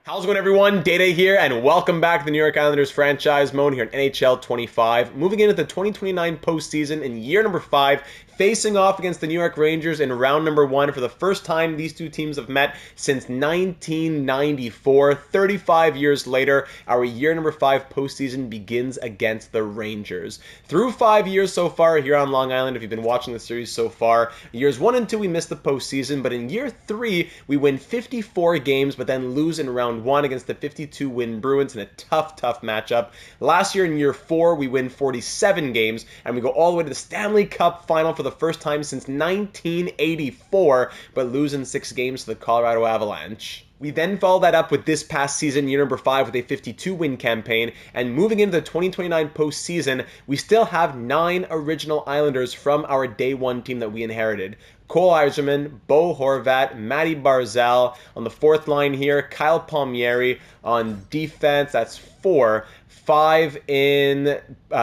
How's it going, everyone? Data here, and welcome back to the New York Islanders franchise mode here in NHL 25. Moving into the 2029 postseason in year number 5, facing off against the New York Rangers in round number 1 for the first time these two teams have met since 1994. 35 years later, our year number 5 postseason begins against the Rangers. Through 5 years so far here on Long Island, if you've been watching the series so far, years 1 and 2 we missed the postseason, but in year 3 we win 54 games but then lose in round 1 against the 52-win Bruins in a tough matchup. Last year in year 4 we win 47 games and we go all the way to the Stanley Cup Final for the first time since 1984, but lose in 6 games to the Colorado Avalanche. We then follow that up with this past season, year number 5, with a 52-win campaign, and moving into the 2029 postseason, we still have 9 original Islanders from our day 1 team that we inherited. Cole Yzerman, Bo Horvat, Matty Barzal on the 4th line here, Kyle Palmieri on defense, that's 4. 5 in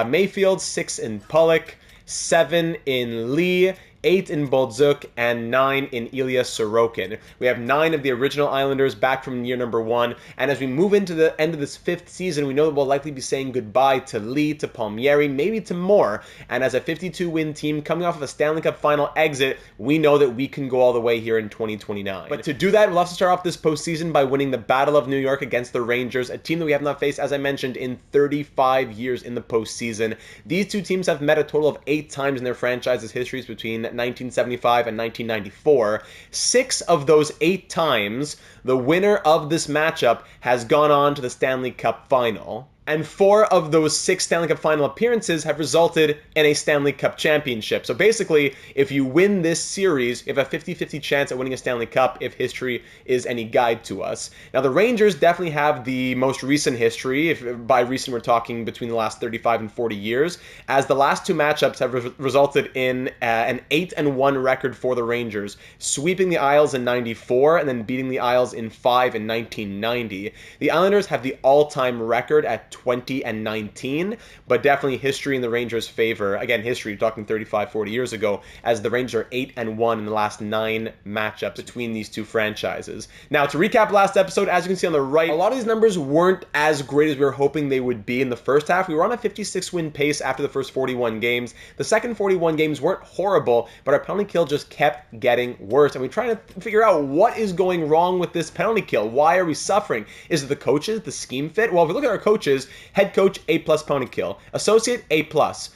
Mayfield, 6 in Pollock, 7 in Lee, 8 in Boldzuk, and 9 in Ilya Sorokin. We have 9 of the original Islanders back from year number 1, and as we move into the end of this 5th season, we know that we'll likely be saying goodbye to Lee, to Palmieri, maybe to more, and as a 52-win team coming off of a Stanley Cup Final exit, we know that we can go all the way here in 2029. But to do that, we'll have to start off this postseason by winning the Battle of New York against the Rangers, a team that we have not faced, as I mentioned, in 35 years in the postseason. These two teams have met a total of 8 times in their franchise's histories between 1975 and 1994. 6 of those 8 times, the winner of this matchup has gone on to the Stanley Cup Final. And 4 of those 6 Stanley Cup Final appearances have resulted in a Stanley Cup championship. So basically, if you win this series, you have a 50-50 chance at winning a Stanley Cup if history is any guide to us. Now, the Rangers definitely have the most recent history. If by recent, we're talking between the last 35 and 40 years, as the last 2 matchups have resulted in an 8-1 record for the Rangers, sweeping the Isles in 94 and then beating the Isles in 5 in 1990. The Islanders have the all-time record at 20-19, but definitely history in the Rangers' favor. Again, history, talking 35, 40 years ago, as the Rangers are 8-1 in the last 9 matchups between these two franchises. Now, to recap last episode, as you can see on the right, a lot of these numbers weren't as great as we were hoping they would be in the first half. We were on a 56-win pace after the first 41 games. The second 41 games weren't horrible, but our penalty kill just kept getting worse, and we're trying to figure out what is going wrong with this penalty kill. Why are we suffering? Is it the coaches, the scheme fit? Well, if we look at our coaches, head coach, A+ penalty kill. Associate, A+.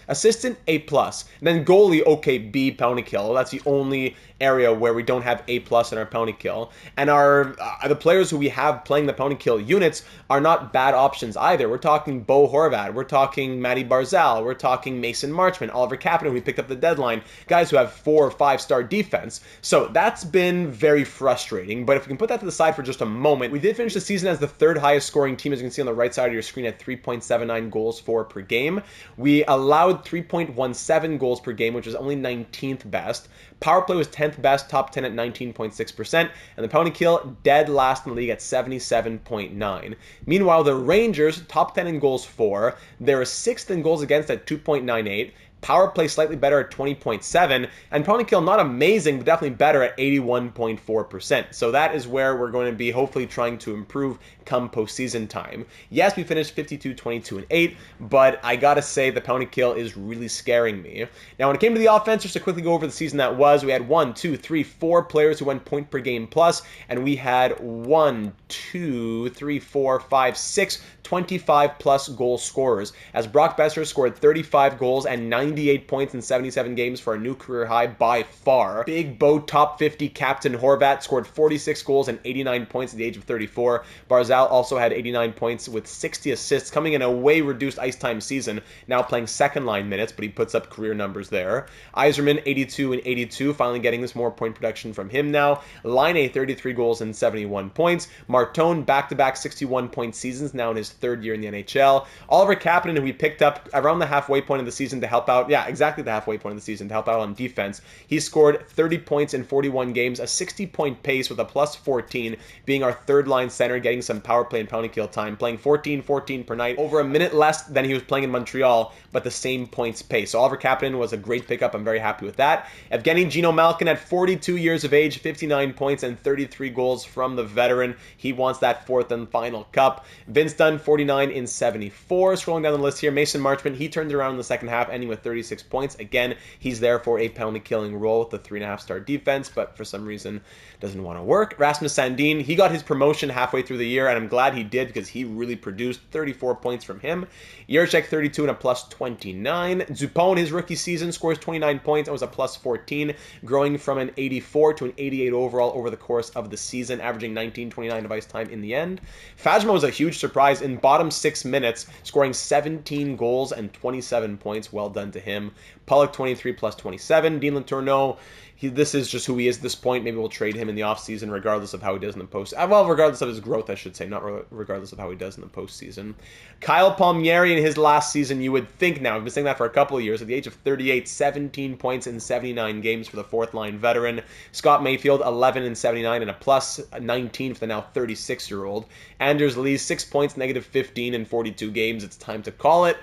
Assistant, A+. And then goalie, okay, B penalty kill. That's the only area where we don't have A+ in our penalty kill. And the players who we have playing the penalty kill units are not bad options either. We're talking Bo Horvat. We're talking Matty Barzal. We're talking Mason Marchment, Oliver Kapanen, who we picked up the deadline. Guys who have 4 or 5-star defense. So that's been very frustrating. But if we can put that to the side for just a moment, we did finish the season as the 3rd highest scoring team, as you can see on the right side of your screen, at 3.79 goals for per game. We allowed 3.17 goals per game, which was only 19th best. Power play was 10th best, top 10 at 19.6%, and the penalty kill dead last in the league at 77.9. Meanwhile, the Rangers, top 10 in goals for, they're 6th in goals against at 2.98. Power play slightly better at 20.7, and penalty kill not amazing, but definitely better at 81.4%. So that is where we're going to be hopefully trying to improve come postseason time. Yes, we finished 52, 22, and 8, but I gotta say the penalty kill is really scaring me. Now, when it came to the offense, just to quickly go over the season that was, we had 1, 2, 3, 4 players who went point per game plus, and we had 1, 2, 3, 4, 5, 6 25 plus goal scorers, as Brock Besser scored 35 goals and 98 points in 77 games for a new career high by far. Big Bo top 50 captain Horvat scored 46 goals and 89 points at the age of 34. Barzal also had 89 points with 60 assists, coming in a way reduced ice time season, now playing second line minutes, but he puts up career numbers there. Yzerman 82 and 82, finally getting this more point production from him now. Line 33 goals and 71 points. Martone back-to-back 61 point seasons, now in his 3rd year in the NHL. Oliver Kapanen, who we picked up around the halfway point of the season to help out out, yeah, exactly the halfway point of the season to help out on defense. He scored 30 points in 41 games, a 60-point pace with a plus 14, being our third-line center, getting some power play and penalty kill time, playing 14 per night, over a minute less than he was playing in Montreal, but the same points pace. So Oliver Kapanen was a great pickup. I'm very happy with that. Evgeny Gino Malkin at 42 years of age, 59 points and 33 goals from the veteran. He wants that fourth and final cup. Vince Dunn, 49 in 74. Scrolling down the list here, Mason Marchment, he turned it around in the second half, ending with 36 points. Again, he's there for a penalty killing role with the 3.5-star defense, but for some reason doesn't want to work. Rasmus Sandin, he got his promotion halfway through the year, and I'm glad he did because he really produced 34 points from him. Jiricek, 32 and a plus 29. Dupont, his rookie season, scores 29 points and was a plus 14, growing from an 84 to an 88 overall over the course of the season, averaging 19.29 of ice time in the end. Fajma was a huge surprise in bottom 6 minutes, scoring 17 goals and 27 points. Well done to him. Pollock, 23 plus 27. Dean Letourneau, this is just who he is at this point. Maybe we'll trade him in the offseason regardless of how he does in the post. Well, regardless of his growth, I should say, not regardless of how he does in the postseason. Kyle Palmieri in his last season, you would think now, I've been saying that for a couple of years, at the age of 38, 17 points in 79 games for the fourth-line veteran. Scott Mayfield, 11 and 79 and a plus 19 for the now 36-year-old. Anders Lee, 6 points, negative 15 in 42 games. It's time to call it.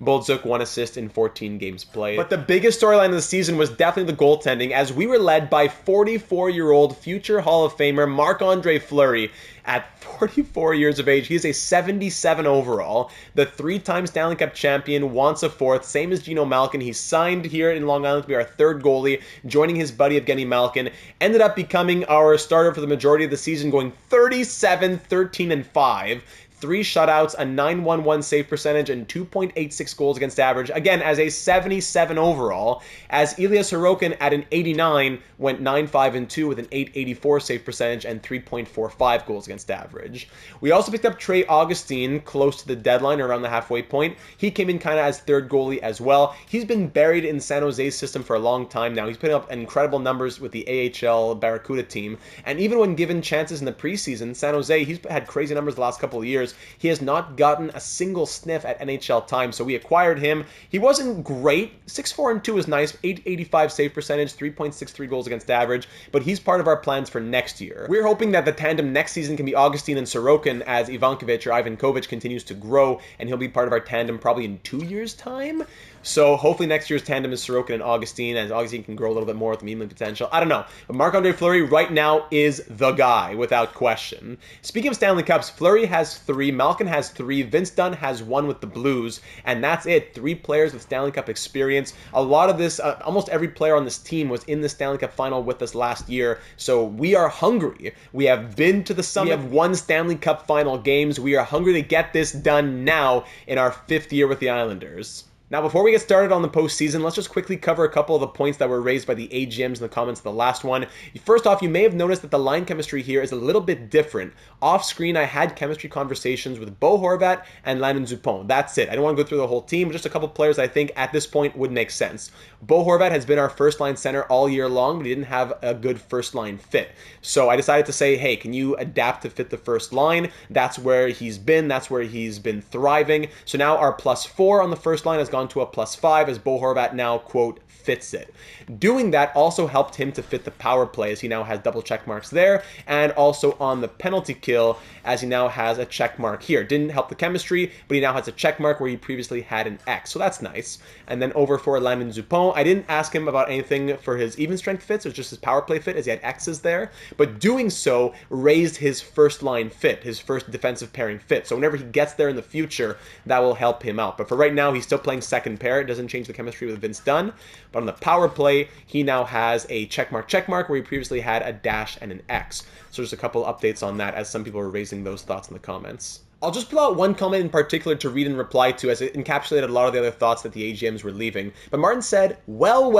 Boldzuk, 1 assist in 14 games played. But the biggest storyline of the season was definitely the goaltending, as we were led by 44-year-old future Hall of Famer Marc-Andre Fleury. At 44 years of age, he is a 77 overall. The 3-time Stanley Cup champion wants a fourth, same as Gino Malkin. He signed here in Long Island to be our third goalie, joining his buddy Evgeny Malkin. Ended up becoming our starter for the majority of the season, going 37, 13, and 5. 3 shutouts, a 911 save percentage, and 2.86 goals against average. Again, as a 77 overall, as Ilya Sorokin at an 89 went 9-5-2 with an 884 save percentage and 3.45 goals against average. We also picked up Trey Augustine close to the deadline, around the halfway point. He came in kind of as third goalie as well. He's been buried in San Jose's system for a long time now. He's putting up incredible numbers with the AHL Barracuda team, and even when given chances in the preseason, San Jose, he's had crazy numbers the last couple of years. He has not gotten a single sniff at NHL time, so we acquired him. He wasn't great. 6-4-2 is nice. 885 save percentage, 3.63 goals against average, but he's part of our plans for next year. We're hoping that the tandem next season can be Augustine and Sorokin as Ivankovic or Ivankovic continues to grow, and he'll be part of our tandem probably in 2 years' time. So hopefully next year's tandem is Sorokin and Augustine, as Augustine can grow a little bit more with the medium potential. I don't know. But Marc-Andre Fleury right now is the guy, without question. Speaking of Stanley Cups, Fleury has 3, Malkin has 3, Vince Dunn has 1 with the Blues, and that's it. 3 players with Stanley Cup experience. A lot of this, almost every player on this team was in the Stanley Cup Final with us last year, so we are hungry. We have been to the summit. We have won Stanley Cup Final games. We are hungry to get this done now in our 5th year with the Islanders. Now, before we get started on the postseason, let's just quickly cover a couple of the points that were raised by the AGMs in the comments of the last one. First off, you may have noticed that the line chemistry here is a little bit different. Off screen, I had chemistry conversations with Bo Horvat and Landon Dupont. That's it. I don't want to go through the whole team, but just a couple players I think at this point would make sense. Bo Horvat has been our first line center all year long, but he didn't have a good first line fit. So I decided to say, hey, can you adapt to fit the first line? That's where he's been. That's where he's been thriving. So now our +4 on the first line has gone to a +5 as Bo Horvat now, quote, fits it. Doing that also helped him to fit the power play, as he now has double check marks there, and also on the penalty kill, as he now has a check mark here. Didn't help the chemistry, but he now has a check mark where he previously had an X, so that's nice. And then over for Landon Dupont, I didn't ask him about anything for his even strength fits, it was just his power play fit, as he had X's there, but doing so raised his first line fit, his first defensive pairing fit. So whenever he gets there in the future, that will help him out. But for right now, he's still playing second pair. It doesn't change the chemistry with Vince Dunn. But on the power play, he now has a check mark, where he previously had a dash and an X. So just a couple updates on that, as some people were raising those thoughts in the comments. I'll just pull out one comment in particular to read and reply to, as it encapsulated a lot of the other thoughts that the AGMs were leaving. But Martin said, well,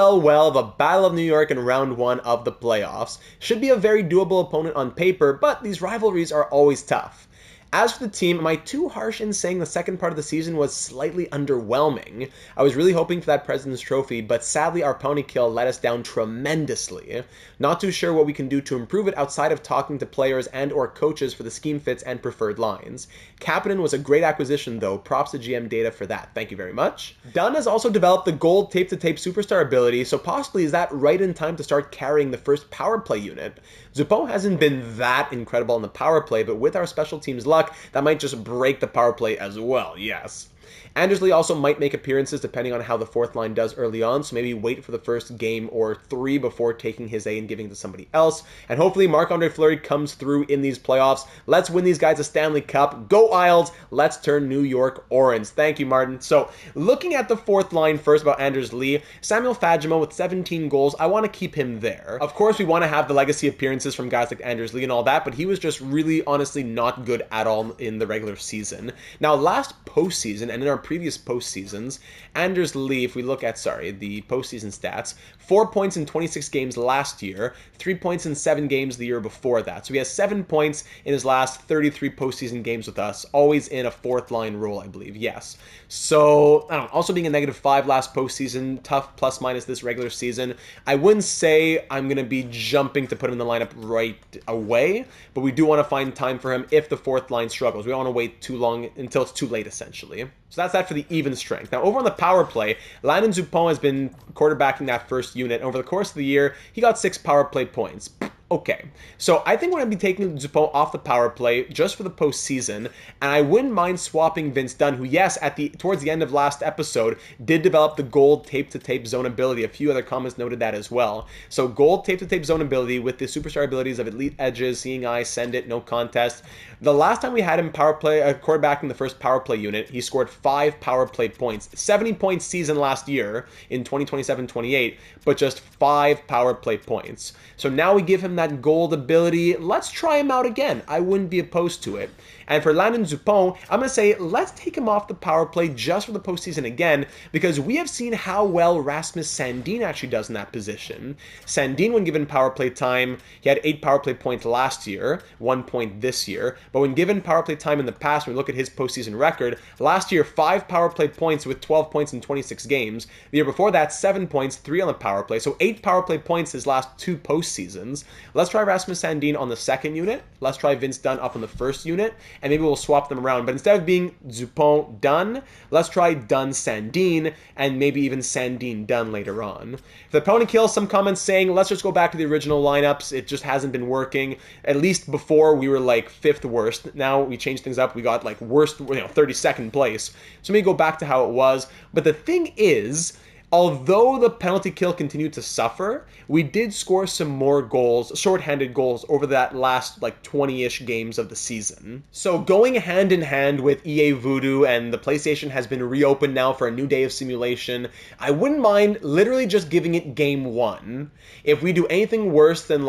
the Battle of New York in round 1 of the playoffs should be a very doable opponent on paper, but these rivalries are always tough. As for the team, am I too harsh in saying the second part of the season was slightly underwhelming? I was really hoping for that President's Trophy, but sadly our penalty kill let us down tremendously. Not too sure what we can do to improve it outside of talking to players and or coaches for the scheme fits and preferred lines. Kapanen was a great acquisition though, props to GM Data for that, thank you very much. Dunn has also developed the gold tape-to-tape superstar ability, so possibly is that right in time to start carrying the first power play unit. Dupont hasn't been that incredible in the power play, but with our special teams luck, that might just break the power play as well, yes. Anders Lee also might make appearances depending on how the fourth line does early on, so maybe wait for the first game or 3 before taking his A and giving it to somebody else. And hopefully Marc-Andre Fleury comes through in these playoffs. Let's win these guys a Stanley Cup. Go Isles! Let's turn New York orange. Thank you, Martin. So, looking at the fourth line first about Anders Lee, Samuel Fagemo with 17 goals, I want to keep him there. Of course, we want to have the legacy appearances from guys like Anders Lee and all that, but he was just really, honestly, not good at all in the regular season. Now, last postseason, and in our previous postseasons, Anders Lee, if we look at, the postseason stats, 4 points in 26 games last year, 3 points in 7 games the year before that. So he has 7 points in his last 33 postseason games with us, always in a fourth line role, I believe, yes. So, I don't know, also being a -5 last postseason, tough plus minus this regular season. I wouldn't say I'm going to be jumping to put him in the lineup right away, but we do want to find time for him if the fourth line struggles. We don't want to wait too long until it's too late, essentially. So that's that for the even strength. Now, over on the power play, Landon Dupont has been quarterbacking that first unit. Over the course of the year, he got 6 power play points. Okay, so I think we're going to be taking Dupont off the power play just for the postseason, and I wouldn't mind swapping Vince Dunn, who, yes, towards the end of last episode, did develop the gold tape-to-tape zone ability. A few other comments noted that as well. So gold tape-to-tape zone ability with the superstar abilities of Elite Edges, Seeing Eye, Send It, No Contest. The last time we had him quarterbacking the first power play unit, he scored 5 power play points. 70-point season last year in 2027-28, but just 5 power play points. So now we give him that gold ability. Let's try him out again. I wouldn't be opposed to it. And for Landon Dupont, I'm going to say let's take him off the power play just for the postseason again, because we have seen how well Rasmus Sandin actually does in that position. Sandin, when given power play time, he had 8 power play points last year, 1 point this year. But when given power play time in the past, when we look at his postseason record, last year 5 power play points with 12 points in 26 games. The year before that, 7 points, 3 on the power play. So 8 power play points his last 2 postseasons. Let's try Rasmus Sandin on the second unit. Let's try Vince Dunn up on the first unit. And maybe we'll swap them around. But instead of being Dupont Dunn, let's try Dunn Sandin, and maybe even Sandin Dunn later on. For the penalty kill, some comments saying, let's just go back to the original lineups. It just hasn't been working. At least before, we were like 5th worst. Now we changed things up. We got like worst, 32nd place. So maybe go back to how it was. But the thing is, although the penalty kill continued to suffer, we did score some more goals, shorthanded goals, over that last 20-ish games of the season. So going hand in hand with EA Voodoo, and the PlayStation has been reopened now for a new day of simulation, I wouldn't mind literally just giving it game 1. If we do anything worse than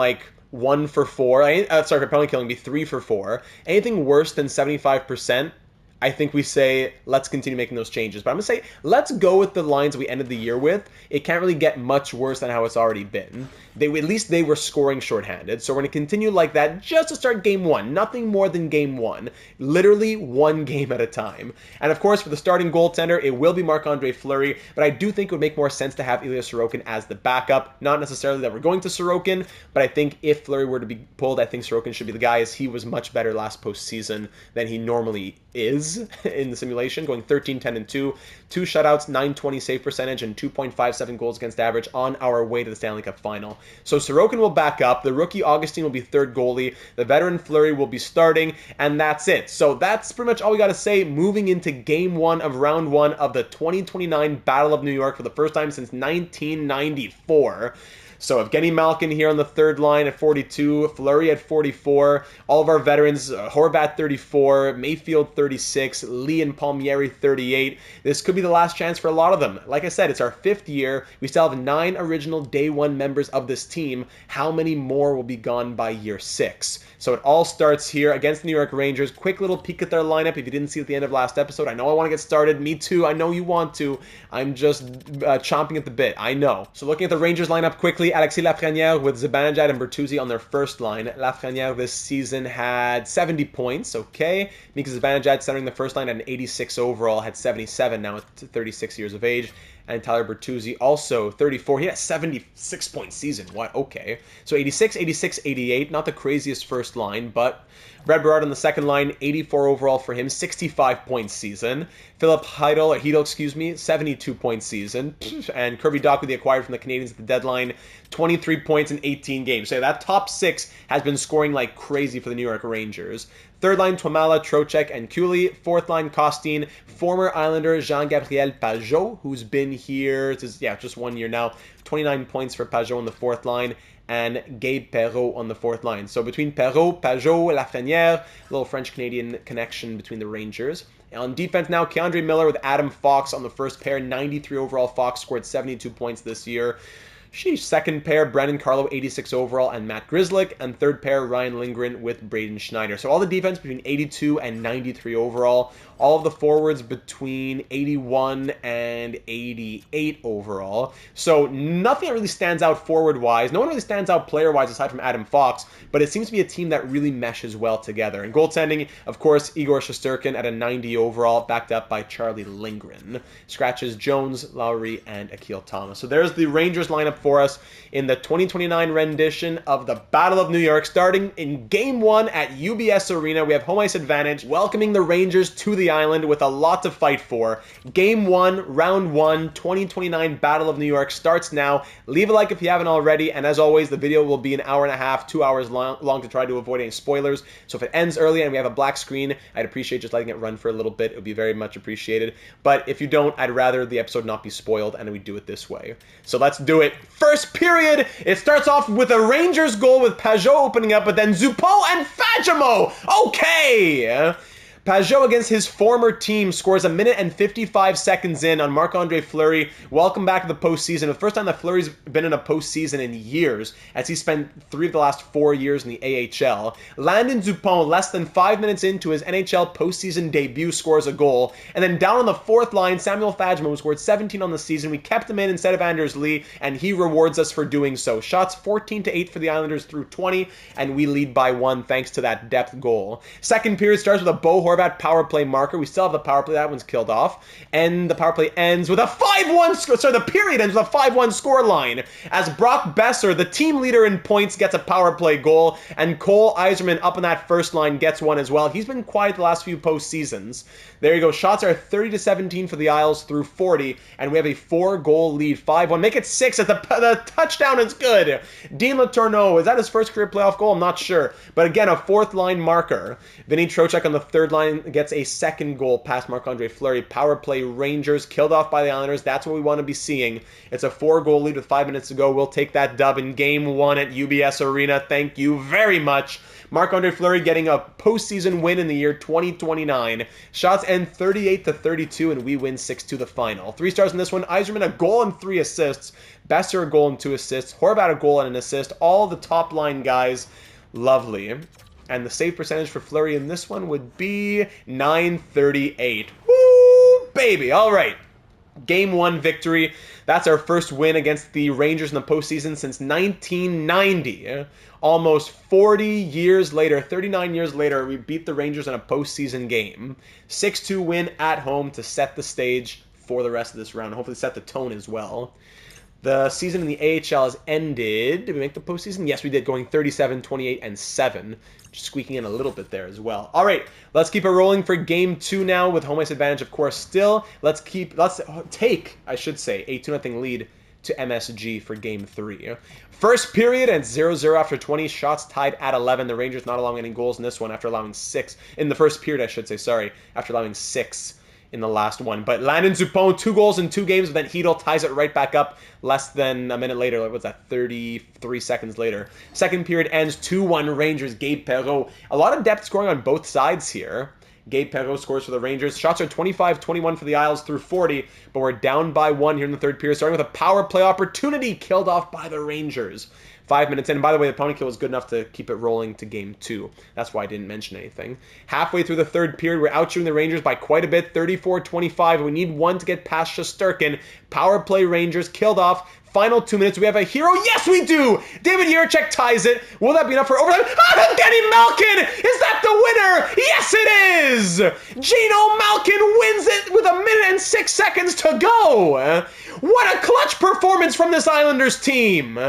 1 for 4, for penalty killing, be 3 for 4, anything worse than 75%, I think we say, let's continue making those changes. But I'm going to say, let's go with the lines we ended the year with. It can't really get much worse than how it's already been. At least they were scoring shorthanded. So we're going to continue like that just to start game 1. Nothing more than game 1. Literally 1 game at a time. And of course, for the starting goaltender, it will be Marc-Andre Fleury. But I do think it would make more sense to have Ilya Sorokin as the backup. Not necessarily that we're going to Sorokin, but I think if Fleury were to be pulled, I think Sorokin should be the guy, as he was much better last postseason than he normally is in the simulation, going 13-10-2, 2 shutouts, 920 save percentage, and 2.57 goals against average on our way to the Stanley Cup Final. So Sorokin will back up, the rookie Augustine will be third goalie, the veteran Fleury will be starting, and that's it. So that's pretty much all we got to say moving into game 1 of round 1 of the 2029 Battle of New York for the first time since 1994. So Evgeny Malkin here on the third line at 42, Fleury at 44, all of our veterans, Horvat 34, Mayfield 36, Lee and Palmieri 38. This could be the last chance for a lot of them. Like I said, it's our 5th year. We still have 9 original day 1 members of this team. How many more will be gone by year 6? So it all starts here against the New York Rangers. Quick little peek at their lineup if you didn't see at the end of last episode. I know I want to get started. Me too. I know you want to. I'm just chomping at the bit. I know. So looking at the Rangers lineup quickly, Stanley, Alexis Lafrenière with Zibanejad and Bertuzzi on their first line. Lafrenière this season had 70 points, okay. Mika Zibanejad centering the first line at an 86 overall, had 77 now at 36 years of age. And Tyler Bertuzzi also 34. He had a 76-point season. What? Okay. So 86, 86, 88. Not the craziest first line, but Brad Berard on the second line, 84 overall for him, 65-point season. Philip Heidel, 72-point season. And Kirby Dach, the acquired from the Canadiens at the deadline, 23 points in 18 games. So that top six has been scoring like crazy for the New York Rangers. Third line, Twamala, Trocheck, and Cooley. Fourth line, Costin, former Islander Jean-Gabriel Pajot, who's been here, just 1 year now. 29 points for Pajot on the fourth line, and Gabe Perreault on the fourth line. So between Perreault, Pajot, Lafrenière, a little French-Canadian connection between the Rangers. On defense now, Keandre Miller with Adam Fox on the first pair, 93 overall. Fox scored 72 points this year. Second pair, Brandon Carlo, 86 overall, and Matt Grzelcyk. And third pair, Ryan Lindgren with Braden Schneider. So all the defense between 82 and 93 overall. All of the forwards between 81 and 88 overall. So nothing that really stands out forward-wise. No one really stands out player-wise aside from Adam Fox. But it seems to be a team that really meshes well together. And goaltending, of course, Igor Shesterkin at a 90 overall, backed up by Charlie Lindgren. Scratches Jones, Lowry, and Akil Thomas. So there's the Rangers lineup for us in the 2029 rendition of the Battle of New York. Starting in Game 1 at UBS Arena, we have home ice advantage, welcoming the Rangers to the island with a lot to fight for. Game 1, Round 1, 2029 Battle of New York starts now. Leave a like if you haven't already, and as always, the video will be an hour and a half, 2 hours long to try to avoid any spoilers. So if it ends early and we have a black screen, I'd appreciate just letting it run for a little bit. It would be very much appreciated. But if you don't, I'd rather the episode not be spoiled, and we do it this way. So let's do it. First period, it starts off with a Rangers goal with Pajot opening up, but then Zupo and Fagemo. Okay. Pajot against his former team scores 1 minute and 55 seconds in on Marc-Andre Fleury. Welcome back to the postseason. The first time that Fleury's been in a postseason in years, as he spent 3 of the last 4 years in the AHL. Landon Dupont, less than 5 minutes into his NHL postseason debut, scores a goal. And then down on the fourth line, Samuel Fagemo, who scored 17 on the season. We kept him in instead of Anders Lee, and he rewards us for doing so. Shots 14-8 for the Islanders through 20, and we lead by 1 thanks to that depth goal. Second period starts with a Bo Horvat power play marker. We still have the power play. That one's killed off. And the power play ends with a 5-1 score. Sorry, the period ends with a 5-1 score line as Brock Besser, the team leader in points, gets a power play goal. And Cole Eiserman up on that first line gets one as well. He's been quiet the last few postseasons. There you go. Shots are 30-17 for the Isles through 40. And we have a 4-goal lead. 5-1. Make it 6 as the touchdown is good. Dean Letourneau, is that his first career playoff goal? I'm not sure. But again, a fourth line marker. Vinny Trocheck on the third line gets a second goal past Marc-Andre Fleury. Power play Rangers killed off by the Islanders. That's what we want to be seeing. It's a 4-goal lead with 5 minutes to go. We'll take that dub in Game 1 at UBS Arena. Thank you very much. Marc-Andre Fleury getting a postseason win in the year 2029. Shots end 38-32, and we win 6-2 the final. 3 stars in this one. Eiserman, a goal and 3 assists. Besser, a goal and 2 assists. Horvat, a goal and an assist. All the top line guys. Lovely. And the save percentage for Fleury in this one would be .938. Woo, baby. All right. Game 1 victory. That's our first win against the Rangers in the postseason since 1990. Almost 40 years later, 39 years later, we beat the Rangers in a postseason game. 6-2 win at home to set the stage for the rest of this round. Hopefully set the tone as well. The season in the AHL has ended. Did we make the postseason? Yes, we did, going 37, 28, and 7. Just squeaking in a little bit there as well. All right, let's keep it rolling for Game 2 now with home ice advantage, of course, still. Let's take, I should say, a 2-0 lead to MSG for Game 3. First period, and 0-0 after 20. Shots tied at 11. The Rangers not allowing any goals in this one after allowing 6. In the first period, I should say, sorry. After allowing 6 in the last one. But Landon Dupont, 2 goals in 2 games, but then Hedel ties it right back up less than a minute later. Like, what's that, 33 seconds later. Second period ends 2-1 Rangers, Gabe Perreault. A lot of depth scoring on both sides here. Gabe Perreault scores for the Rangers. Shots are 25-21 for the Isles through 40, but we're down by 1 here in the third period, starting with a power play opportunity killed off by the Rangers. 5 minutes in. And by the way, the penalty kill was good enough to keep it rolling to game 2. That's why I didn't mention anything. Halfway through the third period, we're outshooting the Rangers by quite a bit, 34-25. We need one to get past Shesterkin. Power play Rangers killed off. Final 2 minutes, we have a hero. Yes, we do! David Jiricek ties it. Will that be enough for overtime? Ah, Denny Malkin! Is that the winner? Yes, it is! Gino Malkin wins it with 1:06 to go. What a clutch performance from this Islanders team.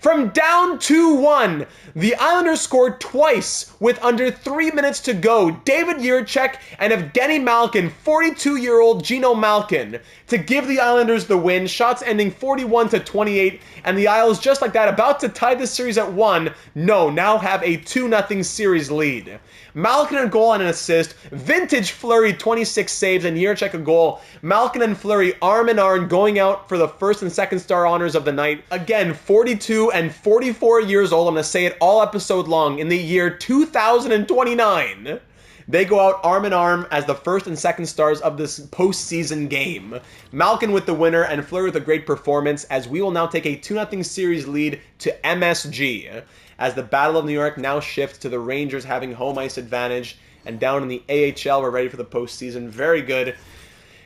From down 2-1, the Islanders scored twice with under 3 minutes to go. David Jiricek and Evgeny Malkin, 42-year-old Gino Malkin, to give the Islanders the win. Shots ending 41-28, and the Isles, just like that, about to tie this series at 1. No, now have a 2-0 series lead. Malkin a goal and an assist. Vintage Fleury, 26 saves, and Jiricek a goal. Malkin and Fleury arm in arm going out for the first and second star honors of the night. Again, 42 and 44 years old. I'm going to say it all episode long. In the year 2029, they go out arm in arm as the first and second stars of this postseason game. Malkin with the winner and Fleury with a great performance, as we will now take a 2-0 series lead to MSG. As the Battle of New York now shifts to the Rangers having home ice advantage. And down in the AHL, we're ready for the postseason. Very good,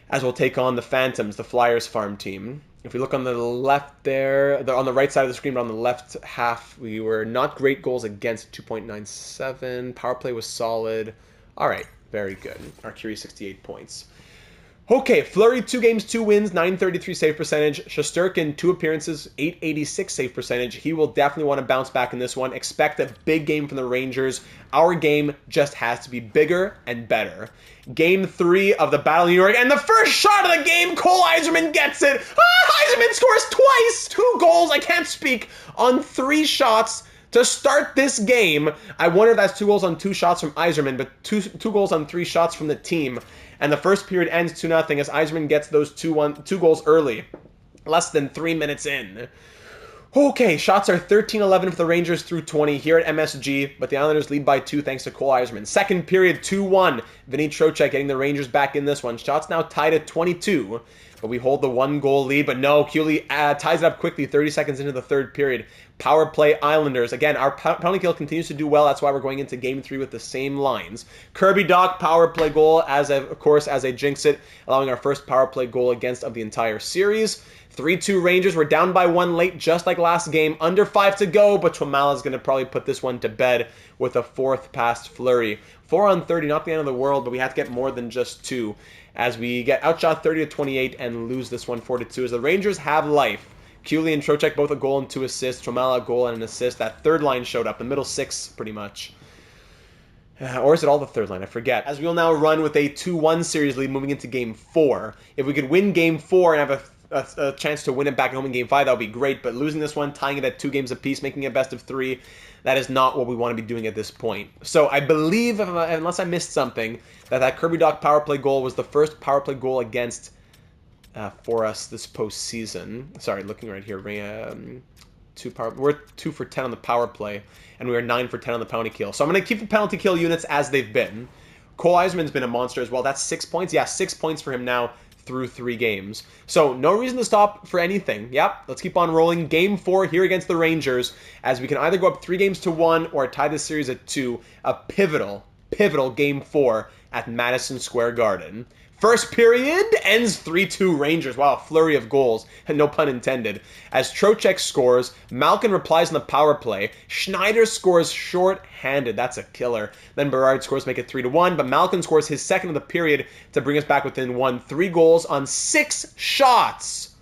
as we'll take on the Phantoms, the Flyers farm team. If we look on the left there, on the right side of the screen, but on the left half, we were not great goals against, 2.97. Power play was solid. All right, very good. Our Curie, 68 points. Okay, Fleury, 2 games, 2 wins, 933 save percentage. Shesterkin, 2 appearances, 886 save percentage. He will definitely want to bounce back in this one. Expect a big game from the Rangers. Our game just has to be bigger and better. Game 3 of the Battle of New York, and the first shot of the game, Cole Yzerman gets it. Yzerman scores twice, 2 goals, I can't speak, on 3 shots to start this game. I wonder if that's 2 goals on 2 shots from Yzerman, but two goals on 3 shots from the team. And the first period ends 2-0 as Yzerman gets those 2 goals early, less than 3 minutes in. Okay, shots are 13-11 for the Rangers through 20 here at MSG, but the Islanders lead by 2 thanks to Cole Yzerman. Second period, 2-1. Vinny Trocheck getting the Rangers back in this one. Shots now tied at 22, but we hold the 1-goal lead. But no, Cooley ties it up quickly 30 seconds into the third period. Power play Islanders. Again, our penalty kill continues to do well. That's why we're going into game 3 with the same lines. Kirby Dach, power play goal, of course, as they jinx it, allowing our first power play goal against of the entire series. 3-2 Rangers. We're down by 1 late, just like last game. Under 5 to go, but Twamala is going to probably put this one to bed with a 4th past Fleury. 4 on 30, not the end of the world, but we have to get more than just 2. As we get outshot 30-28 and lose this one 4-2, as the Rangers have life. Cooley and Trocheck both a goal and 2 assists. Twamala a goal and an assist. That third line showed up, the middle 6 pretty much. Or is it all the third line? I forget. As we will now run with a 2-1 series lead moving into game 4. If we could win game 4 and have a chance to win it back at home in game 5, that would be great. But losing this one, tying it at 2 games apiece, making it best of 3, that is not what we want to be doing at this point. So I believe, unless I missed something, that Kirby Dach power play goal was the first power play goal against for us this postseason. Sorry, looking right here. We're 2 for 10 on the power play, and we are 9 for 10 on the penalty kill. So I'm going to keep the penalty kill units as they've been. Cole Yzerman's been a monster as well. That's 6 points. Yeah, 6 points for him now through 3 games. So no reason to stop for anything. Yep, let's keep on rolling. Game 4 here against the Rangers, as we can either go up 3-1 or tie this series at 2. A pivotal game 4 at Madison Square Garden. First period ends 3-2 Rangers. Wow, flurry of goals, and no pun intended. As Trocheck scores, Malkin replies on the power play. Schneider scores short-handed. That's a killer. Then Berard scores to make it 3-1, but Malkin scores his second of the period to bring us back within 1. 3 goals on 6 shots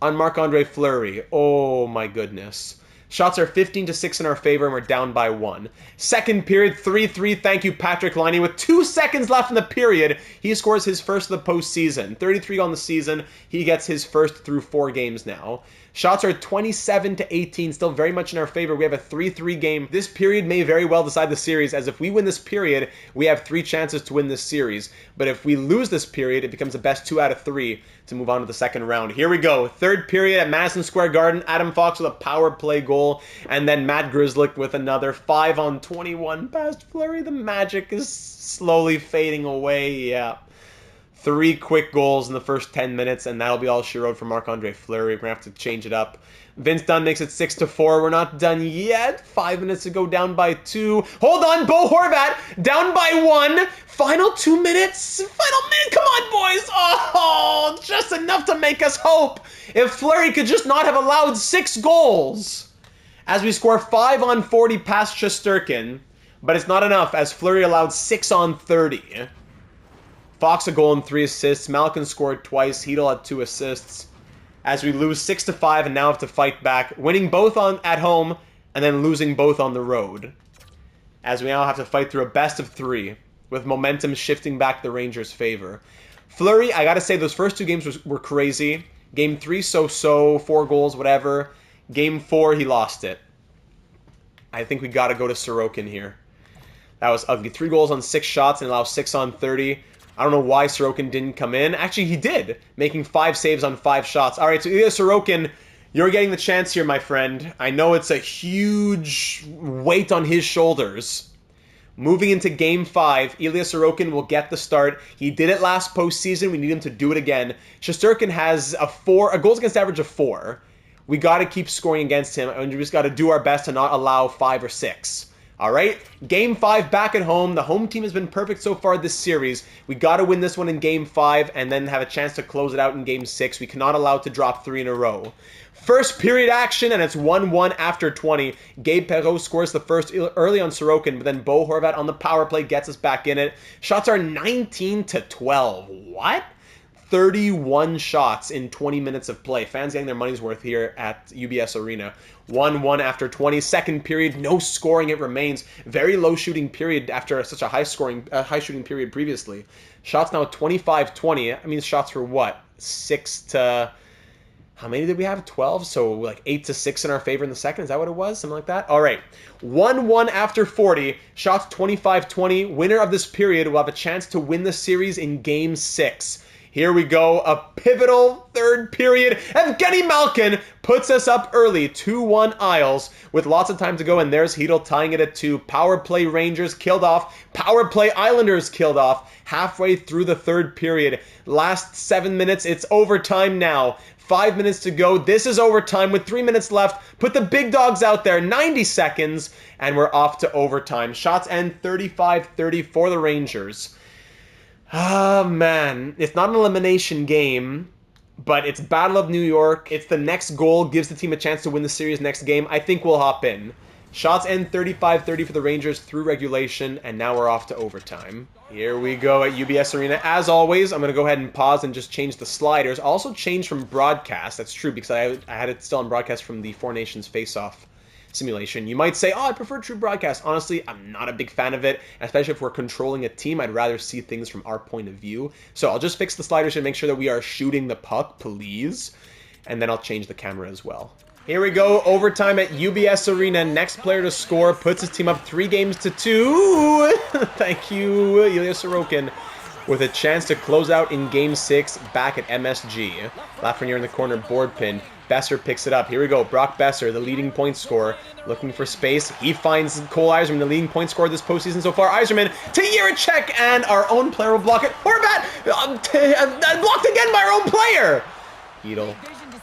on Marc-Andre Fleury. Oh my goodness. Shots are 15-6 in our favor, and we're down by 1. Second period, 3-3. Thank you, Patrick Laine. With 2 seconds left in the period, he scores his first of the postseason. 33 on the season. He gets his first through 4 games now. Shots are 27-18, still very much in our favor. We have a 3-3 game. This period may very well decide the series, as if we win this period, we have 3 chances to win this series. But if we lose this period, it becomes a best 2 out of 3 to move on to the second round. Here we go. Third period at Madison Square Garden. Adam Fox with a power play goal, and then Matt Grzelcyk with another 5 on 21 past Fleury. The magic is slowly fading away. Yeah. 3 quick goals in the first 10 minutes, and that'll be all she wrote for Marc-Andre Fleury. We're going to have to change it up. Vince Dunn makes it 6-4. We're not done yet. 5 minutes to go, down by 2. Hold on, Bo Horvat, down by 1. Final 2 minutes. Final minute. Come on, boys. Oh, just enough to make us hope. If Fleury could just not have allowed 6 goals. As we score 5 on 40 past Shesterkin. But it's not enough, as Fleury allowed 6 on 30. Fox a goal and 3 assists. Malkin scored twice. Hedel had 2 assists. As we lose 6-5 and now have to fight back, winning both at home and then losing both on the road. As we now have to fight through a best of 3, with momentum shifting back the Rangers' favor. Fleury, I gotta say, those first 2 games were crazy. Game 3, so-so, 4 goals, whatever. Game 4, he lost it. I think we gotta go to Sorokin here. That was ugly. 3 goals on 6 shots and allowed 6 on 30. I don't know why Sorokin didn't come in. Actually, he did, making 5 saves on 5 shots. All right, so Ilya Sorokin, you're getting the chance here, my friend. I know it's a huge weight on his shoulders. Moving into Game 5, Ilya Sorokin will get the start. He did it last postseason. We need him to do it again. Shesterkin has a goals against average of 4. We got to keep scoring against him, and we just got to do our best to not allow 5 or 6. All right, Game 5 back at home. The home team has been perfect so far this series. We got to win this one in Game 5 and then have a chance to close it out in Game 6. We cannot allow it to drop 3 in a row. First period action, and it's 1-1 after 20. Gabe Perreault scores the first early on Sorokin, but then Bo Horvat on the power play gets us back in it. Shots are 19-12. What? 31 shots in 20 minutes of play. Fans getting their money's worth here at UBS Arena. 1-1 after 20. Second period, no scoring. It remains very low shooting period after such a high shooting period previously. Shots now 25-20. I mean, shots were what? 6 to... How many did we have? 12? So like 8-6 in our favor in the second. Is that what it was? Something like that? All right. 1-1 after 40. Shots 25-20. Winner of this period will have a chance to win the series in Game 6. Here we go, a pivotal third period. Evgeny Malkin puts us up early, 2-1 Isles, with lots of time to go, and there's Hedel tying it at 2. Power play Rangers killed off, power play Islanders killed off, halfway through the third period. Last 7 minutes, it's overtime now. 5 minutes to go, this is overtime with 3 minutes left. Put the big dogs out there, 90 seconds, and we're off to overtime. Shots end 35-30 for the Rangers. Ah, man. It's not an elimination game, but it's Battle of New York. It's the next goal, gives the team a chance to win the series next game. I think we'll hop in. Shots end 35-30 for the Rangers through regulation, and now we're off to overtime. Here we go at UBS Arena. As always, I'm going to go ahead and pause and just change the sliders. Also change from broadcast. That's true, because I had it still on broadcast from the Four Nations face-off simulation. You might say, oh, I prefer true broadcast. Honestly, I'm not a big fan of it, especially if we're controlling a team. I'd rather see things from our point of view. So I'll just fix the sliders and make sure that we are shooting the puck, please. And then I'll change the camera as well. Here we go, overtime at UBS Arena. Next player to score puts his team up 3-2. Thank you, Ilya Sorokin, with a chance to close out in Game 6 back at MSG. Lafreniere in the corner, board pin. Besser picks it up. Here we go. Brock Besser, the leading point scorer, looking for space. He finds Cole Yzerman, the leading point scorer this postseason so far. Yzerman to Jiricek, and our own player will block it. Horvat blocked again by our own player. Hedel,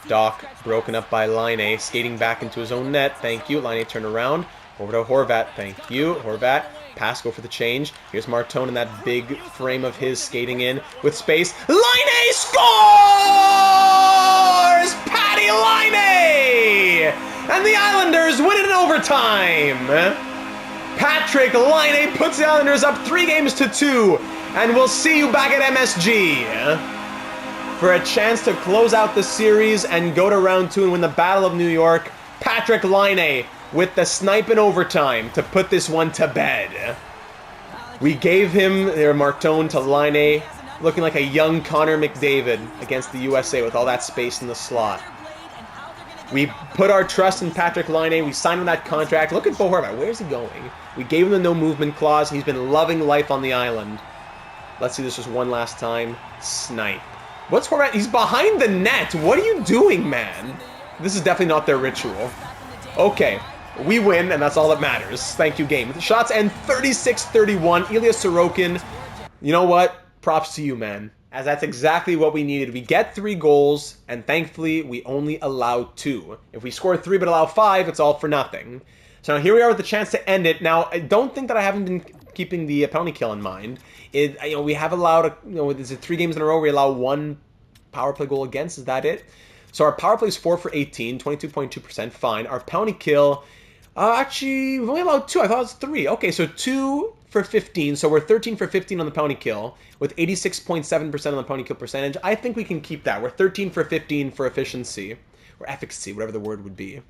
Doc, broken up by Laine, skating back into his own net. Thank you. Laine turn around. Over to Horvat. Thank you. Horvat. Pass, go for the change. Here's Martone in that big frame of his skating in with space. Laine scores! Patty Laine! And the Islanders win it in overtime. Patrick Laine puts the Islanders up 3-2. And we'll see you back at MSG for a chance to close out the series and go to round 2 and win the Battle of New York. Patrick Laine with the snipe in overtime to put this one to bed. We gave him Martone to Laine, looking like a young Connor McDavid against the USA with all that space in the slot. We put our trust in Patrick Laine. We signed him that contract. Look at Bo Horvat. Where's he going? We gave him the no movement clause. He's been loving life on the island. Let's see this just one last time. Snipe. What's Horvat? He's behind the net. What are you doing, man? This is definitely not their ritual. Okay. We win, and that's all that matters. Thank you, game. The shots end 36-31. Ilya Sorokin, you know what? Props to you, man. as that's exactly what we needed. We get 3 goals, and thankfully, we only allow 2. If we score 3 but allow 5, it's all for nothing. So now here we are with the chance to end it. Now, I don't think that I haven't been keeping the penalty kill in mind. We have allowed, is it 3 games in a row we allow 1 power play goal against? Is that it? So our power play is 4 for 18, 22.2%, fine. Our penalty kill, actually, we've only allowed 2. I thought it was 3. Okay, so 2 for 15, so we're 13 for 15 on the penalty kill, with 86.7% on the penalty kill percentage. I think we can keep that. We're 13 for 15 for efficiency, or efficacy, whatever the word would be, in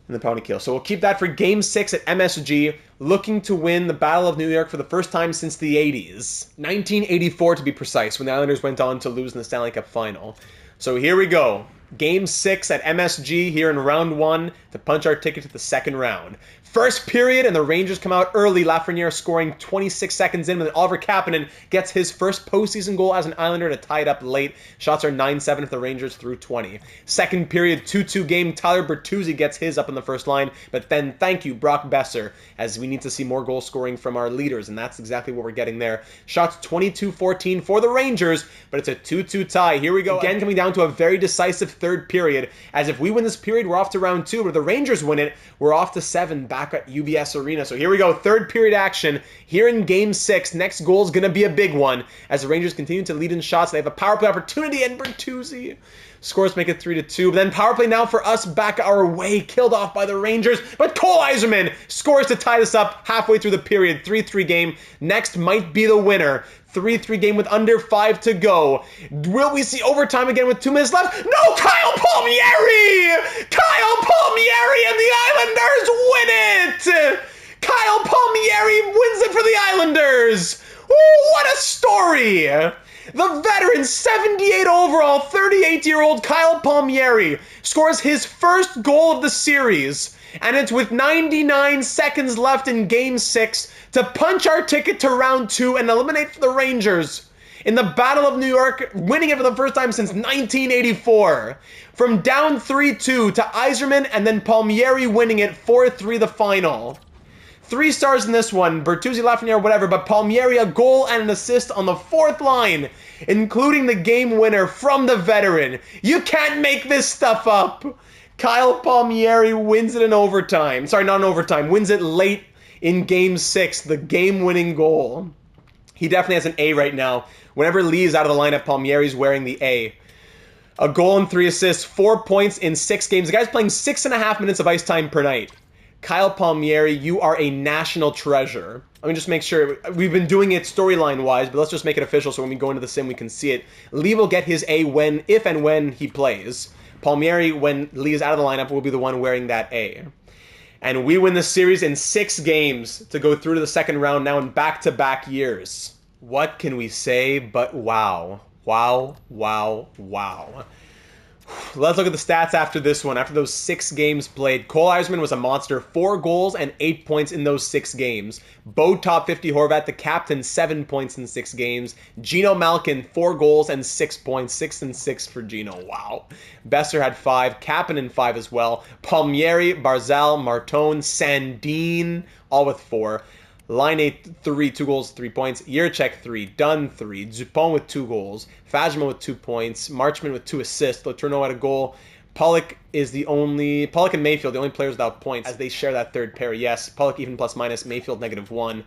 the penalty kill. So we'll keep that for Game 6 at MSG, looking to win the Battle of New York for the first time since the 80s. 1984 to be precise, when the Islanders went on to lose in the Stanley Cup Final. So here we go. Game 6 at MSG here in round 1 to punch our ticket to the second round. First period, and the Rangers come out early. Lafreniere scoring 26 seconds in, when Oliver Kapanen gets his first postseason goal as an Islander to tie it up late. Shots are 9-7 for the Rangers through 20. Second period, 2-2 game. Tyler Bertuzzi gets his up in the first line, but then thank you, Brock Besser, as we need to see more goal scoring from our leaders, and that's exactly what we're getting there. Shots 22-14 for the Rangers, but it's a 2-2 tie. Here we go, again coming down to a very decisive third period, as if we win this period, we're off to round 2, but if the Rangers win it, we're off to 7 back at UBS Arena. So here we go, third period action here in Game 6. Next goal is going to be a big one, as the Rangers continue to lead in shots. They have a power play opportunity, and Bertuzzi scores, make it 3-2. But then power play now for us back our way, killed off by the Rangers, but Cole Yzerman scores to tie this up halfway through the period. 3-3 game. Next might be the winner. 3-3 game with under 5 to go. Will we see overtime again with 2 minutes left? No! Kyle Palmieri! Kyle Palmieri and the Islanders win it! Kyle Palmieri wins it for the Islanders! Ooh, what a story! The veteran 78 overall, 38-year-old Kyle Palmieri scores his first goal of the series. And it's with 99 seconds left in Game 6 to punch our ticket to round 2 and eliminate the Rangers in the Battle of New York, winning it for the first time since 1984. From down 3-2 to Yzerman and then Palmieri winning it 4-3 the final. 3 stars in this one, Bertuzzi, Lafreniere, whatever, but Palmieri a goal and an assist on the 4th line, including the game winner from the veteran. You can't make this stuff up. Kyle Palmieri wins it in overtime. Sorry, not in overtime. Wins it late in Game 6, the game-winning goal. He definitely has an A right now. Whenever Lee is out of the lineup, Palmieri's wearing the A. A goal and 3 assists, 4 points in 6 games. The guy's playing 6.5 minutes of ice time per night. Kyle Palmieri, you are a national treasure. Let me just make sure. We've been doing it storyline-wise, but let's just make it official so when we go into the sim, we can see it. Lee will get his A if and when he plays. Palmieri, when Lee is out of the lineup, will be the one wearing that A. And we win the series in 6 games to go through to the second round now in back-to-back years. What can we say but wow. Wow, wow, wow. Let's look at the stats after this one. After those 6 games played, Cole Yzerman was a monster. 4 goals and 8 points in those 6 games. Bo Top 50 Horvat, the captain, 7 points in 6 games. Gino Malkin, 4 goals and 6 points. 6 and 6 for Gino. Wow. Besser had 5. Kapanen 5 as well. Palmieri, Barzal, Martone, Sandin, all with 4. Line 3, 2 goals, 3 points. Yurchek 3, Dunn 3, Dupont with 2 goals, Fajma with 2 points, Marchman with 2 assists, Letourneau had a goal. Pollock and Mayfield, the only players without points, as they share that third pair. Yes, Pollock even plus minus, Mayfield -1.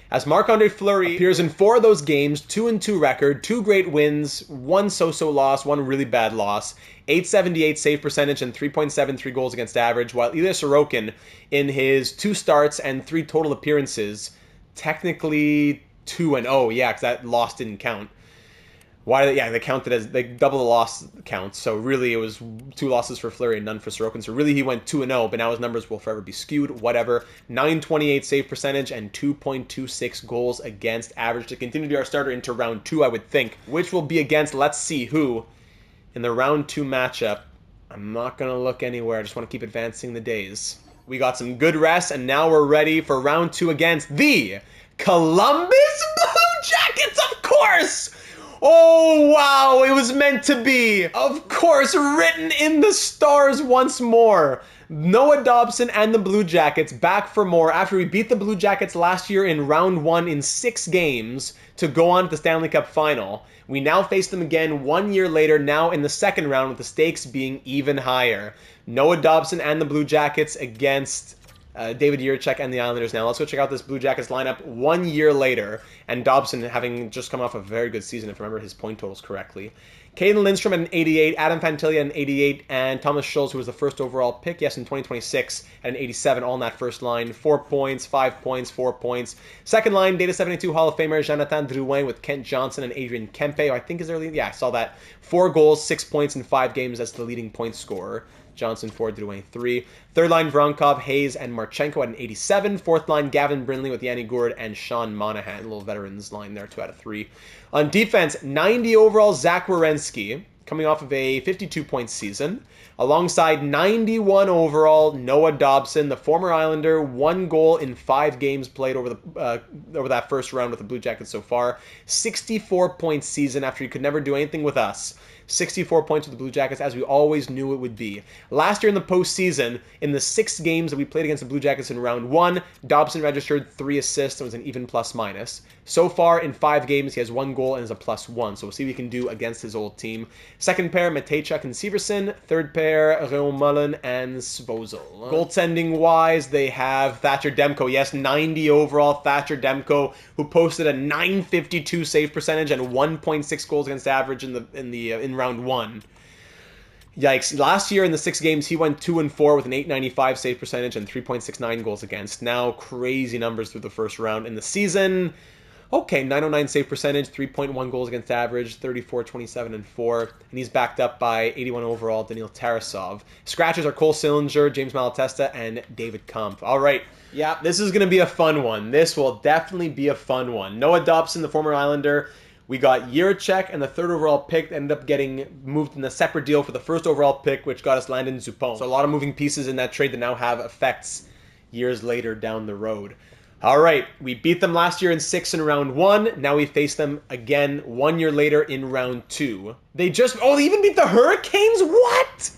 As Marc-Andre Fleury appears in 4 of those games, 2-2 record, 2 great wins, 1 so-so loss, 1 really bad loss, 878 save percentage and 3.73 goals against average, while Ilya Sorokin, in his 2 starts and 3 total appearances, technically 2-0, yeah, because that loss didn't count. They counted as, they double the loss count, so really it was 2 losses for Fleury and none for Sorokin, so really he went 2-0, but now his numbers will forever be skewed, whatever. 928 save percentage and 2.26 goals against average to continue to be our starter into round 2, I would think, which will be against, let's see who, in the round 2 matchup. I'm not going to look anywhere, I just want to keep advancing the days. We got some good rest, and now we're ready for round 2 against the Columbus Blue Jackets, of course! Oh, wow, it was meant to be. Of course, written in the stars once more. Noah Dobson and the Blue Jackets back for more after we beat the Blue Jackets last year in round 1 in 6 games to go on to the Stanley Cup Final. We now face them again 1 year later, now in the second round, with the stakes being even higher. Noah Dobson and the Blue Jackets against David Jiricek and the Islanders. Now let's go check out this Blue Jackets lineup 1 year later, and Dobson having just come off a very good season, if I remember his point totals correctly. Caden Lindstrom at an 88, Adam Fantilli at an 88, and Thomas Schultz, who was the first overall pick, yes, in 2026, at an 87, all in that first line. 4 points, 5 points, 4 points. Second line, Data 72 Hall of Famer Jonathan Drouin with Kent Johnson and Adrian Kempe, who I think is their lead. Yeah, I saw that. 4 goals, 6 points in 5 games as the leading point scorer. Johnson 4, Drouin 3. Third line, Vronkov, Hayes, and Marchenko at an 87. Fourth line, Gavin Brindley with Yanni Gourde and Sean Monahan. A little veterans line there, 2 out of 3. On defense, 90 overall, Zach Werenski, coming off of a 52-point season. Alongside 91 overall, Noah Dobson, the former Islander, 1 goal in 5 games played over that first round with the Blue Jackets so far. 64-point season after he could never do anything with us. 64 points with the Blue Jackets, as we always knew it would be. Last year in the postseason, in the 6 games that we played against the Blue Jackets in round 1, Dobson registered 3 assists and was an even plus-minus. So far, in 5 games, he has 1 goal and is a +1, so we'll see what he can do against his old team. Second pair, Matejchuk and Severson. Third pair, Raoul Mullen and Svozil. Goaltending-wise, they have Thatcher Demko. Yes, 90 overall, Thatcher Demko, who posted a .952 save percentage and 1.6 goals against average in round 1. Yikes. Last year in the 6 games, he went 2-4 with an .895 save percentage and 3.69 goals against. Now, crazy numbers through the first round. In the season, okay, .909 save percentage, 3.1 goals against average, 34, 27, and 4. And he's backed up by 81 overall, Daniil Tarasov. Scratches are Cole Sillinger, James Malatesta, and David Kampf. All right. Yeah, this is going to be a fun one. This will definitely be a fun one. Noah Dobson, the former Islander. We got Jiricek, and the 3rd overall pick ended up getting moved in a separate deal for the 1st overall pick, which got us Landon Zupon. So a lot of moving pieces in that trade that now have effects years later down the road. All right, we beat them last year in 6 in round 1. Now we face them again 1 year later in round 2. They even beat the Hurricanes? What?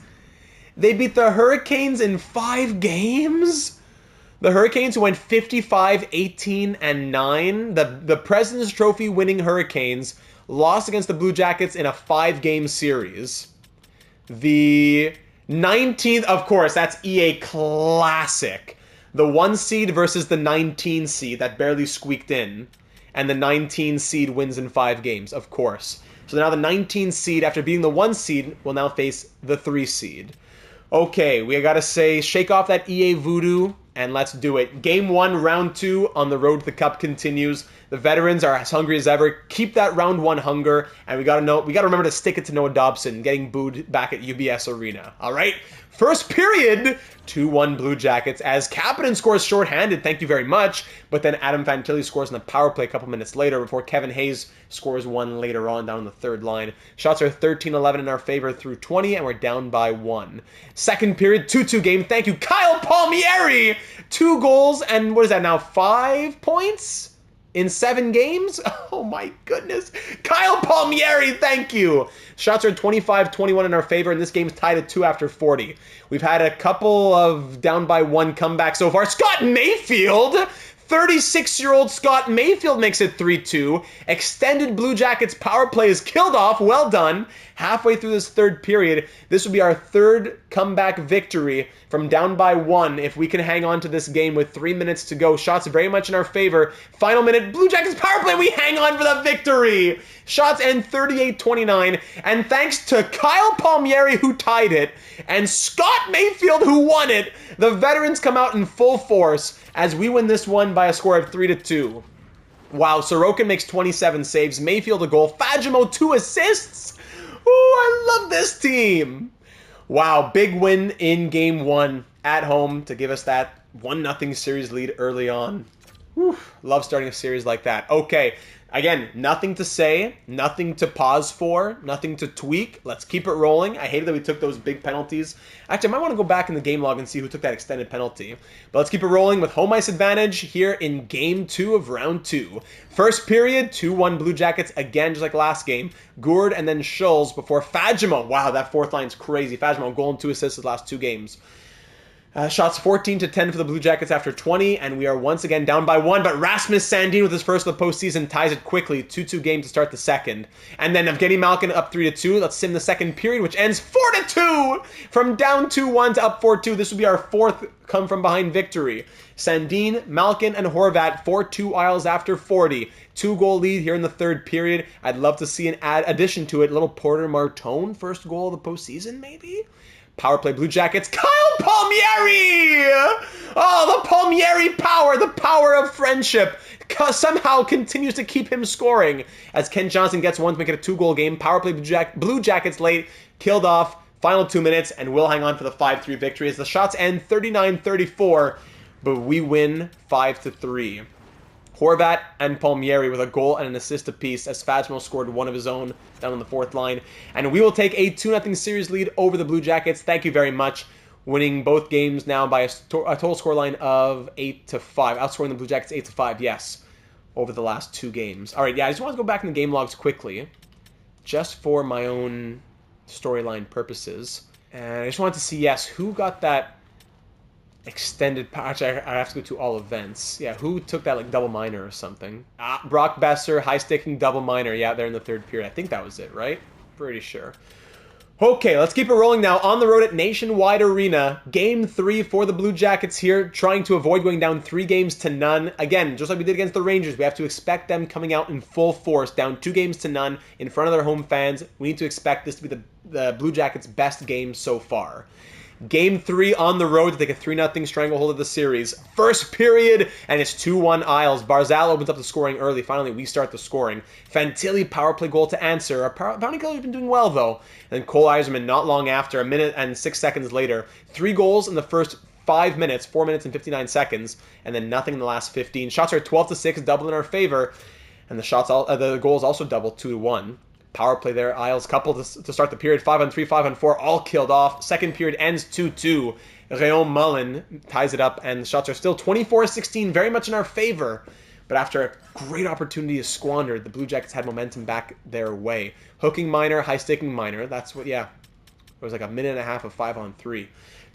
They beat the Hurricanes in 5 games? The Hurricanes, who went 55, 18, and 9. The President's Trophy winning Hurricanes lost against the Blue Jackets in a 5-game series. The 19th, of course, that's EA Classic. The 1 seed versus the 19 seed that barely squeaked in. And the 19 seed wins in 5 games, of course. So now the 19 seed, after beating the 1 seed, will now face the 3 seed. Okay, we gotta say, shake off that EA voodoo, and let's do it. Game 1, round 2 on the road to the Cup continues. The veterans are as hungry as ever. Keep that round 1 hunger, and we gotta remember to stick it to Noah Dobson, getting booed back at UBS Arena. All right, first period, 2-1 Blue Jackets, as Kapanen scores shorthanded, thank you very much, but then Adam Fantilli scores in the power play a couple minutes later before Kevin Hayes scores 1 later on down the 3rd line. Shots are 13-11 in our favor through 20, and we're down by 1. Second period, 2-2 game, thank you, Kyle Palmieri! 2 goals, and what is that now, 5 points? In 7 games? Oh my goodness. Kyle Palmieri, thank you. Shots are 25-21 in our favor, and this game's tied at 2 after 40. We've had a couple of down by 1 comebacks so far. Scott Mayfield, 36-year-old Scott Mayfield makes it 3-2. Extended Blue Jackets power play is killed off. Well done. Halfway through this 3rd period, this will be our 3rd comeback victory from down by 1 if we can hang on to this game with 3 minutes to go. Shots very much in our favor. Final minute, Blue Jackets power play. We hang on for the victory. Shots end 38-29. And thanks to Kyle Palmieri, who tied it, and Scott Mayfield, who won it, the veterans come out in full force as we win this one by a score of 3-2. Wow, Sorokin makes 27 saves. Mayfield a goal. Fagemo 2 assists. Ooh, I love this team. Wow, big win in Game 1 at home to give us that 1-0 series lead early on. Whew, love starting a series like that. Okay, again, nothing to say, nothing to pause for, nothing to tweak. Let's keep it rolling. I hated that we took those big penalties. Actually, I might want to go back in the game log and see who took that extended penalty. But let's keep it rolling with home ice advantage here in Game 2 of Round 2. First period, 2-1 Blue Jackets, again, just like last game. Gourde and then Schultz before Fagemo. Wow, that 4th line's crazy. Fagemo, goal and 2 assists his last 2 games. Shots 14-10 for the Blue Jackets after 20, and we are once again down by 1, but Rasmus Sandin with his first of the postseason ties it quickly. 2-2 game to start the second. And then Evgeny Malkin up 3-2. Let's sim the second period, which ends 4-2! From down 2-1 to up 4-2. This will be our fourth come-from-behind victory. Sandin, Malkin, and Horvat, 4-2 Isles after 40. 2-goal lead here in the third period. I'd love to see an addition to it. Little Porter Martone, first goal of the postseason, maybe? Power play Blue Jackets, Kyle Palmieri! Oh, the Palmieri power, the power of friendship, somehow continues to keep him scoring. As Ken Johnson gets one to make it a 2-goal game, power play Blue Jackets late, killed off, final 2 minutes, and we'll hang on for the 5-3 victory as the shots end 39-34, but we win 5-3. Horvat and Palmieri with a goal and an assist apiece as Fajmo scored one of his own down on the fourth line. And we will take a 2-0 series lead over the Blue Jackets. Thank you very much. Winning both games now by a total scoreline of 8-5. Outscoring the Blue Jackets 8-5, yes, over the last 2 games. All right, yeah, I just want to go back in the game logs quickly, just for my own storyline purposes. And I just wanted to see, yes, who got that extended patch. I have to go to all events. Yeah, who took that, like, double minor or something? Brock Besser, high-sticking double minor. Yeah, there in the third period. I think that was it, right? Pretty sure. Okay, let's keep it rolling now. On the road at Nationwide Arena. Game 3 for the Blue Jackets here, trying to avoid going down 3-0. Again, just like we did against the Rangers, we have to expect them coming out in full force, down 2-0 in front of their home fans. We need to expect this to be the Blue Jackets' best game so far. Game 3 on the road to take a 3-0 stranglehold of the series. First period, and it's 2-1 Isles. Barzal opens up the scoring early. Finally, we start the scoring. Fantilli power play goal to answer. Our bounty killer's been doing well, though. And Cole Eiserman not long after, 1 minute and 6 seconds later. 3 goals in the first 5 minutes, 4 minutes and 59 seconds, and then nothing in the last 15. Shots are 12-6, double in our favor, and the goals also double 2-1. Power play there, Isles couple to start the period, 5-on-3, 5-on-4, all killed off. Second period ends 2-2. Réon Mullen ties it up, and the shots are still 24-16, very much in our favor. But after a great opportunity is squandered, the Blue Jackets had momentum back their way. Hooking minor, high-sticking minor, that's what, yeah. It was like 1.5 minutes of 5-on-3.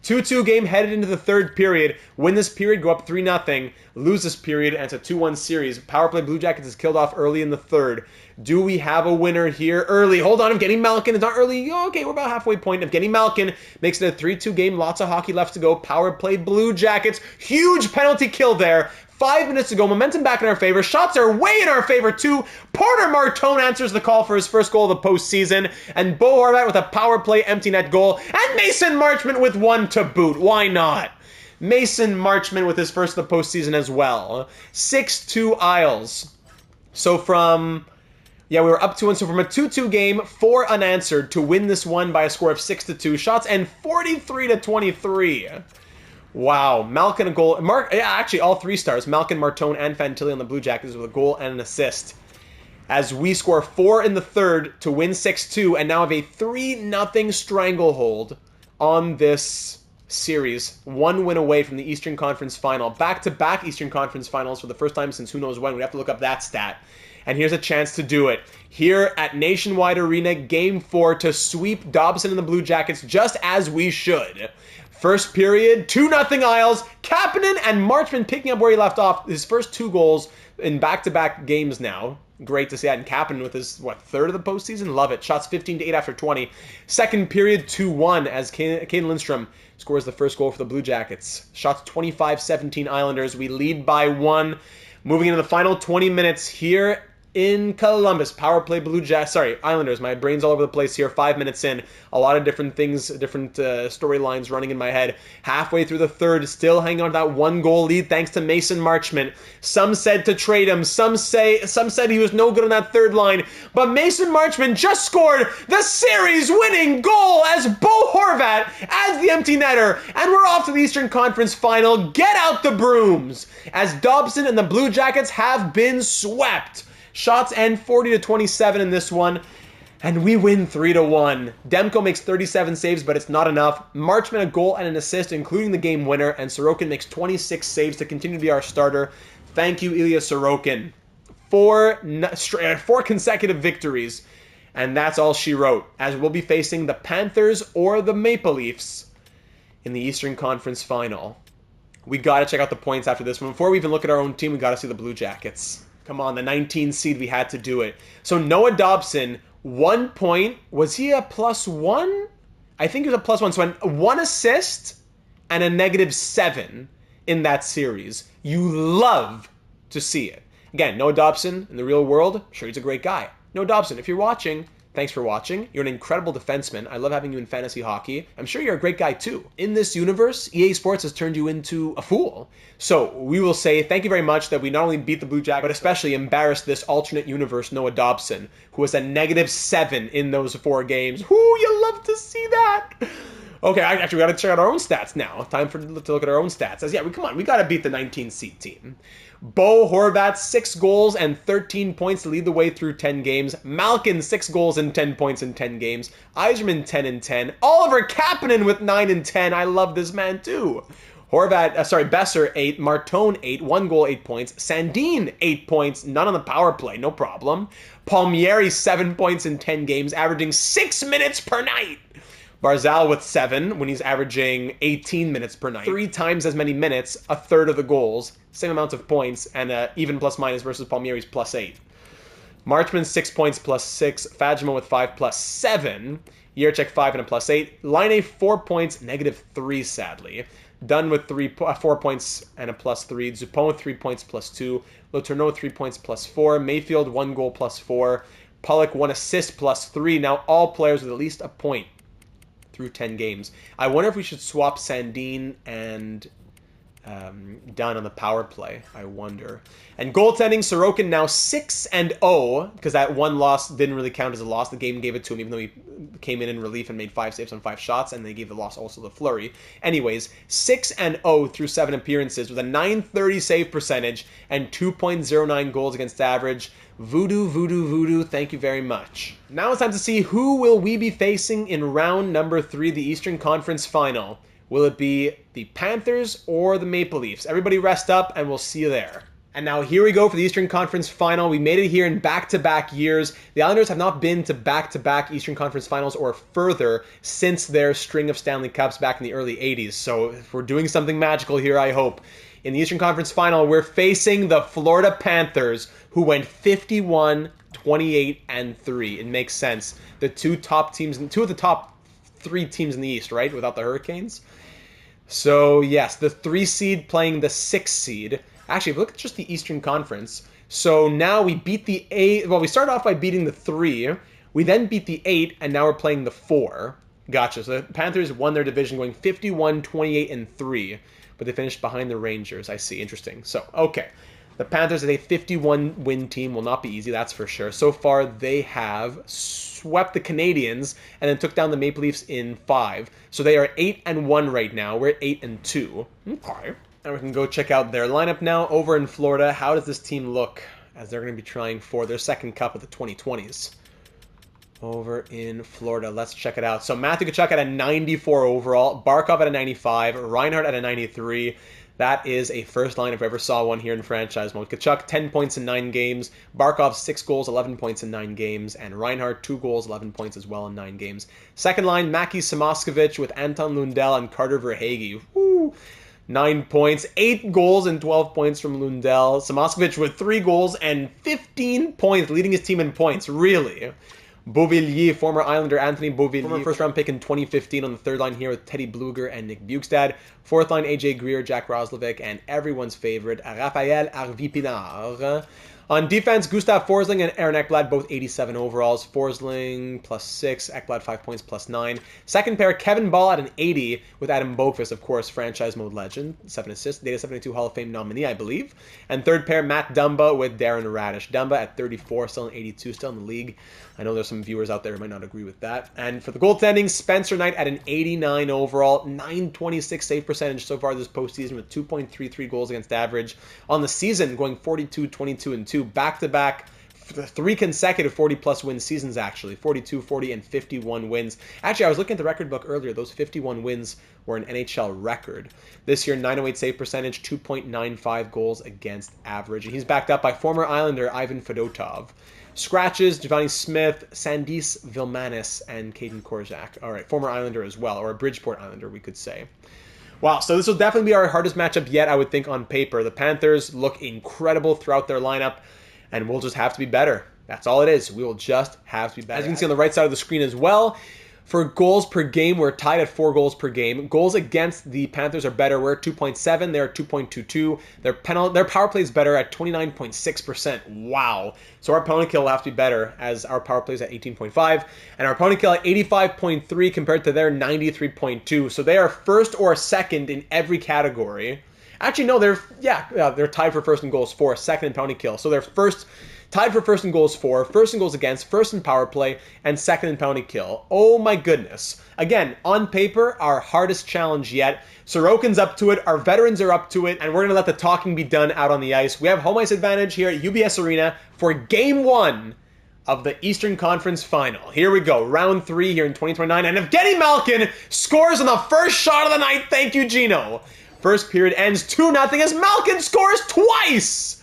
2-2 game headed into the third period. Win this period, go up 3-0. Lose this period, and it's a 2-1 series. Power play Blue Jackets is killed off early in the third. Do we have a winner here early? Hold on, Evgeny Malkin. It's not early. Okay, we're about halfway point. Evgeny Malkin makes it a 3-2 game. Lots of hockey left to go. Power play Blue Jackets. Huge penalty kill there. 5 minutes to go. Momentum back in our favor. Shots are way in our favor, too. Porter Martone answers the call for his first goal of the postseason. And Bo Horvat with a power play empty net goal. And Mason Marchment with one to boot. Why not? Mason Marchment with his first of the postseason as well. 6-2 Isles. So from... yeah, we were up 2-1. So from a 2-2 game, 4 unanswered to win this one by a score of 6-2. Shots and 43-23. Wow, Malkin a goal. Actually, all 3 stars. Malkin, Martone, and Fantilli on the Blue Jackets with a goal and an assist. As we score 4 in the third to win 6-2, and now have a 3-0 stranglehold on this series. 1 win away from the Eastern Conference Final. Back-to-back Eastern Conference Finals for the first time since who knows when. We have to look up that stat. And here's a chance to do it. Here at Nationwide Arena, Game 4 to sweep Dobson and the Blue Jackets just as we should. First period, 2-0 Isles. Kapanen and Marchment picking up where he left off. His first 2 goals in back-to-back games now. Great to see that. And Kapanen with his, third of the postseason? Love it. Shots 15-8 after 20. Second period, 2-1 as Caden Lindstrom scores the first goal for the Blue Jackets. Shots 25-17 Islanders. We lead by 1. Moving into the final 20 minutes here in Columbus. Power play Islanders. My brain's all over the place here. 5 minutes in. A lot of different things, different storylines running in my head. Halfway through the third, still hanging on to that 1-goal lead thanks to Mason Marchment. Some said to trade him. Some said he was no good on that third line. But Mason Marchment just scored the series-winning goal as Bo Horvat adds the empty netter. And we're off to the Eastern Conference Final. Get out the brooms! As Dobson and the Blue Jackets have been swept. Shots end 40-27 in this one, and we win 3-1. Demko makes 37 saves, but it's not enough. Marchment a goal and an assist, including the game winner, and Sorokin makes 26 saves to continue to be our starter. Thank you, Ilya Sorokin. 4 consecutive victories, and that's all she wrote, as we'll be facing the Panthers or the Maple Leafs in the Eastern Conference Final. We got to check out the points after this one. Before we even look at our own team, we got to see the Blue Jackets. Come on, the 19 seed, we had to do it. So Noah Dobson, 1 point. Was he a +1? I think he was a +1. So 1 assist and a -7 in that series. You love to see it. Again, Noah Dobson in the real world, sure, he's a great guy. Noah Dobson, if you're watching, thanks for watching. You're an incredible defenseman. I love having you in fantasy hockey. I'm sure you're a great guy too. In this universe, EA Sports has turned you into a fool. So we will say thank you very much that we not only beat the Blue Jackets, but especially embarrassed this alternate universe Noah Dobson, who was a -7 in those 4 games. Whoo, you love to see that. Okay, actually, we got to check out our own stats now. Time to look at our own stats. Yeah, come on, we got to beat the 19 seed team. Bo Horvat, 6 goals and 13 points to lead the way through 10 games. Malkin, 6 goals and 10 points in 10 games. Yzerman, 10 and 10. Oliver Kapanen with 9 and 10. I love this man too. Besser, 8. Martone, 8. 1 goal, 8 points. Sandin, 8 points. None on the power play, no problem. Palmieri, 7 points in 10 games, averaging 6 minutes per night. Barzal with 7 when he's averaging 18 minutes per night. 3 times as many minutes, a third of the goals, same amount of points, and even plus-minus versus Palmieri's +8. Marchman, 6 points, +6. Fajimo with 5, +7. Yerchek, 5 and a +8. Line 4 points, -3, sadly. Dunn with 4 points and a +3. Zupon, 3 points, +2. Letourneau, 3 points, +4. Mayfield, 1 goal, +4. Pollock, 1 assist, +3. Now all players with at least a point through 10 games. I wonder if we should swap Sandin and Dunn on the power play. I wonder. And goaltending, Sorokin now 6-0, because that 1 loss didn't really count as a loss. The game gave it to him, even though he came in relief and made 5 saves on 5 shots, and they gave the loss also to Fleury. Anyways, 6-0 through 7 appearances with a .930 save percentage and 2.09 goals against average. Voodoo, voodoo, voodoo, thank you very much. Now it's time to see who will we be facing in round number 3, the Eastern Conference Final. Will it be the Panthers or the Maple Leafs? Everybody rest up and we'll see you there. And now here we go for the Eastern Conference Final. We made it here in back-to-back years. The Islanders have not been to back-to-back Eastern Conference Finals or further since their string of Stanley Cups back in the early 80s. So if we're doing something magical here, I hope. In the Eastern Conference Final, we're facing the Florida Panthers, who went 51, 28, and 3. It makes sense. The 2 of the top 3 teams in the East, right? Without the Hurricanes. So, yes, the 3 seed playing the 6 seed. Actually, if we look at just the Eastern Conference. So now we beat the 8. Well, we started off by beating the 3. We then beat the 8, and now we're playing the 4. Gotcha. So the Panthers won their division going 51, 28, and 3. But they finished behind the Rangers. I see. Interesting. So, okay. The Panthers, as a 51-win team, will not be easy, that's for sure. So far, they have swept the Canadiens and then took down the Maple Leafs in 5. So they are 8-1 right now. We're at 8-2. Okay. And we can go check out their lineup now over in Florida. How does this team look as they're going to be trying for their second cup of the 2020s? Over in Florida. Let's check it out. So Matthew Tkachuk at a 94 overall. Barkov at a 95. Reinhart at a 93. That is a first line if I ever saw one here in franchise mode. Tkachuk, 10 points in 9 games. Barkov, 6 goals, 11 points in 9 games. And Reinhart, 2 goals, 11 points as well in 9 games. Second line, Maki Samoskevich with Anton Lundell and Carter Verhaeghe. Woo! 9 points, 8 goals and 12 points from Lundell. Samoskevich with 3 goals and 15 points, leading his team in points. Really? Beauvillier, former Islander Anthony Beauvillier, former first-round pick in 2015 on the third line here with Teddy Bluger and Nick Bukestad. Fourth line, AJ Greer, Jack Roslovic, and everyone's favorite, Raphael Harvey-Pinard. On defense, Gustav Forsling and Aaron Ekblad, both 87 overalls. Forsling +6, Ekblad 5 points +9. Second pair, Kevin Ball at an 80 with Adam Boqvist, of course, franchise mode legend, 7 assists, Data 72 Hall of Fame nominee, I believe. And third pair, Matt Dumba with Darren Radish. Dumba at 34, still an 82, still in the league. I know there's some viewers out there who might not agree with that. And for the goaltending, Spencer Knight at an 89 overall, 926 save percentage so far this postseason with 2.33 goals against average. On the season, going 42, 22, and 2, back-to-back 3 consecutive 40-plus win seasons, actually. 42, 40, and 51 wins. Actually, I was looking at the record book earlier. Those 51 wins were an NHL record. This year, 908 save percentage, 2.95 goals against average. And he's backed up by former Islander Ivan Fedotov. Scratches, Giovanni Smith, Sandis Vilmanis, and Caden Korczak. All right, former Islander as well, or a Bridgeport Islander, we could say. Wow, so this will definitely be our hardest matchup yet, I would think, on paper. The Panthers look incredible throughout their lineup, and we'll just have to be better. That's all it is. We will just have to be better. As you can see on the right side of the screen as well, for goals per game, we're tied at 4 goals per game. Goals against the Panthers are better. We're at 2.7. They're at 2.22. Their power play is better at 29.6%. Wow. So our penalty kill will have to be better, as our power play is at 18.5. And our opponent kill at 85.3 compared to their 93.2. So they are first or second in every category. Actually, no, they're tied for first in goals for, second in penalty kill. So they're tied for first in goals for, first in goals against, first in power play, and second in penalty kill. Oh my goodness. Again, on paper, our hardest challenge yet. Sorokin's up to it, our veterans are up to it, and we're going to let the talking be done out on the ice. We have home ice advantage here at UBS Arena for Game 1 of the Eastern Conference Final. Here we go, round 3 here in 2029, and Evgeny Malkin scores on the first shot of the night. Thank you, Gino. First period ends 2-0 as Malkin scores twice.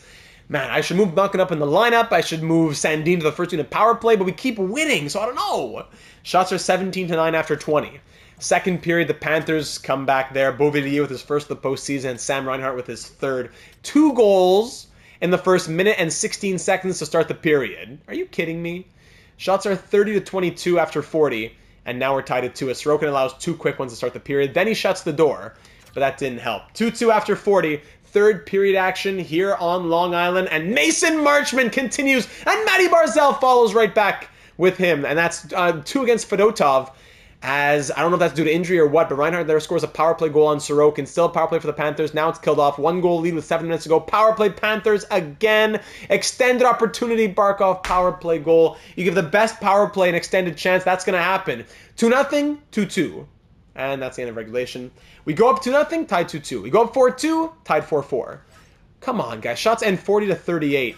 Man, I should move Malkin up in the lineup. I should move Sandin to the first unit power play, but we keep winning, so I don't know. Shots are 17-9 after 20. Second period, the Panthers come back there. Beauvillier with his first of the postseason, and Sam Reinhart with his third. 2 goals in the first minute and 16 seconds to start the period. Are you kidding me? Shots are 30-22 after 40, and now we're tied at 2. Sorokin allows 2 quick ones to start the period. Then he shuts the door, but that didn't help. 2-2 after 40. Third period action here on Long Island, and Mason Marchment continues, and Matty Barzal follows right back with him, and that's 2 against Fedotov, as I don't know if that's due to injury or what, but Reinhardt there scores a power play goal on Sorokin. Still a power play for the Panthers. Now it's killed off. 1 goal lead with 7 minutes to go. Power play Panthers again. Extended opportunity, Barkov power play goal. You give the best power play an extended chance, that's going to happen. 2-0, 2-2. And that's the end of regulation. We go up 2-0, tied 2-2. We go up 4-2, tied 4-4. Come on, guys. Shots end 40-38.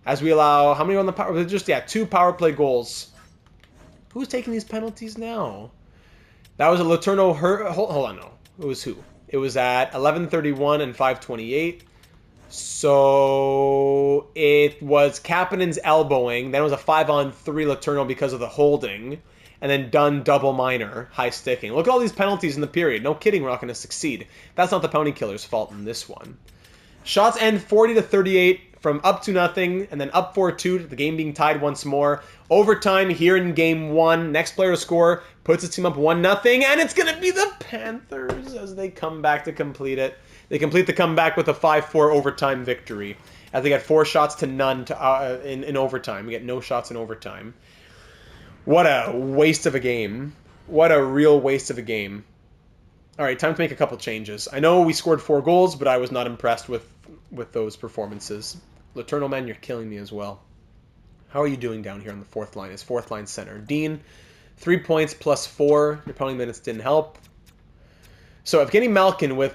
As we allow, how many on the power? Just, 2 power play goals. Who's taking these penalties now? That was a Letourneau hurt. Hold on, no. It was who? It was at 11:31 and 5:28. So it was Kapanen's elbowing. Then it was a 5-on-3 Letourneau because of the holding. And then Dunn double minor, high sticking. Look at all these penalties in the period. No kidding, we're not going to succeed. That's not the penalty killer's fault in this one. Shots end 40-38 from up 2-0 and then up 4-2, the game being tied once more. Overtime here in Game 1. Next player to score puts his team up 1-0, and it's going to be the Panthers as they come back to complete it. They complete the comeback with a 5-4 overtime victory as they get 4 shots to none in overtime. We get no shots in overtime. What a waste of a game. What a real waste of a game. All right, time to make a couple changes. I know we scored 4 goals, but I was not impressed with those performances. Letourneau, man, you're killing me as well. How are you doing down here on the 4th line? As 4th line center. Dean, 3 points plus 4. Your penalty minutes didn't help. So Evgeny Malkin with,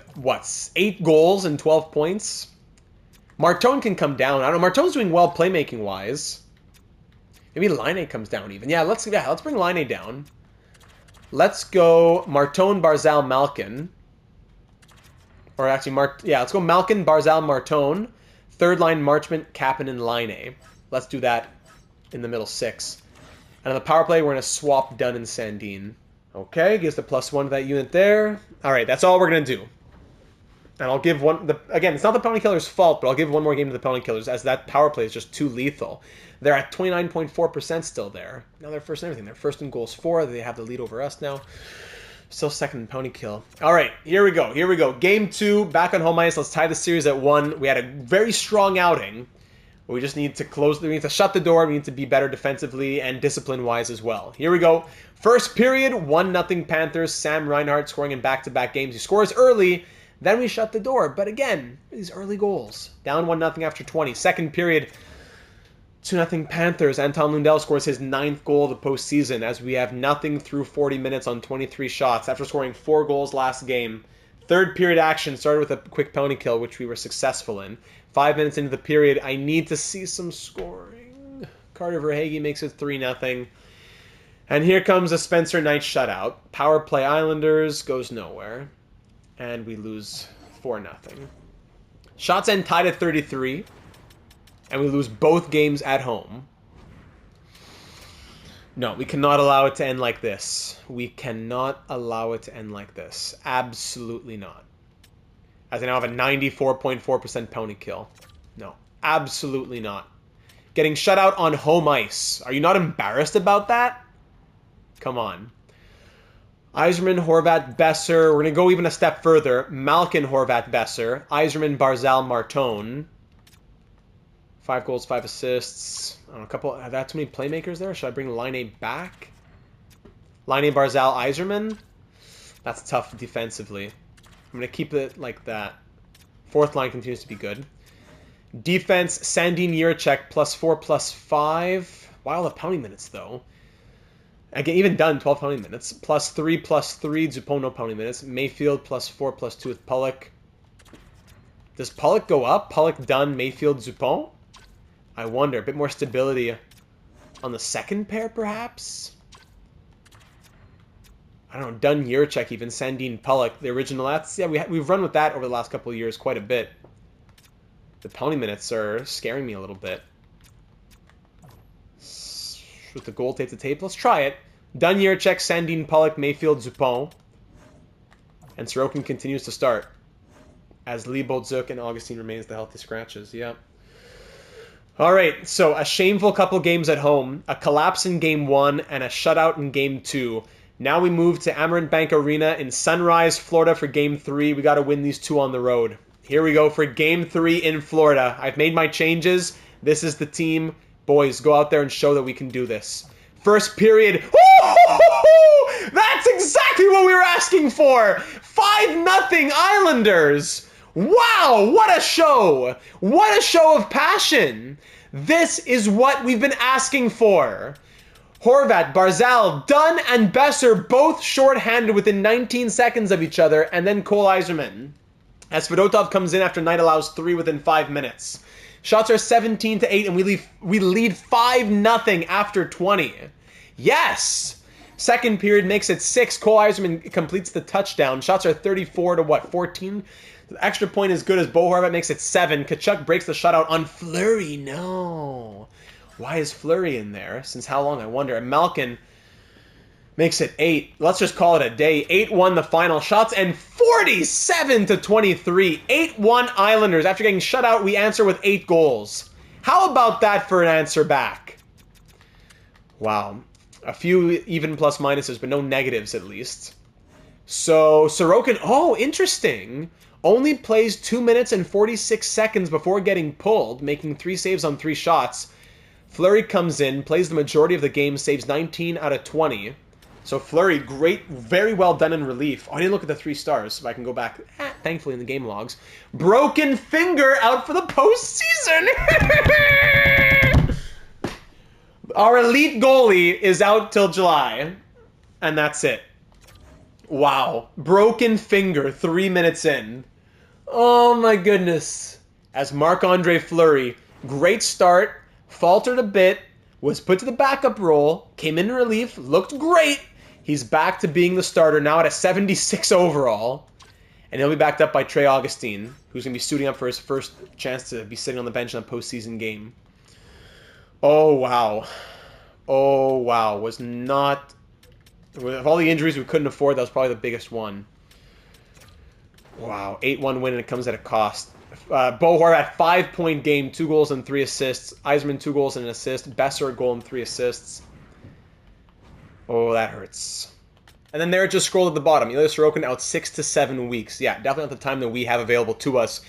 8 goals and 12 points? Martone can come down. I don't know. Martone's doing well playmaking-wise. Maybe Laine comes down even. Let's bring Laine down. Let's go Martone, Barzal, Malkin. Or actually, let's go Malkin, Barzal, Martone. 3rd line, Marchment, Kapanen, Laine. Let's do that in the middle 6. And on the power play, we're going to swap Dunn and Sandin. Okay, gives the +1 to that unit there. All right, that's all we're going to do. And I'll give again, it's not the penalty killer's fault, but I'll give one more game to the penalty killers as that power play is just too lethal. They're at 29.4% still there. Now they're first in everything. They're first in goals for. They have the lead over us now. Still second in penalty kill. All right, here we go. Game 2, back on home ice. Let's tie the series at 1. We had a very strong outing. We just need to we need to shut the door. We need to be better defensively and discipline-wise as well. Here we go. First period, 1-0 Panthers. Sam Reinhart scoring in back-to-back games. He scores early. Then we shut the door. But again, these early goals. Down 1-0 after 20. Second period, 2-0 Panthers. Anton Lundell scores his 9th goal of the postseason as we have nothing through 40 minutes on 23 shots after scoring 4 goals last game. Third period action started with a quick penalty kill, which we were successful in. 5 minutes into the period, I need to see some scoring. Carter Verhaeghe makes it 3-0. And here comes a Spencer Knight shutout. Power play Islanders goes nowhere. And we lose 4-0. Shots end tied at 33. And we lose both games at home. No, we cannot allow it to end like this. We cannot allow it to end like this. Absolutely not. As I now have a 94.4% penalty kill. No, absolutely not. Getting shut out on home ice. Are you not embarrassed about that? Come on. Yzerman, Horvat, Besser. We're going to go even a step further. Malkin, Horvat, Besser. Yzerman, Barzal, Martone. 5 goals, 5 assists. I don't know, a couple. Are that too many playmakers there? Should I bring Line A back? Line A, Barzal, Yzerman? That's tough defensively. I'm going to keep it like that. Fourth line continues to be good. Defense, Sandin Jiricek, +4, +5. Why all the penalty minutes, though? Again, even done, 12 penalty minutes. +3, +3. Dupont, no penalty minutes. Mayfield, +4, +2 with Pulock. Does Pulock go up? Pulock done, Mayfield, Dupont? I wonder. A bit more stability on the second pair, perhaps? I don't know. Dunn, Jiricek, even. Sandin, Pulock. The original. That's, yeah, we've run with that over the last couple of years quite a bit. The penalty minutes are scaring me a little bit. With the goal tape to tape, let's try it. Dunn, Jiricek, Sandin, Pulock, Mayfield, Dupont. And Sorokin continues to start. As Lee Boldzuk and Augustine remains the healthy scratches. Yep. All right, so a shameful couple games at home, a collapse in Game 1, and a shutout in Game 2. Now we move to Amerant Bank Arena in Sunrise, Florida for Game 3. We got to win these two on the road. Here we go for Game 3 in Florida. I've made my changes. This is the team. Boys, go out there and show that we can do this. First period. That's exactly what we were asking for. 5-0 Islanders. Wow, what a show! What a show of passion! This is what we've been asking for. Horvat, Barzal, Dunn, and Besser both shorthanded within 19 seconds of each other, and then Cole Yzerman. As Fedotov comes in after Knight allows 3 within 5 minutes. Shots are 17-8, and we lead 5-0 after 20. Yes! Second period makes it 6. Cole Yzerman completes the touchdown. Shots are 34-14? The extra point is good as Bo Horvat makes it 7. Tkachuk breaks the shutout on Fleury. No. Why is Fleury in there? Since how long, I wonder. And Malkin makes it 8. Let's just call it a day. 8-1 the final. Shots and 47-23. 8-1 Islanders. After getting shut out, we answer with 8 goals. How about that for an answer back? Wow. A few even plus minuses, but no negatives at least. So Sorokin, oh, interesting. Only plays 2 minutes and 46 seconds before getting pulled, making 3 saves on 3 shots. Fleury comes in, plays the majority of the game, saves 19 out of 20. So Fleury, great, very well done in relief. Oh, I didn't look at the 3 stars, so I can go back, thankfully, in the game logs. Broken finger out for the postseason! Our elite goalie is out till July, and that's it. Wow. Broken finger 3 minutes in. Oh my goodness. As Marc-Andre Fleury, great start, faltered a bit, was put to the backup role, came in relief, looked great. He's back to being the starter now at a 76 overall. And he'll be backed up by Trey Augustine, who's going to be suiting up for his first chance to be sitting on the bench in a postseason game. Oh, wow. Oh, wow. Was not... Of all the injuries we couldn't afford, that was probably the biggest one. Wow, 8-1 win, and it comes at a cost. Bo Horvat, 5-point game, 2 goals and 3 assists. Yzerman, 2 goals and an assist. Besser, a goal and 3 assists. Oh, that hurts. And then there, just scroll at the bottom. Ilya Sorokin out 6 to 7 weeks. Yeah, definitely not the time that we have available to us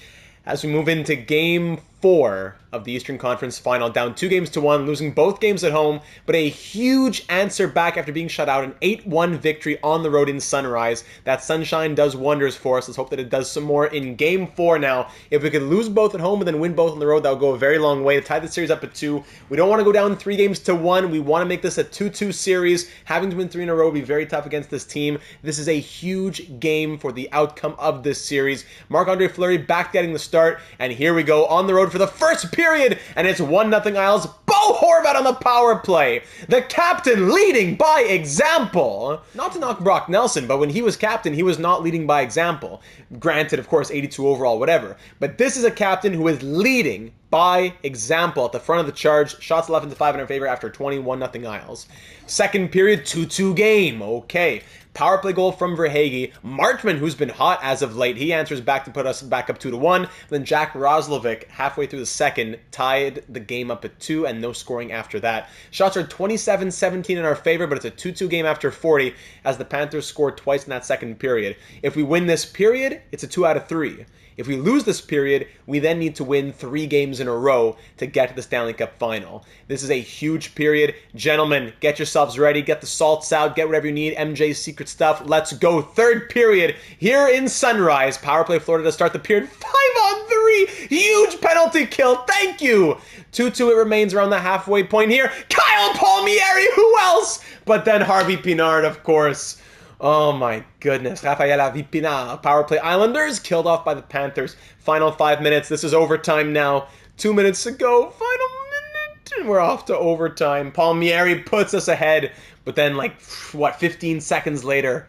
as we move into Game 4 of the Eastern Conference Final. Down 2-1, losing both games at home, but a huge answer back after being shut out. An 8-1 victory on the road in Sunrise. That sunshine does wonders for us. Let's hope that it does some more in Game 4 now. If we could lose both at home and then win both on the road, that would go a very long way to tie the series up at 2. We don't want to go down 3-1. We want to make this a 2-2 series. Having to win 3 in a row would be very tough against this team. This is a huge game for the outcome of this series. Marc-Andre Fleury back getting the start, and here we go on the road for the first period, and it's 1-0 Isles. Bo Bo Horvat on the power play. The captain leading by example. Not to knock Brock Nelson, but when he was captain, he was not leading by example. Granted, of course, 82 overall, whatever. But this is a captain who is leading by example at the front of the charge. Shots 11-5 in our favor after 21-0 Isles. Second period, 2-2 game. Okay. Power play goal from Verhaeghe. Marchman, who's been hot as of late, he answers back to put us back up 2-1. Then Jack Roslovic, halfway through the second, tied the game up at 2 and no scoring after that. Shots are 27-17 in our favor, but it's a 2-2 game after 40 as the Panthers scored twice in that second period. If we win this period, it's a 2 out of 3. If we lose this period, we then need to win 3 games in a row to get to the Stanley Cup Final. This is a huge period. Gentlemen, get yourselves ready. Get the salts out. Get whatever you need. MJ's secret stuff. Let's go. Third period here in Sunrise. Power play Florida to start the period. 5-on-3. Huge penalty kill. Thank you. 2-2 it remains around the halfway point here. Kyle Palmieri. Who else? But then Harvey Pinard, of course. Oh my goodness. Rafael Avipina, power play Islanders, killed off by the Panthers. Final 5 minutes. This is overtime now. 2 minutes to go. Final minute. And we're off to overtime. Palmieri puts us ahead. But then, 15 seconds later,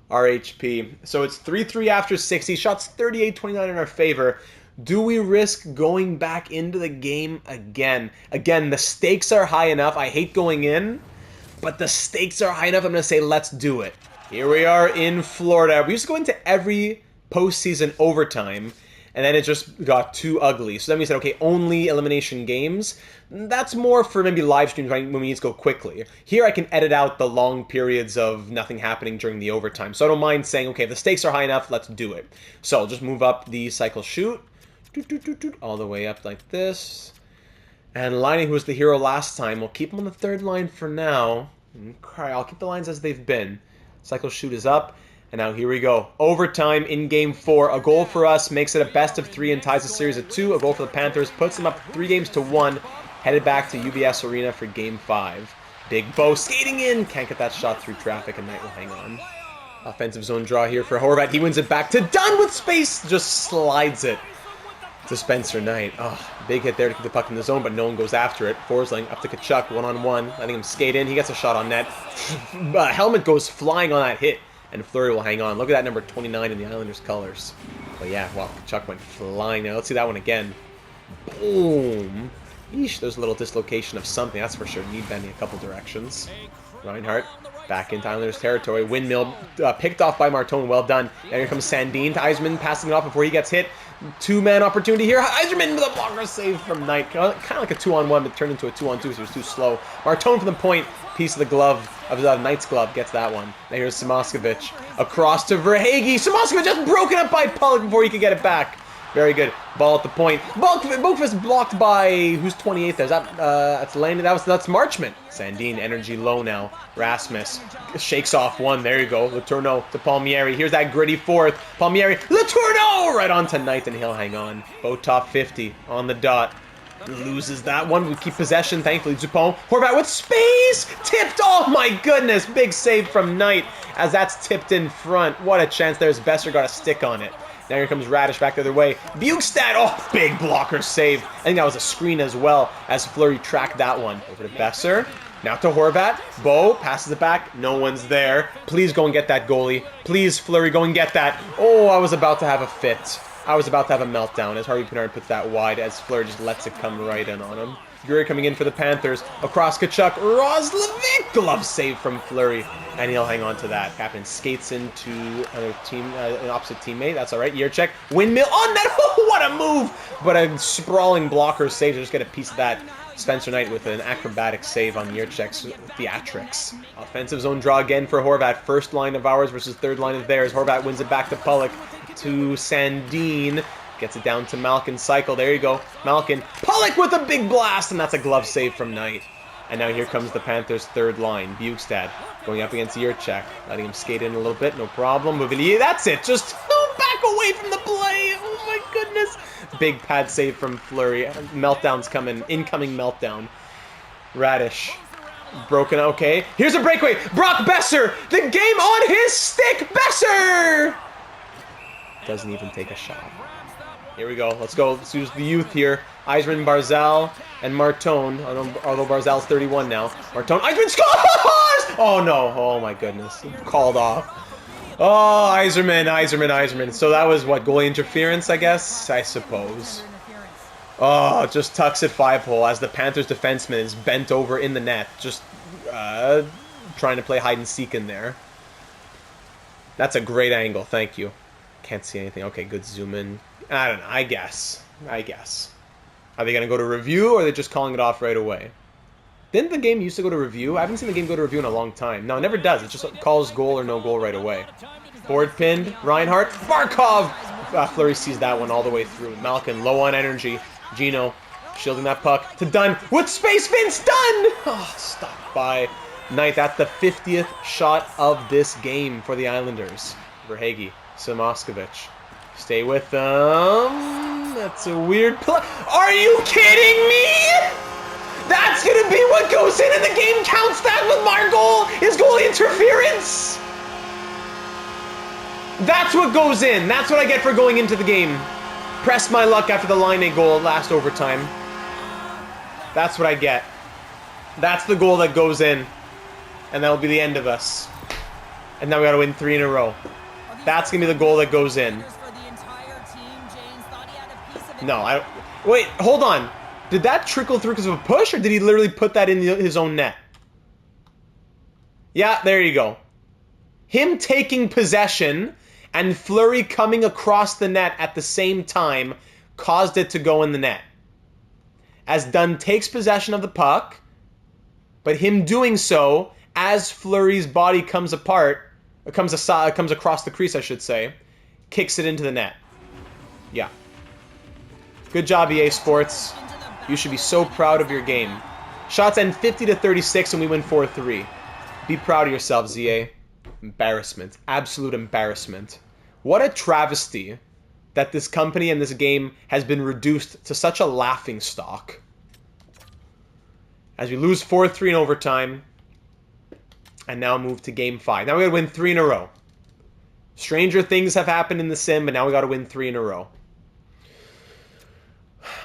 RHP. So it's 3-3 after 60. Shots 38-29 in our favor. Do we risk going back into the game again? Again, the stakes are high enough. I hate going in, but the stakes are high enough. I'm going to say let's do it. Here we are in Florida. We used to go into every postseason overtime, and then it just got too ugly. So then we said, okay, only elimination games. That's more for maybe live streams when we need to go quickly. Here I can edit out the long periods of nothing happening during the overtime. So I don't mind saying, okay, if the stakes are high enough, let's do it. So I'll just move up the cycle shoot, all the way up like this. And Liney, who was the hero last time, we'll keep him on the third line for now. Okay, I'll keep the lines as they've been. Cycle shoot is up, and now here we go. Overtime in Game 4. A goal for us makes it a best of 3 and ties the series at 2. A goal for the Panthers puts them up 3-1, headed back to UBS Arena for Game 5. Big Bo skating in. Can't get that shot through traffic, and Knight will hang on. Offensive zone draw here for Horvat. He wins it back to Dunn with space. Just slides it to Spencer Knight. Oh, big hit there to keep the puck in the zone, but no one goes after it. Forsling up to Tkachuk, one-on-one, letting him skate in. He gets a shot on net. Helmet goes flying on that hit, and Fleury will hang on. Look at that number 29 in the Islanders' colors. But yeah, wow, Tkachuk went flying. Now let's see that one again. Boom. Yeesh, there's a little dislocation of something, that's for sure. Knee bending a couple directions. Reinhardt back into Islanders territory. Windmill picked off by Martone. Well done. And here comes Sandin to Yzerman, passing it off before he gets hit. 2-man opportunity here. Yzerman with a blocker save from Knight. Kind of like a 2-on-1, but turned into a 2-on-2, so he was too slow. Martone for the point. Piece of the glove, of Knight's glove, gets that one. Now here's Samoskevich. Across to Verhaeghe. Samoskevich just broken up by Pollock before he could get it back. Very good. Ball at the point. Boakfist blocked by, who's 28th there? Is that, that's Landon? That's Marchman. Sandin, energy low now. Rasmus shakes off one. There you go. Letourneau to Palmieri. Here's that gritty fourth. Palmieri. Letourneau! Right on to Knight, and he'll hang on. Bo top 50 on the dot. Loses that one. We keep possession, thankfully. Dupont. Horvat with space! Tipped! Oh my goodness! Big save from Knight as that's tipped in front. What a chance. There's Besser got a stick on it. Now here comes Radish back the other way. Bukestad, oh, big blocker save. I think that was a screen as well as Fleury tracked that one. Over to Besser. Now to Horvat. Bo passes it back. No one's there. Please go and get that goalie. Please, Fleury, go and get that. Oh, I was about to have a fit. I was about to have a meltdown as Harvey Pinard puts that wide as Fleury just lets it come right in on him. Guri coming in for the Panthers. Across Tkachuk. Roslovic. Glove save from Fleury. And he'll hang on to that. Captain skates into another team, an opposite teammate. That's all right. Yerchek. Windmill on net. Oh, what a move. But a sprawling blocker save to just get a piece of that. Spencer Knight with an acrobatic save on Yerchek's theatrics. Offensive zone draw again for Horvat. First line of ours versus third line of theirs. Horvat wins it back to Pollock. To Sandin. Gets it down to Malkin. Cycle. There you go. Malkin. Pollock with a big blast. And that's a glove save from Knight. And now here comes the Panthers' third line. Bukestad going up against Yerchek. Letting him skate in a little bit. No problem. Movillier. That's it. Just back away from the play. Oh my goodness. Big pad save from Fleury. Meltdown's coming. Incoming meltdown. Radish. Broken. Okay. Here's a breakaway. Brock Besser. The game on his stick. Besser. Doesn't even take a shot. Here we go. Let's go. Let's use the youth here. Yzerman, Barzal, and Martone. Although Barzal's 31 now. Martone, Yzerman scores! Oh no! Oh my goodness! Called off. Oh, Yzerman. So that was what, goalie interference? I guess. I suppose. Oh, just tucks it 5-hole as the Panthers defenseman is bent over in the net, just trying to play hide and seek in there. That's a great angle. Thank you. Can't see anything. Okay, good zoom in. I don't know. I guess. Are they going to go to review, or are they just calling it off right away? Didn't the game used to go to review? I haven't seen the game go to review in a long time. No, it never does. It just calls goal or no goal right away. Forward pinned. Reinhardt. Barkov! Fleury sees that one all the way through. Malkin low on energy. Gino shielding that puck to Dunn. With space, Vince Dunn! Oh, stopped by Knight. That's the 50th shot of this game for the Islanders. Verhaeghe. Samoskevich. Stay with them. That's a weird play. Are you kidding me? That's going to be what goes in and the game counts that with my goal is goalie interference. That's what goes in. That's what I get for going into the game. Pressed my luck after the Line goal last overtime. That's what I get. That's the goal that goes in. And that'll be the end of us. And now we got to win 3 in a row. That's going to be the goal that goes in. No, I don't... Wait, hold on. Did that trickle through because of a push, or did he literally put that in his own net? Yeah, there you go. Him taking possession and Fleury coming across the net at the same time caused it to go in the net. As Dunn takes possession of the puck, but him doing so, as Fleury's body comes apart, comes across the crease, I should say, kicks it into the net. Yeah. Good job, EA Sports. You should be so proud of your game. Shots end 50-36 and we win 4-3. Be proud of yourselves, EA. Embarrassment. Absolute embarrassment. What a travesty that this company and this game has been reduced to such a laughingstock. As we lose 4-3 in overtime, and now move to Game 5. Now we gotta win 3 in a row. Stranger things have happened in the sim, but now we gotta win 3 in a row.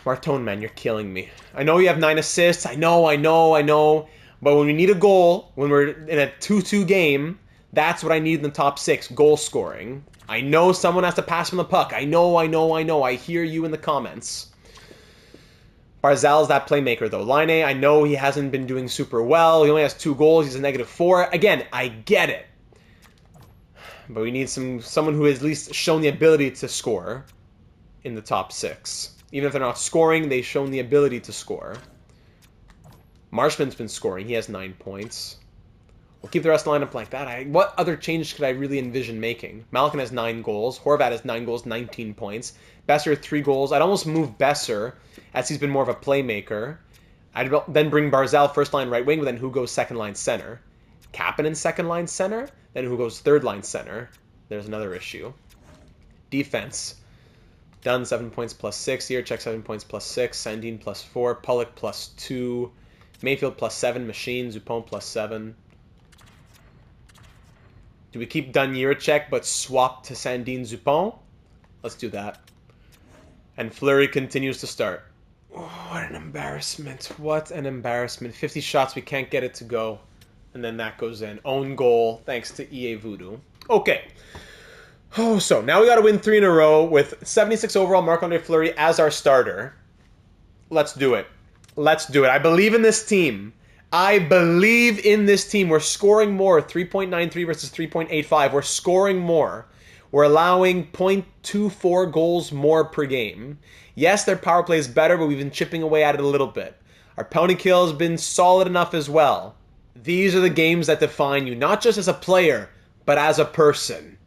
Martone, man, you're killing me. I know you have 9 assists. I know. But when we need a goal, when we're in a 2-2 game, that's what I need in the top 6, goal scoring. I know someone has to pass from the puck. I know. I hear you in the comments. Barzal's that playmaker, though. Line A, I know he hasn't been doing super well. He only has 2 goals. He's a -4. Again, I get it. But we need someone who has at least shown the ability to score in the top 6. Even if they're not scoring, they've shown the ability to score. Marshman's been scoring. He has 9 points. We'll keep the rest of the lineup like that. What other change could I really envision making? Malkin has 9 goals. Horvat has 9 goals, 19 points. Besser, 3 goals. I'd almost move Besser, as he's been more of a playmaker. I'd then bring Barzal first line right wing, but then who goes second line center? Kapanen second line center? Then who goes third line center? There's another issue. Defense. Dunn 7 points +6. Jiricek 7 points +6. Sandin +4. Pollock +2. Mayfield +7. Machine. Zupon +7. Do we keep Dunn Jiricek but swap to Sandin Zupon? Let's do that. And Fleury continues to start. Oh, what an embarrassment. What an embarrassment. 50 shots, we can't get it to go. And then that goes in. Own goal, thanks to EA Voodoo. Okay. Oh, so now we got to win 3 in a row with 76 overall, Marc-Andre Fleury as our starter. Let's do it. I believe in this team. We're scoring more. 3.93 versus 3.85. We're scoring more. We're allowing 0.24 goals more per game. Yes, their power play is better, but we've been chipping away at it a little bit. Our penalty kill has been solid enough as well. These are the games that define you, not just as a player, but as a person.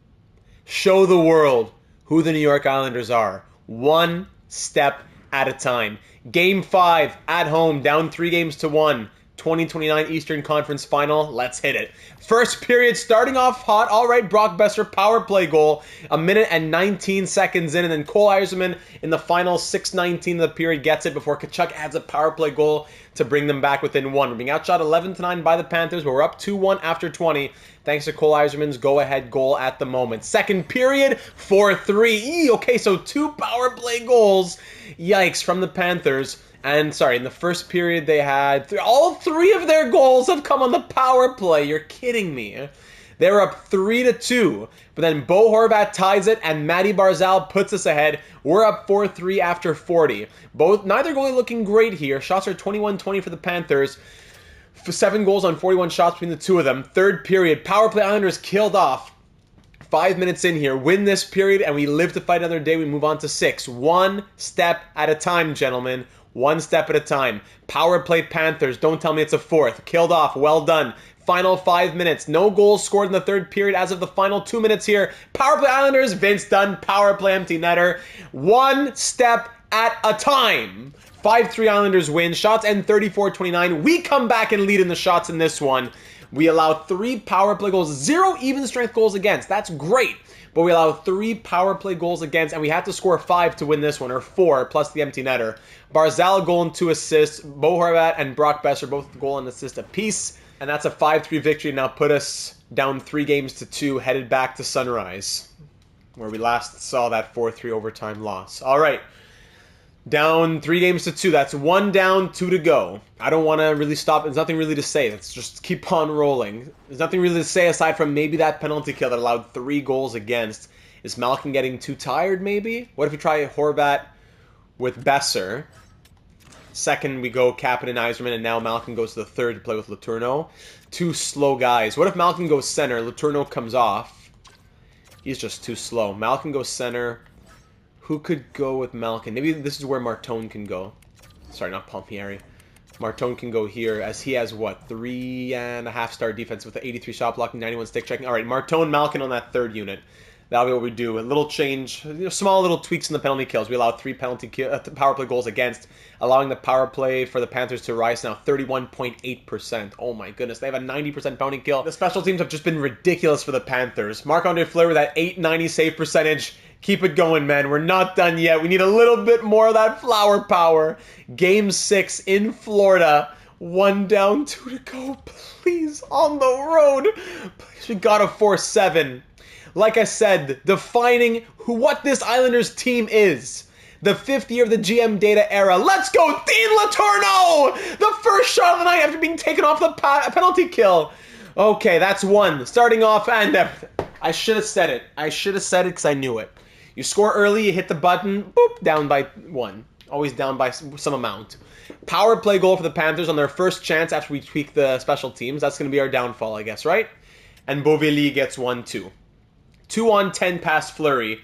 Show the world who the New York Islanders are. One step at a time. Game 5 at home, down 3-1. 2029 Eastern Conference Final. Let's hit it. First period starting off hot. All right, Brock Besser power play goal. 1 minute and 19 seconds in, and then Cole Eiserman in the final 6:19 of the period gets it before Tkachuk adds a power play goal to bring them back within 1. We're being outshot 11-9 by the Panthers, but we're up 2-1 after 20 thanks to Cole Eiserman's go-ahead goal at the moment. Second period, 4-3. Okay, so 2 power play goals. Yikes, from the Panthers. And, sorry, in the first period they had... all 3 of their goals have come on the power play. You're kidding me. They were up 3-2. But then Bo Horvat ties it, and Matty Barzal puts us ahead. We're up 4-3 after 40. Neither goalie looking great here. Shots are 21-20 for the Panthers. 7 goals on 41 shots between the two of them. Third period, power play Islanders killed off. 5 minutes in here, win this period, and we live to fight another day. We move on to 6. 1 step at a time, gentlemen. 1 step at a time. Power play Panthers. Don't tell me it's a 4th. Killed off. Well done. Final 5 minutes. No goals scored in the third period as of the final 2 minutes here. Power play Islanders. Vince Dunn. Power play empty netter. 1 step at a time. 5-3 Islanders win. Shots end 34-29. We come back and lead in the shots in this one. We allow 3 power play goals. 0 even strength goals against. That's great. But we allow 3 power play goals against, and we have to score 5 to win this one, or 4 plus the empty netter. Barzal a goal and 2 assists. Bo Horvat and Brock Besser both goal and assist apiece. And that's a 5-3 victory. Now put us down 3-2, headed back to Sunrise, where we last saw that 4-3 overtime loss. All right. Down 3-2. That's 1 down, 2 to go. I don't want to really stop. There's nothing really to say. Let's just keep on rolling. There's nothing really to say aside from maybe that penalty kill that allowed 3 goals against. Is Malkin getting too tired, maybe? What if we try Horvat with Besser? Second, we go Kapanen and Eiserman, and now Malkin goes to the third to play with Letourneau. 2 slow guys. What if Malkin goes center? Letourneau comes off. He's just too slow. Malkin goes center. Who could go with Malkin? Maybe this is where Martone can go. Sorry, not Palmieri. Martone can go here, as he has, what, 3.5-star defense with the 83 shot blocking, 91 stick checking. All right, Martone, Malkin on that third unit. That'll be what we do. A little change, small little tweaks in the penalty kills. We allow 3 power play goals against, allowing the power play for the Panthers to rise now 31.8%. Oh my goodness, they have a 90% penalty kill. The special teams have just been ridiculous for the Panthers. Marc-Andre Fleury with that .890 save percentage. Keep it going, man. We're not done yet. We need a little bit more of that flower power. Game 6 in Florida. 1 down, 2 to go. Please, on the road. Please, we gotta force 7. Like I said, defining what this Islanders team is. The 5th year of the GM data era. Let's go, Dean Letourneau! The first shot of the night after being taken off the penalty kill. Okay, that's 1. Starting off, and I should have said it. I should have said it because I knew it. You score early, you hit the button, boop, down by 1. Always down by some amount. Power play goal for the Panthers on their first chance after we tweak the special teams. That's going to be our downfall, I guess, right? And Beauvillier gets 1-2. 2-on-10 past Fleury.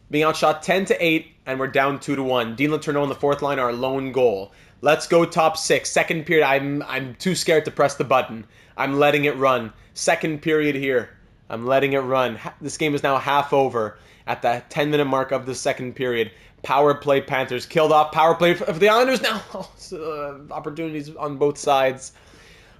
Being outshot 10-8, and we're down 2-1. Dean Letourneau on the 4th line, our lone goal. Let's go top 6. Second period, I'm too scared to press the button. I'm letting it run. Second period here. I'm letting it run. This game is now half over at the 10-minute mark of the second period. Power play Panthers killed off. Power play for the Islanders now. Opportunities on both sides.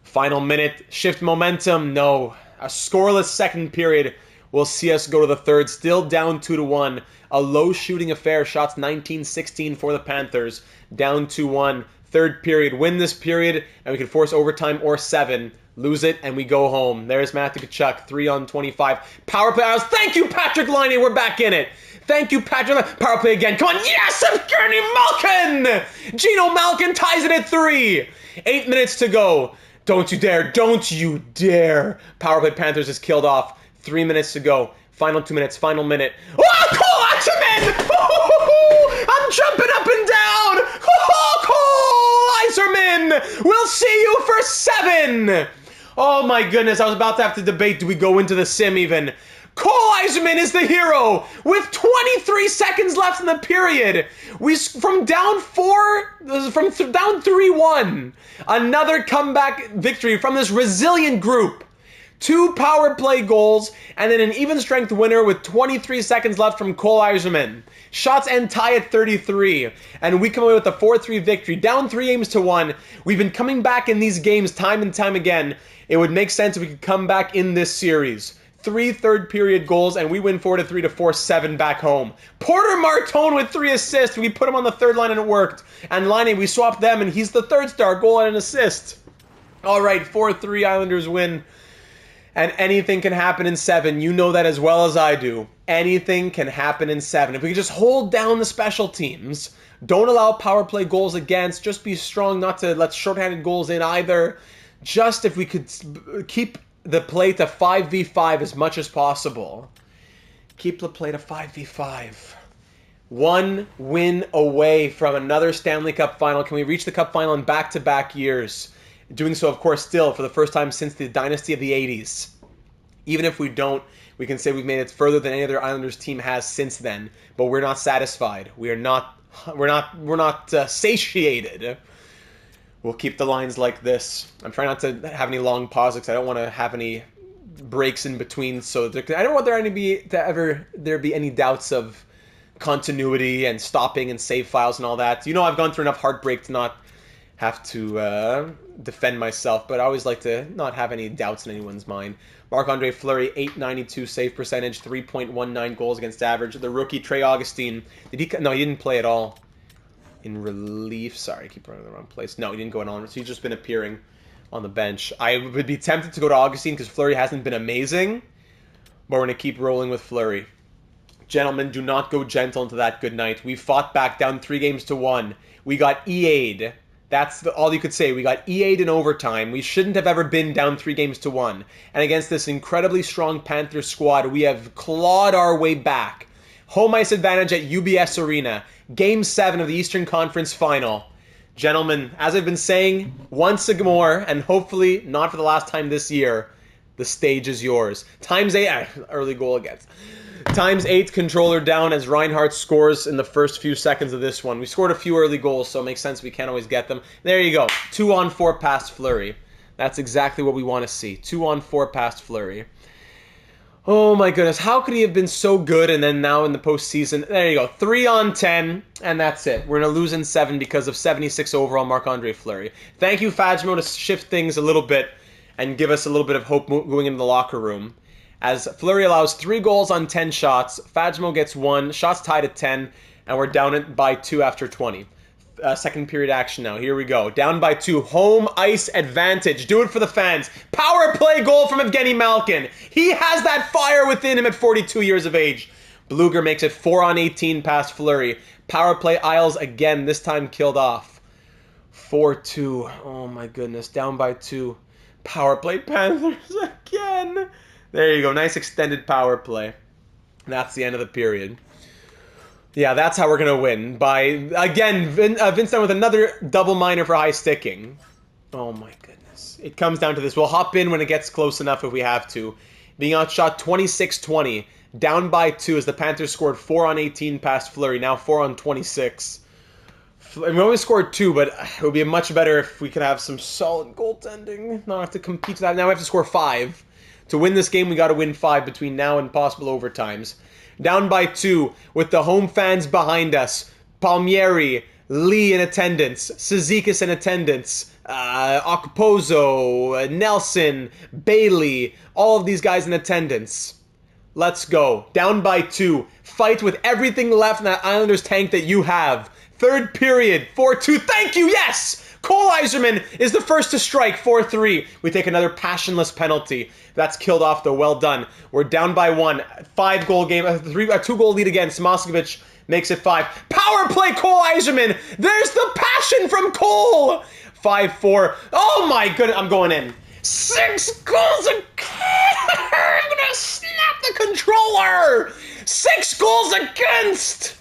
Final minute. Shift momentum. No. A scoreless second period will see us go to the third. Still down 2-1. A low shooting affair. Shots 19-16 for the Panthers. Down 2-1. Third period. Win this period, and we can force overtime or 7. Lose it, and we go home. There's Matthew Tkachuk, 3-on-25. Power play. Thank you, Patrick Laine. We're back in it. Thank you, Patrick. Power play again. Come on. Yes, Evgeny Malkin. Gino Malkin ties it at 3. 8 minutes to go. Don't you dare. Don't you dare. Power play Panthers is killed off. 3 minutes to go. Final 2 minutes. Final minute. Oh, Cole Eiserman. I'm jumping up and down. Oh, Cole Eiserman. We'll see you for 7. Oh my goodness, I was about to have to debate, do we go into the sim even? Cole Eiserman is the hero with 23 seconds left in the period. From down 3-1. Another comeback victory from this resilient group. 2 power play goals, and then an even strength winner with 23 seconds left from Cole Eiserman. Shots end tie at 33, and we come away with a 4-3 victory, down 3-1. We've been coming back in these games time and time again. It would make sense if we could come back in this series. 3 third-period goals, and we win 4-3 to force 7 back home. Porter Martone with 3 assists. We put him on the third line, and it worked. And Laine, we swapped them, and he's the third star, goal and an assist. All right, 4-3 Islanders win. And anything can happen in 7. You know that as well as I do. Anything can happen in 7. If we could just hold down the special teams, don't allow power play goals against, just be strong not to let shorthanded goals in either. Just if we could keep the play to 5v5 as much as possible. Keep the play to 5v5. 1 win away from another Stanley Cup Final. Can we reach the Cup Final in back-to-back years? Doing so, of course, still for the first time since the Dynasty of the 80s. Even if we don't, we can say we've made it further than any other Islanders team has since then. But we're not satisfied. We're not satiated. We'll keep the lines like this. I'm trying not to have any long pauses because I don't want to have any breaks in between. So I don't want there be any doubts of continuity and stopping and save files and all that. You know, I've gone through enough heartbreak to not have to defend myself, but I always like to not have any doubts in anyone's mind. Marc-Andre Fleury, .892 save percentage, 3.19 goals against average. The rookie Trey Augustine, no, he didn't play at all. In relief, sorry, I keep running in the wrong place. No, he didn't go in on, so he's just been appearing on the bench. I would be tempted to go to Augustine because Fleury hasn't been amazing, but we're going to keep rolling with Fleury. Gentlemen, do not go gentle into that good night. We fought back down 3-1. We got EA'd. That's all you could say. We got EA'd in overtime. We shouldn't have ever been down 3-1. And against this incredibly strong Panthers squad, we have clawed our way back. Home ice advantage at UBS Arena. Game 7 of the Eastern Conference Final. Gentlemen, as I've been saying once more, and hopefully not for the last time this year, the stage is yours. Times 8, early goal against. Times 8 controller down as Reinhart scores in the first few seconds of this one. We scored a few early goals, so it makes sense we can't always get them. There you go. 2-on-4 past Fleury. That's exactly what we want to see. 2-on-4 past Fleury. Oh my goodness, how could he have been so good and then now in the postseason? There you go, 3-on-10, and that's it. We're going to lose in 7 because of 76 overall Marc-Andre Fleury. Thank you, Fajmo, to shift things a little bit and give us a little bit of hope going into the locker room. As Fleury allows 3 goals on 10 shots, Fajmo gets 1, shots tied at 10, and we're down by 2 after 20. Second period action now. Here we go. Down by 2. Home ice advantage. Do it for the fans. Power play goal from Evgeny Malkin. He has that fire within him at 42 years of age. Bluger makes it 4-on-18 past Fleury. Power play Isles again, this time killed off. 4-2. Oh my goodness. Down by 2. Power play Panthers again. There you go. Nice extended power play. That's the end of the period. Yeah, that's how we're going to win. By, again, Vince with another double minor for high sticking. Oh my goodness. It comes down to this. We'll hop in when it gets close enough if we have to. Being outshot 26-20. Down by 2 as the Panthers scored 4-on-18 past Fleury. Now 4-on-26. We only scored 2, but it would be much better if we could have some solid goaltending. Not have to compete with that. Now we have to score 5. To win this game, we got to win 5 between now and possible overtimes. Down by 2 with the home fans behind us. Palmieri, Lee in attendance, Cizikas in attendance, Okposo, Nelson, Bailey, all of these guys in attendance. Let's go. Down by 2. Fight with everything left in that Islanders tank that you have. Third period, 4-2. Thank you, yes! Cole Eiserman is the first to strike, 4-3. We take another passionless penalty. That's killed off, though. Well done. We're down by 1. 5-goal game, a 2-goal lead against. Moskowitz makes it 5. Power play, Cole Eiserman. There's the passion from Cole. 5-4. Oh my goodness, I'm going in. 6 goals again. I'm gonna snap the controller. 6 goals against.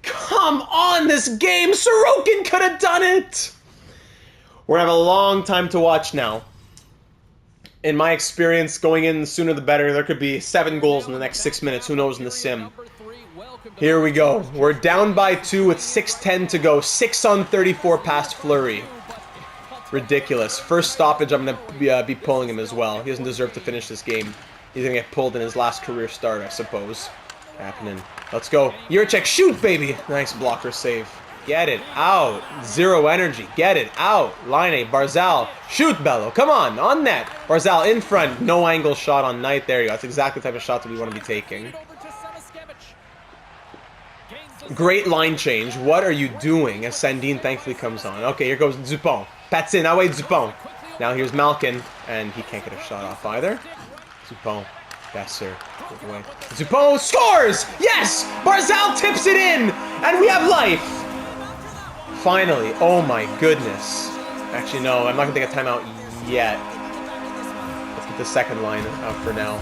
Come on, this game. Sorokin could have done it. We're going to have a long time to watch now. In my experience, going in the sooner the better. There could be 7 goals in the next 6 minutes. Who knows in the sim? Here we go. We're down by 2 with 6:10 to go. 6-on-34 past Fleury. Ridiculous. First stoppage, I'm going to be pulling him as well. He doesn't deserve to finish this game. He's going to get pulled in his last career start, I suppose. Happening. Let's go. Juracek, shoot, baby! Nice blocker save. Get it out. Zero energy. Get it out. Line Barzal. Shoot, Bello. Come on net. Barzal in front. No angle shot on Knight. There you go. That's exactly the type of shot that we want to be taking. Great line change. What are you doing? As Sandin thankfully comes on. Okay, here goes Dupont. That's in. That way, Dupont. Now here's Malkin. And he can't get a shot off either. Dupont. Besser. Dupont scores! Yes! Barzal tips it in! And we have life! Finally. Oh my goodness. Actually, no. I'm not going to take a timeout yet. Let's get the second line out for now.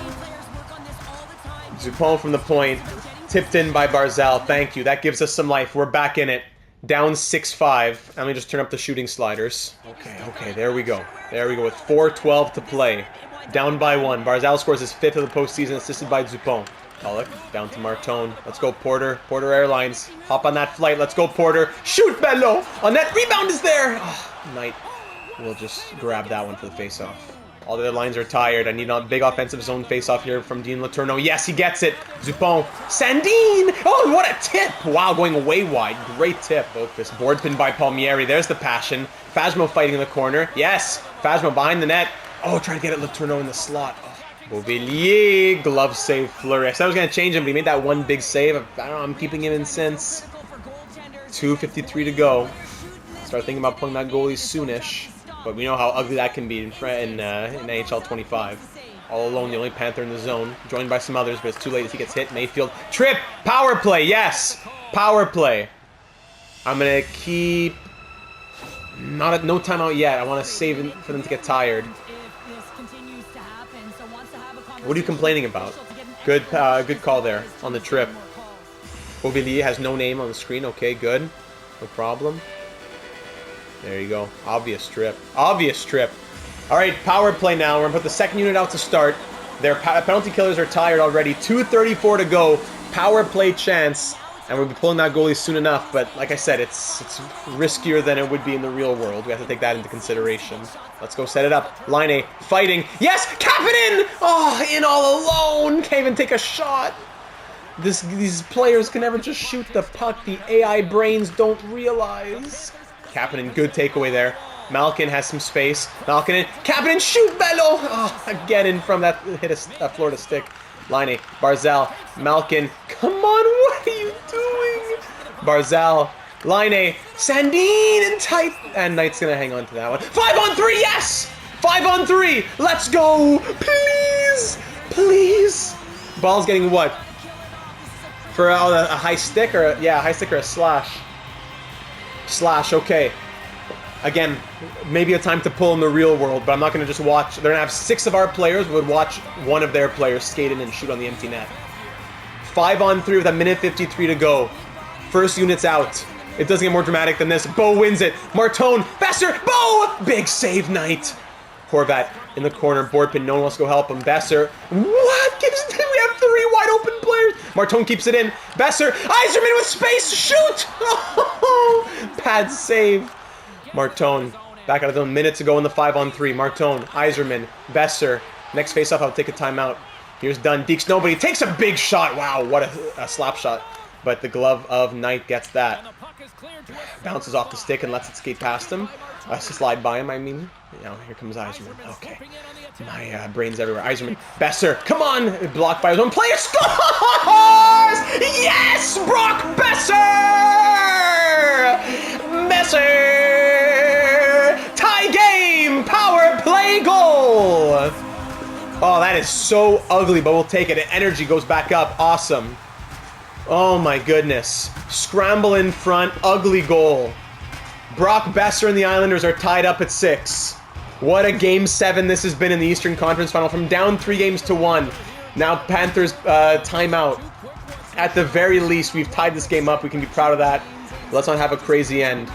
Dupont from the point. Tipped in by Barzal. Thank you. That gives us some life. We're back in it. Down 6-5. Let me just turn up the shooting sliders. Okay. There we go. There we go with 4:12 to play. Down by 1. Barzal scores his 5th of the postseason, assisted by Dupont. Pollock, down to Martone. Let's go, Porter. Porter Airlines. Hop on that flight. Let's go, Porter. Shoot, Bello! On that rebound is there! Oh, Knight will just grab that one for the face-off. All the other lines are tired. I need a big offensive zone face-off here from Dean Letourneau. Yes, he gets it. Dupont. Sandin! Oh, what a tip! Wow, going way wide. Great tip. This board pin by Palmieri. There's the passion. Phasmo fighting in the corner. Yes! Phasmo behind the net. Oh, trying to get it Letourneau in the slot. Oh. Beauvillier, glove save, Fleury. I said I was going to change him, but he made that one big save. I don't know, I'm keeping him in since. 2:53 to go. Start thinking about pulling that goalie soonish. But we know how ugly that can be in NHL 25. All alone, the only Panther in the zone. Joined by some others, but it's too late as he gets hit. Mayfield. Trip! Power play, yes! Power play. I'm going to keep... No timeout yet. I want to save it for them to get tired. What are you complaining about? Good call there on the trip. Beauvillier has no name on the screen. Okay, good. No problem. There you go. Obvious trip. Obvious trip. All right, power play now. We're going to put the second unit out to start. Their penalty killers are tired already. 2:34 to go. Power play chance. And we'll be pulling that goalie soon enough. But like I said, it's riskier than it would be in the real world. We have to take that into consideration. Let's go set it up. Line A, fighting. Yes! Cap it in! Oh, in all alone! Can't even take a shot. These players can never just shoot the puck. The AI brains don't realize. Kapanen, good takeaway there. Malkin has some space. Malkin in. Kapanen, shoot, Bello! Oh, again in from that hit a Florida stick. Line A, Barzal, Malkin. Come on, what are you doing? Barzal, Line A, Sandin in tight. And Knight's going to hang on to that one. 5-on-3, yes! 5-on-3, let's go! Please! Please! Ball's getting what? For a high stick or a high stick or a slash. Slash, okay. Again, maybe a time to pull in the real world, but I'm not going to just watch. They're going to have 6 of our players. We would watch one of their players skate in and shoot on the empty net. 5-on-3 with 1:53 to go. First unit's out. It doesn't get more dramatic than this. Bo wins it. Martone, Besser, Bo! Big save, Knight. Horvat in the corner. Board pin. No one wants to go help him. Besser. What? We have 3 wide open players. Martone keeps it in. Besser. Yzerman with space. Shoot! Bad save. Martone. Back out of the zone. Minutes ago in the 5-on-3. Martone. Yzerman. Besser. Next face-off, I'll take a timeout. Here's Dunn. Deeks nobody. Takes a big shot. Wow, what a slap shot. But the glove of Knight gets that. Bounces off the stick and lets it skate past him. Slide by him, I mean. Here comes Yzerman. Okay. My brain's everywhere. Yzerman. Besser. Come on! Blocked by his own player. Scores! Yes! Brock Besser! Besser! Tie game! Power play goal! Oh, that is so ugly, but we'll take it. Energy goes back up. Awesome. Oh my goodness. Scramble in front. Ugly goal. Brock Besser and the Islanders are tied up at 6. What a Game 7 this has been in the Eastern Conference Final. From down 3-1. Now Panthers timeout. At the very least, we've tied this game up. We can be proud of that. Let's not have a crazy end.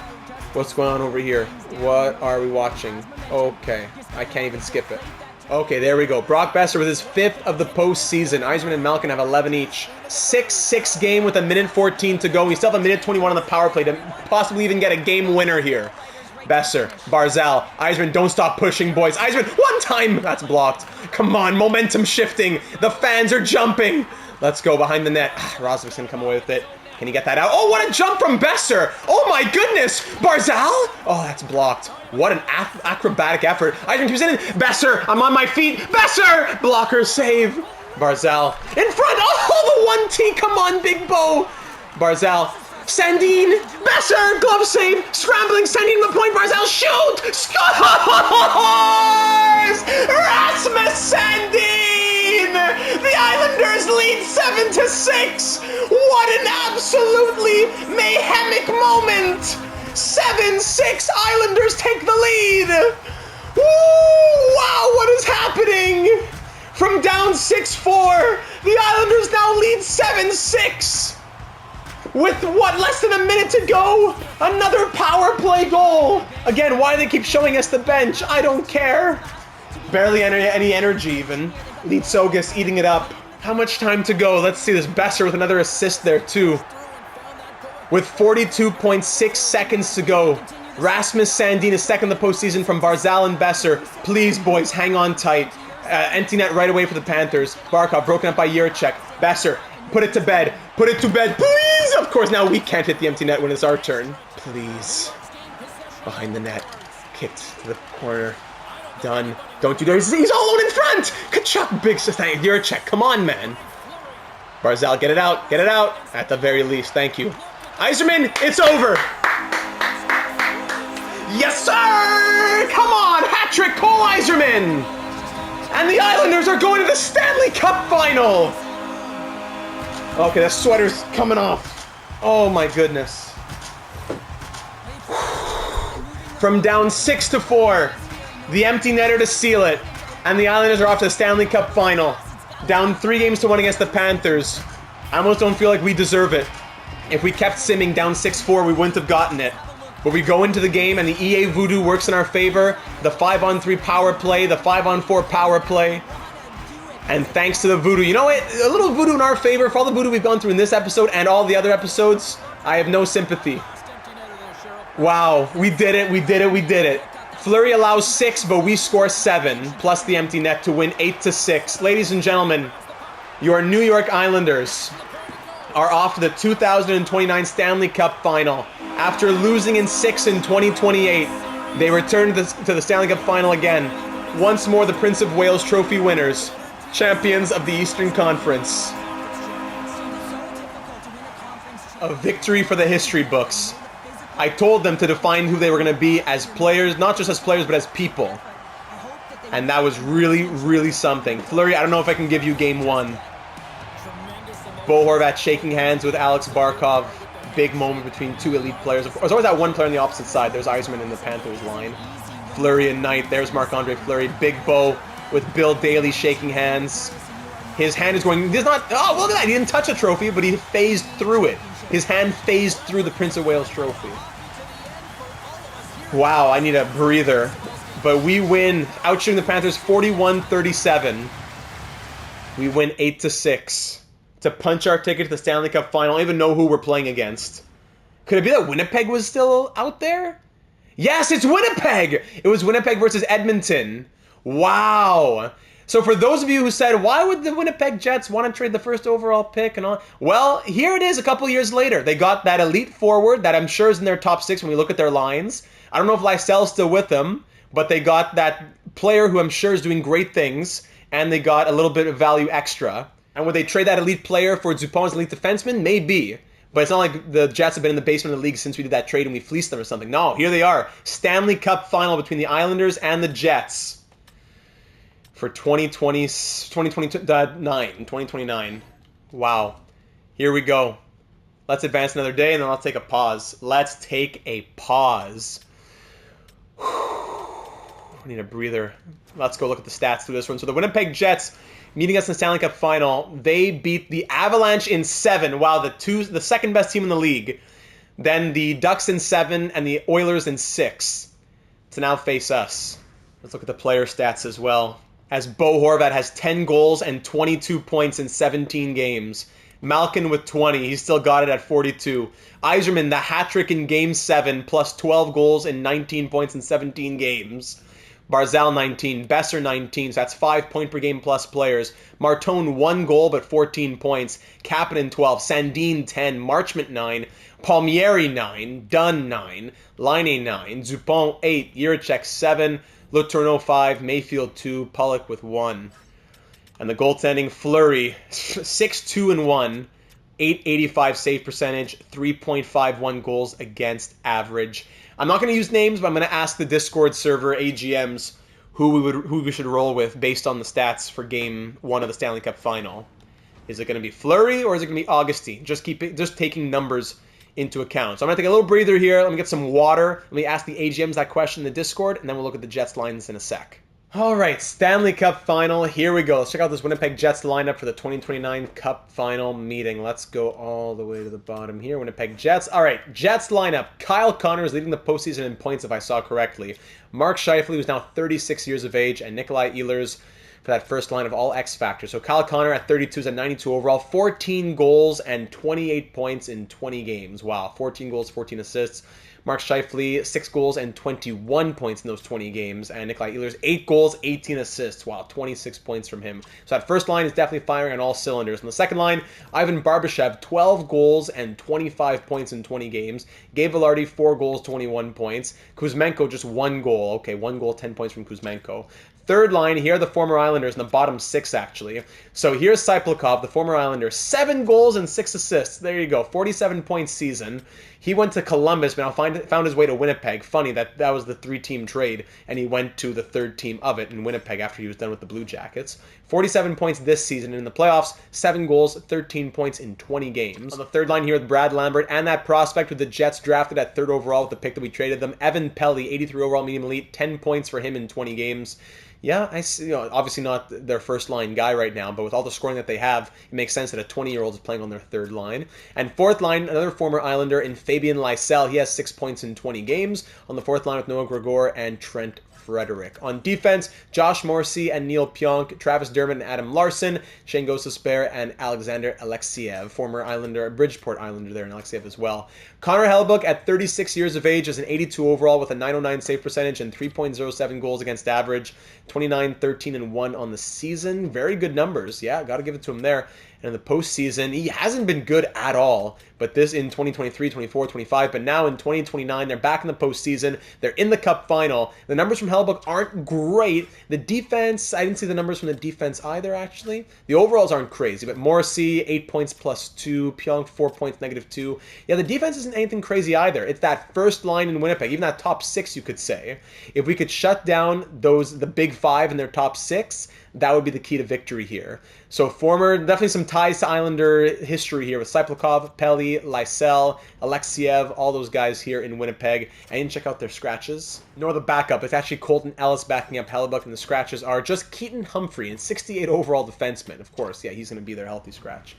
What's going on over here? What are we watching? Okay. I can't even skip it. Okay, there we go. Brock Besser with his 5th of the postseason. Yzerman and Malkin have 11 each. 6-6 game with 1:14 to go. We still have 1:21 on the power play to possibly even get a game winner here. Besser, Barzal, Yzerman, don't stop pushing, boys. Yzerman, one time! That's blocked. Come on, momentum shifting. The fans are jumping. Let's go behind the net. Rosovic's gonna come away with it. Can he get that out? Oh, what a jump from Besser! Oh my goodness! Barzal? Oh, that's blocked. What an acrobatic effort. Yzerman keeps in. Besser, I'm on my feet. Besser! Blocker save. Barzal in front. Oh, the 1T. Come on, Big Bo. Barzal. Sandin. Besser. Glove save. Scrambling. Sandin the point. Barzal. Shoot. Scores! Rasmus Sandin. The Islanders lead 7-6. What an absolutely mayhemic moment. 7-6. Islanders take the lead. Woo! Wow, what is happening? From down 6-4, the Islanders now lead 7-6. With what, less than a minute to go? Another power play goal. Again, why do they keep showing us the bench? I don't care. Barely any energy even. Litsogas eating it up. How much time to go? Let's see this. Besser with another assist there too. With 42.6 seconds to go. Rasmus Sandin is second in the postseason from Barzal and Besser. Please, boys, hang on tight. Empty net right away for the Panthers. Barkov broken up by Jiricek. Besser, put it to bed. Put it to bed, please! Of course, now we can't hit the empty net when it's our turn. Please. Behind the net. Kicked to the corner. Done. Don't you dare. He's all alone in front! Kachuk, big thank you. Jiricek, come on, man. Barzal, get it out. Get it out. At the very least, thank you. Yzerman, it's over. Yes, sir! Come on, hat-trick, Cole Yzerman! And the Islanders are going to the Stanley Cup Final! Okay, the sweater's coming off. Oh my goodness. From down 6-4, the empty netter to seal it, and the Islanders are off to the Stanley Cup Final. Down 3-1 against the Panthers. I almost don't feel like we deserve it. If we kept simming down 6-4, we wouldn't have gotten it. But we go into the game and the EA voodoo works in our favor. The 5-on-3 power play, the 5-on-4 power play. And thanks to the voodoo, you know what? A little voodoo in our favor for all the voodoo we've gone through in this episode and all the other episodes. I have no sympathy. Wow, we did it, we did it, we did it. Fleury allows 6, but we score 7, plus the empty net to win 8-6. Ladies and gentlemen, your New York Islanders are off to the 2029 Stanley Cup Final. After losing in 6 in 2028, they return to the Stanley Cup Final again. Once more, the Prince of Wales Trophy winners, champions of the Eastern Conference. A victory for the history books. I told them to define who they were going to be as players, not just as players, but as people. And that was really, really something. Fleury, I don't know if I can give you game 1. Bo Horvat shaking hands with Alex Barkov. Big moment between two elite players. There's always that one player on the opposite side. There's Yzerman in the Panthers line. Fleury and Knight. There's Marc-Andre Fleury. Big Bo with Bill Daly shaking hands. His hand is going... He's not... Oh, look at that. He didn't touch a trophy, but he phased through it. His hand phased through the Prince of Wales trophy. Wow, I need a breather. But we win, outshooting the Panthers 41-37. We win 8-6. To punch our ticket to the Stanley Cup Final. I don't even know who we're playing against. Could it be that Winnipeg was still out there? Yes, it's Winnipeg! It was Winnipeg versus Edmonton. Wow. So for those of you who said, why would the Winnipeg Jets want to trade the first overall pick and all? Well, here it is a couple years later. They got that elite forward that I'm sure is in their top 6 when we look at their lines. I don't know if Lysel's still with them, but they got that player who I'm sure is doing great things, and they got a little bit of value extra. And would they trade that elite player for Dupont's elite defenseman? Maybe. But it's not like the Jets have been in the basement of the league since we did that trade and we fleeced them or something. No, here they are. Stanley Cup Final between the Islanders and the Jets for 2029. Wow. Here we go. Let's advance another day and then let's take a pause. Let's take a pause. I need a breather. Let's go look at the stats through this one. So the Winnipeg Jets... meeting us in the Stanley Cup Final, they beat the Avalanche in 7. Wow, the second best team in the league. Then the Ducks in 7 and the Oilers in 6 to now face us. Let's look at the player stats as well. As Bo Horvat has 10 goals and 22 points in 17 games. Malkin with 20. He still got it at 42. Yzerman, the hat trick in Game 7, plus 12 goals and 19 points in 17 games. Barzal 19, Besser 19, so that's 5 point per game plus players. Martone 1 goal but 14 points. Kapanen 12, Sandin 10, Marchment 9, Palmieri 9, Dunn 9, Laine 9, Dupont 8, Jiricek 7, Letourneau 5, Mayfield 2, Pollock with 1. And the goaltending, Fleury 6-2-1, 885 save percentage, 3.51 goals against average. I'm not going to use names, but I'm going to ask the Discord server AGMs who we should roll with based on the stats for Game 1 of the Stanley Cup Final. Is it going to be Fleury or is it going to be Augustine? Just taking numbers into account. So I'm going to take a little breather here. Let me get some water. Let me ask the AGMs that question in the Discord, and then we'll look at the Jets lines in a sec. All right, Stanley Cup Final. Here we go. Let's check out this Winnipeg Jets lineup for the 2029 Cup Final meeting. Let's go all the way to the bottom here. Winnipeg Jets. All right, Jets lineup. Kyle Connor is leading the postseason in points, if I saw correctly. Mark Scheifele, who's now 36 years of age, and Nikolai Ehlers for that first line of all X Factor. So Kyle Connor at 32 is at 92 overall, 14 goals and 28 points in 20 games. Wow, 14 goals, 14 assists. Mark Scheifele, 6 goals and 21 points in those 20 games. And Nikolai Ehlers, 8 goals, 18 assists. Wow, 26 points from him. So that first line is definitely firing on all cylinders. On the second line, Ivan Barbashev, 12 goals and 25 points in 20 games. Gabe Vilardi, 4 goals, 21 points. Kuzmenko, just 1 goal. Okay, 1 goal, 10 points from Kuzmenko. Third line, here are the former Islanders in the bottom 6, actually. So here's Cyplakov, the former Islander, 7 goals and 6 assists. There you go, 47-point season. He went to Columbus, but now found his way to Winnipeg. Funny, that was the 3-team trade, and he went to the 3rd team of it in Winnipeg after he was done with the Blue Jackets. 47 points this season. In the playoffs, 7 goals, 13 points in 20 games. On the third line here with Brad Lambert and that prospect with the Jets drafted at 3rd overall with the pick that we traded them, Evan Pelly, 83 overall medium elite, 10 points for him in 20 games. Yeah, I see. Obviously not their first line guy right now, but with all the scoring that they have, it makes sense that a 20-year-old is playing on their third line. And fourth line, another former Islander in Fabian Lysell. He has 6 points in 20 games. On the fourth line with Noah Gregor and Trent Frederick. On defense, Josh Morrissey and Neil Pionk, Travis Dermott and Adam Larson, Shane Gostisbehere and Alexander Alexiev, former Islander, Bridgeport Islander there, and Alexiev as well. Connor Hellebuyck at 36 years of age is an 82 overall with a 909 save percentage and 3.07 goals against average, 29, 13, and 1 on the season. Very good numbers. Yeah, got to give it to him there. And in the postseason, he hasn't been good at all. But this in 2023, 24, 25. But now in 2029, they're back in the postseason. They're in the Cup Final. The numbers from Hellebuyck aren't great. The defense, I didn't see the numbers from the defense either, actually. The overalls aren't crazy. But Morrissey, 8 points plus 2. Pionk, 4 points, negative 2. Yeah, the defense isn't anything crazy either. It's that first line in Winnipeg, even that top 6, you could say. If we could shut down the big 5 in their top 6, that would be the key to victory here. So definitely some ties to Islander history here with Cyplakov, Pelly, Lysell, Alexiev, all those guys here in Winnipeg. I didn't check out their scratches, nor the backup. It's actually Colton Ellis backing up Hellebuyck, and the scratches are just Keaton Humphrey, and 68 overall defenseman. Of course, yeah, he's going to be their healthy scratch.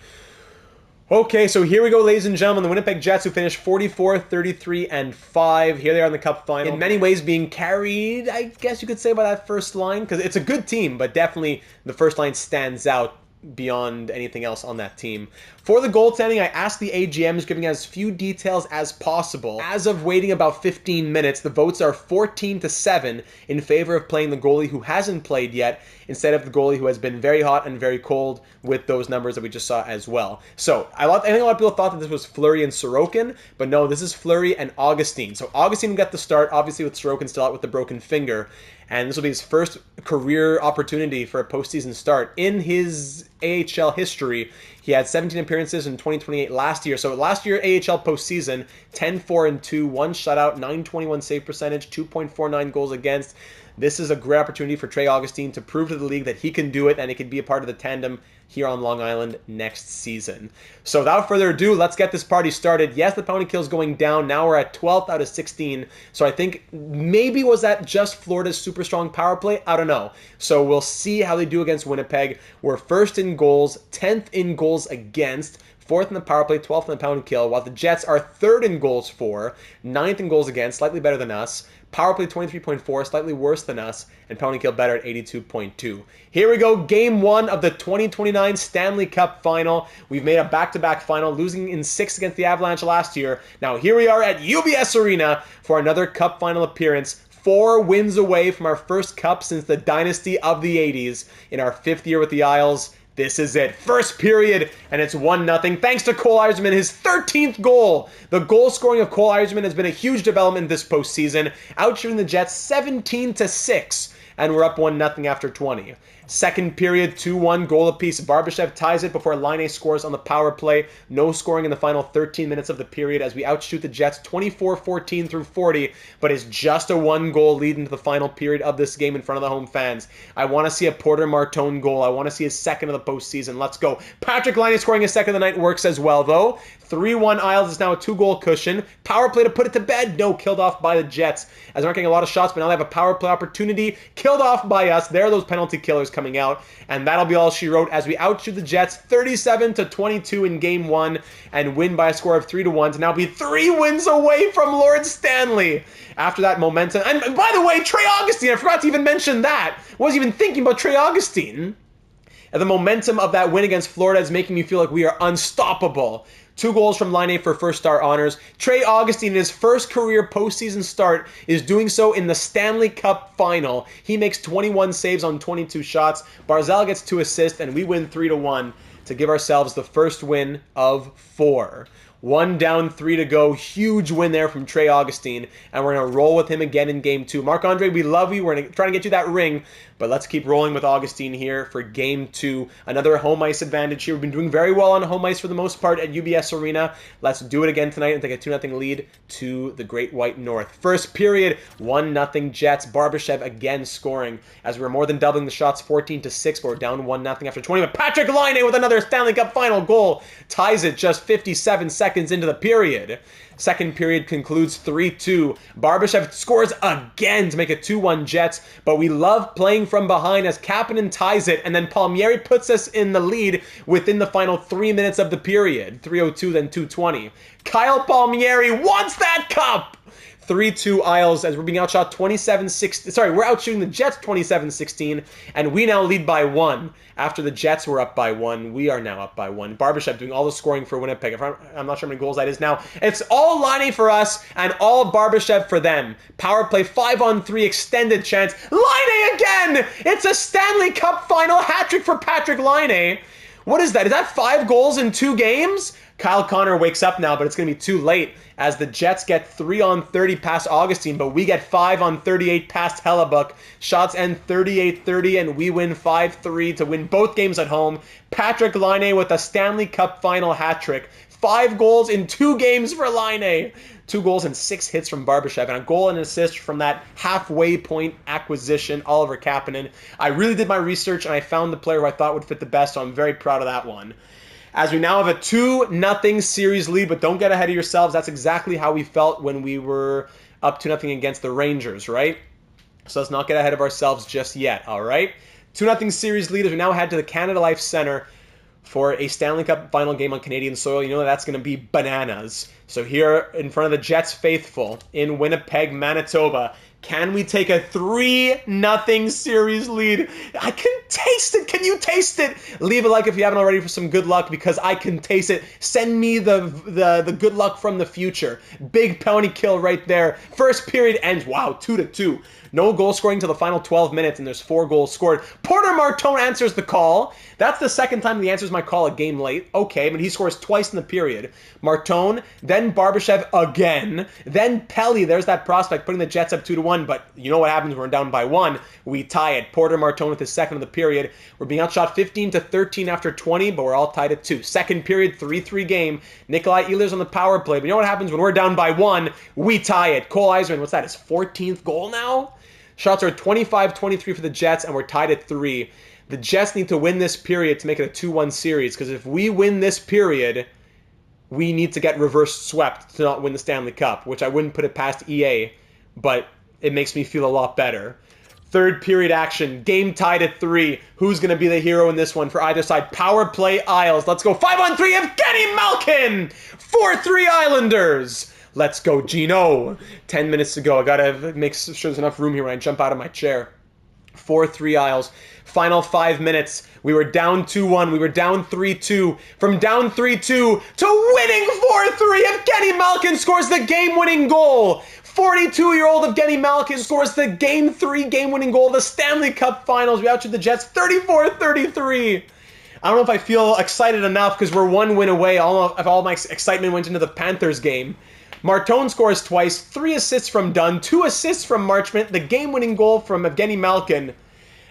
Okay, so here we go, ladies and gentlemen. The Winnipeg Jets, who finished 44, 33, and 5. Here they are in the Cup Final. In many ways being carried, I guess you could say, by that first line, because it's a good team, but definitely the first line stands out beyond anything else on that team. For the goaltending, I asked the AGMs, giving as few details as possible. As of waiting about 15 minutes, the votes are 14-7 in favor of playing the goalie who hasn't played yet, instead of the goalie who has been very hot and very cold, with those numbers that we just saw as well. So, I think a lot of people thought that this was Fleury and Sorokin, but no, this is Fleury and Augustine. So Augustine got the start, obviously with Sorokin still out with the broken finger, and this will be his first career opportunity for a postseason start. In his AHL history, he had 17 appearances in 2028 last year. So last year, AHL postseason, 10-4-2, 1 shutout, 921 save percentage, 2.49 goals against. This is a great opportunity for Trey Augustine to prove to the league that he can do it and it can be a part of the tandem here on Long Island next season. So without further ado, let's get this party started. Yes, the penalty kill is going down. Now we're at 12th out of 16. So I think maybe was that just Florida's super strong power play? I don't know. So we'll see how they do against Winnipeg. We're first in goals, 10th in goals against, 4th in the power play, 12th in the pound kill, while the Jets are 3rd in goals for, 9th in goals against, slightly better than us. Power play 23.4, slightly worse than us, and pound and kill better at 82.2. Here we go, Game 1 of the 2029 Stanley Cup Final. We've made a back-to-back final, losing in 6 against the Avalanche last year. Now here we are at UBS Arena for another Cup Final appearance. 4 wins away from our first Cup since the Dynasty of the 80s. In our 5th year with the Isles, this is it. First period, and it's 1-0. Thanks to Cole Eiserman, his 13th goal. The goal scoring of Cole Eiserman has been a huge development this postseason, outshooting the Jets 17-6, and we're up 1-0 after 20. Second period, 2-1, goal apiece. Barbashev ties it before Laine scores on the power play. No scoring in the final 13 minutes of the period as we outshoot the Jets 24-14 through 40, but it's just a 1-goal lead into the final period of this game in front of the home fans. I want to see a Porter Martone goal. I want to see his second of the postseason. Let's go. Patrick Laine scoring his second of the night works as well, though. 3-1 Isles is now a 2-goal cushion. Power play to put it to bed. No, killed off by the Jets. As they're not getting a lot of shots, but now they have a power play opportunity. Killed off by us. There are those penalty killers coming out. And that'll be all she wrote as we outshoot the Jets 37-22 in Game 1 and win by a score of 3-1 to now be 3 wins away from Lord Stanley. After that momentum. And by the way, Trey Augustine, I forgot to even mention that. I wasn't even thinking about Trey Augustine. And the momentum of that win against Florida is making me feel like we are unstoppable. 2 goals from Laine for first star honors. Trey Augustine, in his first career postseason start, is doing so in the Stanley Cup Final. He makes 21 saves on 22 shots. Barzal gets 2 assists, and we win 3-1 to give ourselves the first win of 4. 1 down, 3 to go. Huge win there from Trey Augustine, and we're going to roll with him again in Game 2. Marc-Andre, we love you. We're going to try to get you that ring, but let's keep rolling with Augustine here for Game 2. Another home ice advantage here. We've been doing very well on home ice for the most part at UBS Arena. Let's do it again tonight and take a 2-0 lead to the Great White North. First period, 1-0 Jets. Barbashev again scoring as we're more than doubling the shots, 14-6, but we're down 1-0 after 20. But Patrick Laine with another Stanley Cup Final goal ties it just 57 seconds into the period. Second period concludes 3-2. Barbashev scores again to make it 2-1 Jets, but we love playing from behind as Kapanen ties it, and then Palmieri puts us in the lead within the final 3 minutes of the period. 3:02, then 2:20. Kyle Palmieri wants that cup! 3-2 Isles as we're being outshot 27-16. Sorry, we're outshooting the Jets 27-16, and we now lead by 1. After the Jets were up by 1, we are now up by 1. Barbashev doing all the scoring for Winnipeg. I'm not sure how many goals that is now. It's all Laine for us and all Barbashev for them. Power play 5-on-3 extended chance. Laine again! It's a Stanley Cup Final hat-trick for Patrick Laine. What is that? Is that 5 goals in 2 games? Kyle Connor wakes up now, but it's going to be too late as the Jets get 3-on-30 past Augustine, but we get 5-on-38 past Hellebuck. Shots end 38-30, and we win 5-3 to win both games at home. Patrick Laine with a Stanley Cup Final hat trick. 5 goals in 2 games for Laine. 2 goals and 6 hits from Barbashev, and a goal and an assist from that halfway point acquisition, Oliver Kapanen. I really did my research, and I found the player who I thought would fit the best, so I'm very proud of that one. As we now have a 2-0 series lead, but don't get ahead of yourselves. That's exactly how we felt when we were up 2-0 against the Rangers, right? So let's not get ahead of ourselves just yet, all right? 2-0 series lead as we now head to the Canada Life Centre for a Stanley Cup Final game on Canadian soil. You know that's going to be bananas. So here in front of the Jets faithful in Winnipeg, Manitoba, can we take a 3-0 series lead? I can taste it. Can you taste it? Leave a like if you haven't already for some good luck, because I can taste it. Send me the good luck from the future. Big penalty kill right there. First period ends. Wow, 2-2. No goal scoring till the final 12 minutes, and there's 4 goals scored. Porter Martone answers the call. That's the second time he answers my call a game late. Okay, but he scores twice in the period. Martone, then Barbashev again, then Pelly. There's that prospect putting the Jets up 2-1, but you know what happens when we're down by 1? We tie it. Porter Martone with his second of the period. We're being outshot 15-13 after 20, but we're all tied at 2. Second period, 3-3 game. Nikolai Ehlers on the power play, but you know what happens when we're down by 1? We tie it. Cole Eiserman, what's that, his 14th goal now? Shots are 25-23 for the Jets, and we're tied at 3. The Jets need to win this period to make it a 2-1 series, because if we win this period, we need to get reverse swept to not win the Stanley Cup, which I wouldn't put it past EA, but it makes me feel a lot better. Third period action. Game tied at 3. Who's going to be the hero in this one for either side? Power play Isles. Let's go. 5-on-3. Evgeny Malkin. 4-3 Islanders. Let's go, Gino. 10 minutes to go. I got to make sure there's enough room here when I jump out of my chair. 4-3 Isles. Final 5 minutes. We were down 2-1. We were down 3-2. From down 3-2 to winning 4-3. Evgeny Malkin scores the game-winning goal. 42-year-old Evgeny Malkin scores the Game 3 game-winning goal of the Stanley Cup Finals. We outshoot the Jets 34-33. I don't know if I feel excited enough because we're 1 win away. All my excitement went into the Panthers game. Martone scores twice, 3 assists from Dunn, 2 assists from Marchment, the game-winning goal from Evgeny Malkin.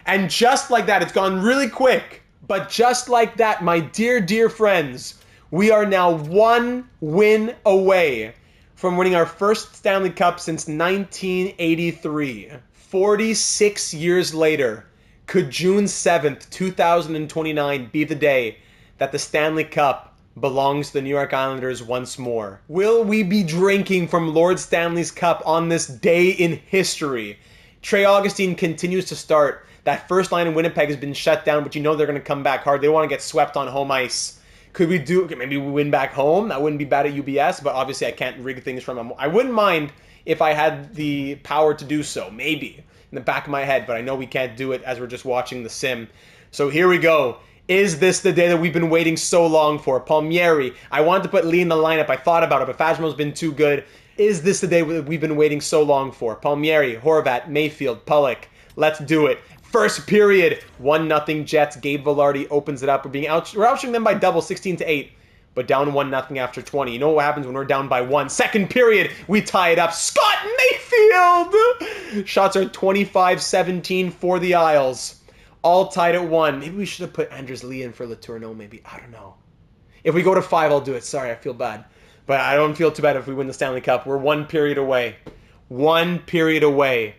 And just like that, it's gone really quick, but just like that, my dear, dear friends, we are now 1 win away from winning our first Stanley Cup since 1983. 46 years later, could June 7th, 2029 be the day that the Stanley Cup belongs to the New York Islanders once more? Will we be drinking from Lord Stanley's cup on this day in history? Trey Augustine continues to start. That first line in Winnipeg has been shut down, but you know they're going to come back hard. They want to get swept on home ice. Could we do, maybe we win back home? That wouldn't be bad at UBS, but obviously I can't rig things from them. I wouldn't mind if I had the power to do so, maybe, in the back of my head, but I know we can't do it as we're just watching the sim. So here we go. Is this the day that we've been waiting so long for? Palmieri. I wanted to put Lee in the lineup. I thought about it, but Fajmo's been too good. Is this the day that we've been waiting so long for? Palmieri, Horvat, Mayfield, Pulock. Let's do it. First period, 1-0 Jets. Gabe Vilardi opens it up. We're outshooting them by double, 16-8, but down 1-0 after 20. You know what happens when we're down by 1? Second period, we tie it up. Scott Mayfield! Shots are 25-17 for the Isles. All tied at 1. Maybe we should have put Anders Lee in for Letourneau, maybe. I don't know. If we go to 5, I'll do it. Sorry, I feel bad. But I don't feel too bad if we win the Stanley Cup. We're 1 period away. 1 period away.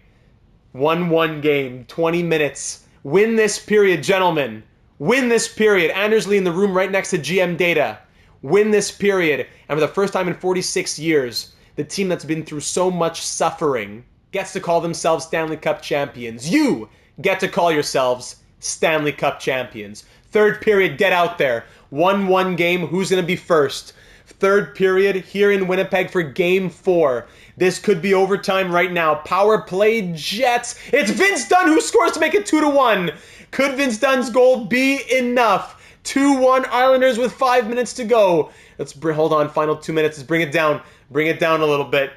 1-1 game, 20 minutes. Win this period, gentlemen. Win this period. Anders Lee in the room right next to GM Data. Win this period. And for the first time in 46 years, the team that's been through so much suffering gets to call themselves Stanley Cup champions. You get to call yourselves Stanley Cup champions. Third period, get out there. 1-1 game, who's going to be first? Third period here in Winnipeg for Game 4. This could be overtime right now. Power play Jets. It's Vince Dunn who scores to make it 2-1. Could Vince Dunn's goal be enough? 2-1 Islanders with 5 minutes to go. Hold on, final 2 minutes. Let's bring it down. Bring it down a little bit.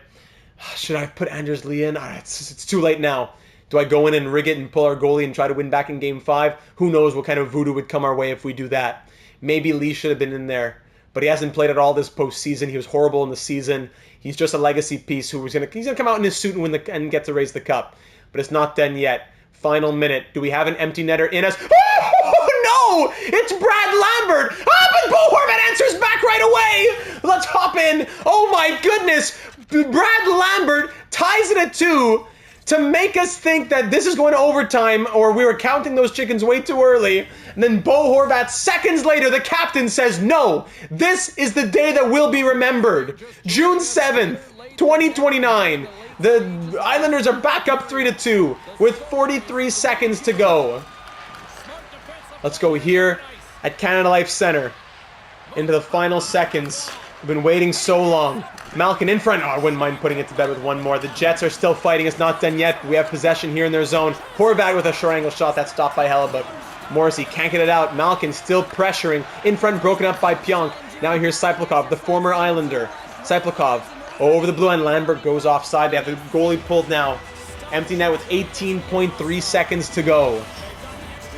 Should I put Anders Lee in? It's too late now. Do I go in and rig it and pull our goalie and try to win back in Game 5? Who knows what kind of voodoo would come our way if we do that. Maybe Lee should have been in there. But he hasn't played at all this postseason. He was horrible in the season. He's just a legacy piece he's gonna come out in his suit and get to raise the cup. But it's not done yet. Final minute. Do we have an empty netter in us? Oh no! It's Brad Lambert! But Bo Horvat answers back right away! Let's hop in. Oh my goodness! Brad Lambert ties it at 2 to make us think that this is going to overtime, or we were counting those chickens way too early. And then Bo Horvat, seconds later, the captain says, no, this is the day that will be remembered. June 7th, 2029. The Islanders are back up 3-2 with 43 seconds to go. Let's go here at Canada Life Center into the final seconds. We've been waiting so long. Malkin in front. Oh, I wouldn't mind putting it to bed with one more. The Jets are still fighting. It's not done yet. We have possession here in their zone. Horvat with a short angle shot. That's stopped by Hellebuck. Morrissey can't get it out. Malkin still pressuring. In front, broken up by Pionk. Now here's Cyplakov, the former Islander. Cyplakov over the blue line. Lambert goes offside. They have the goalie pulled now. Empty net with 18.3 seconds to go.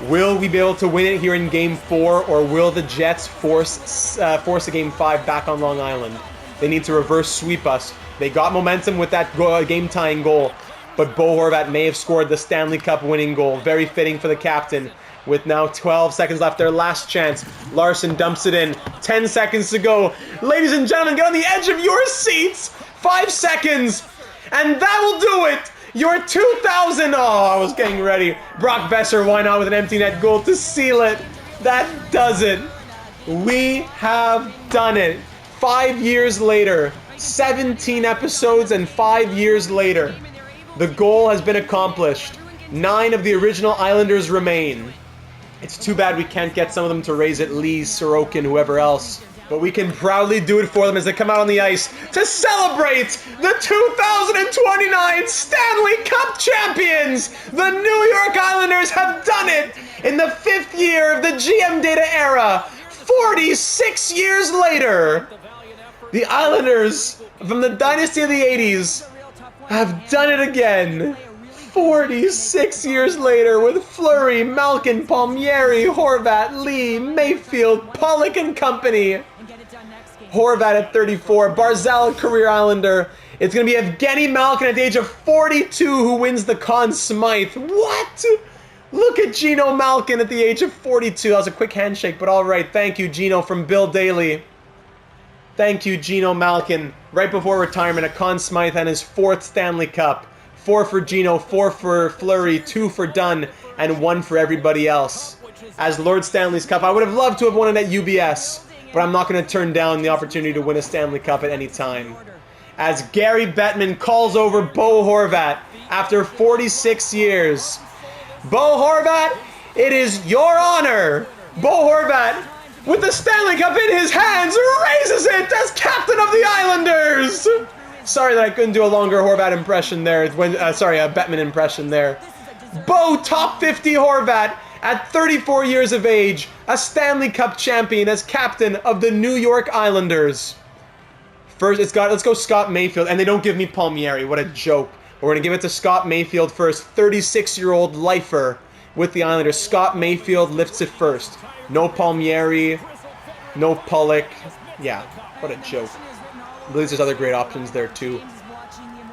Will we be able to win it here in Game 4, or will the Jets force a Game 5 back on Long Island? They need to reverse sweep us. They got momentum with that game-tying goal, but Bo Horvat may have scored the Stanley Cup winning goal. Very fitting for the captain. With now 12 seconds left, their last chance. Larson dumps it in. 10 seconds to go. Ladies and gentlemen, get on the edge of your seats. 5 seconds, and that will do it. Your 2000, I was getting ready. Brock Besser, why not with an empty net goal to seal it? That does it. We have done it. 5 years later, 17 episodes and 5 years later, the goal has been accomplished. 9 of the original Islanders remain. It's too bad we can't get some of them to raise it, Lee, Sorokin, whoever else. But we can proudly do it for them as they come out on the ice to celebrate the 2029 Stanley Cup champions! The New York Islanders have done it in the 5th year of the GM Data era, 46 years later. The Islanders from the Dynasty of the 80s have done it again. 46 years later with Fleury, Malkin, Palmieri, Horvat, Lee, Mayfield, Pollock and company. Horvat at 34, Barzal, career Islander. It's going to be Evgeny Malkin at the age of 42 who wins the Conn Smythe. What? Look at Gino Malkin at the age of 42. That was a quick handshake, but all right. Thank you, Gino, from Bill Daly. Thank you, Gino Malkin. Right before retirement, a Conn Smythe and his 4th Stanley Cup. 4 for Gino, 4 for Fleury, 2 for Dunn, and 1 for everybody else. As Lord Stanley's Cup, I would have loved to have won it at UBS, but I'm not going to turn down the opportunity to win a Stanley Cup at any time. As Gary Bettman calls over Bo Horvat after 46 years. Bo Horvat, it is your honor. Bo Horvat, with the Stanley Cup in his hands, raises it as captain of the Islanders. Sorry that I couldn't do a longer Horvat impression there. Sorry, a Bettman impression there. Bo top 50 Horvat at 34 years of age, a Stanley Cup champion as captain of the New York Islanders. First, let's go Scott Mayfield, and they don't give me Palmieri. What a joke. We're going to give it to Scott Mayfield first, 36-year-old lifer with the Islanders. Scott Mayfield lifts it first. No Palmieri, no Pollock. Yeah, what a joke. I believe there's other great options there too.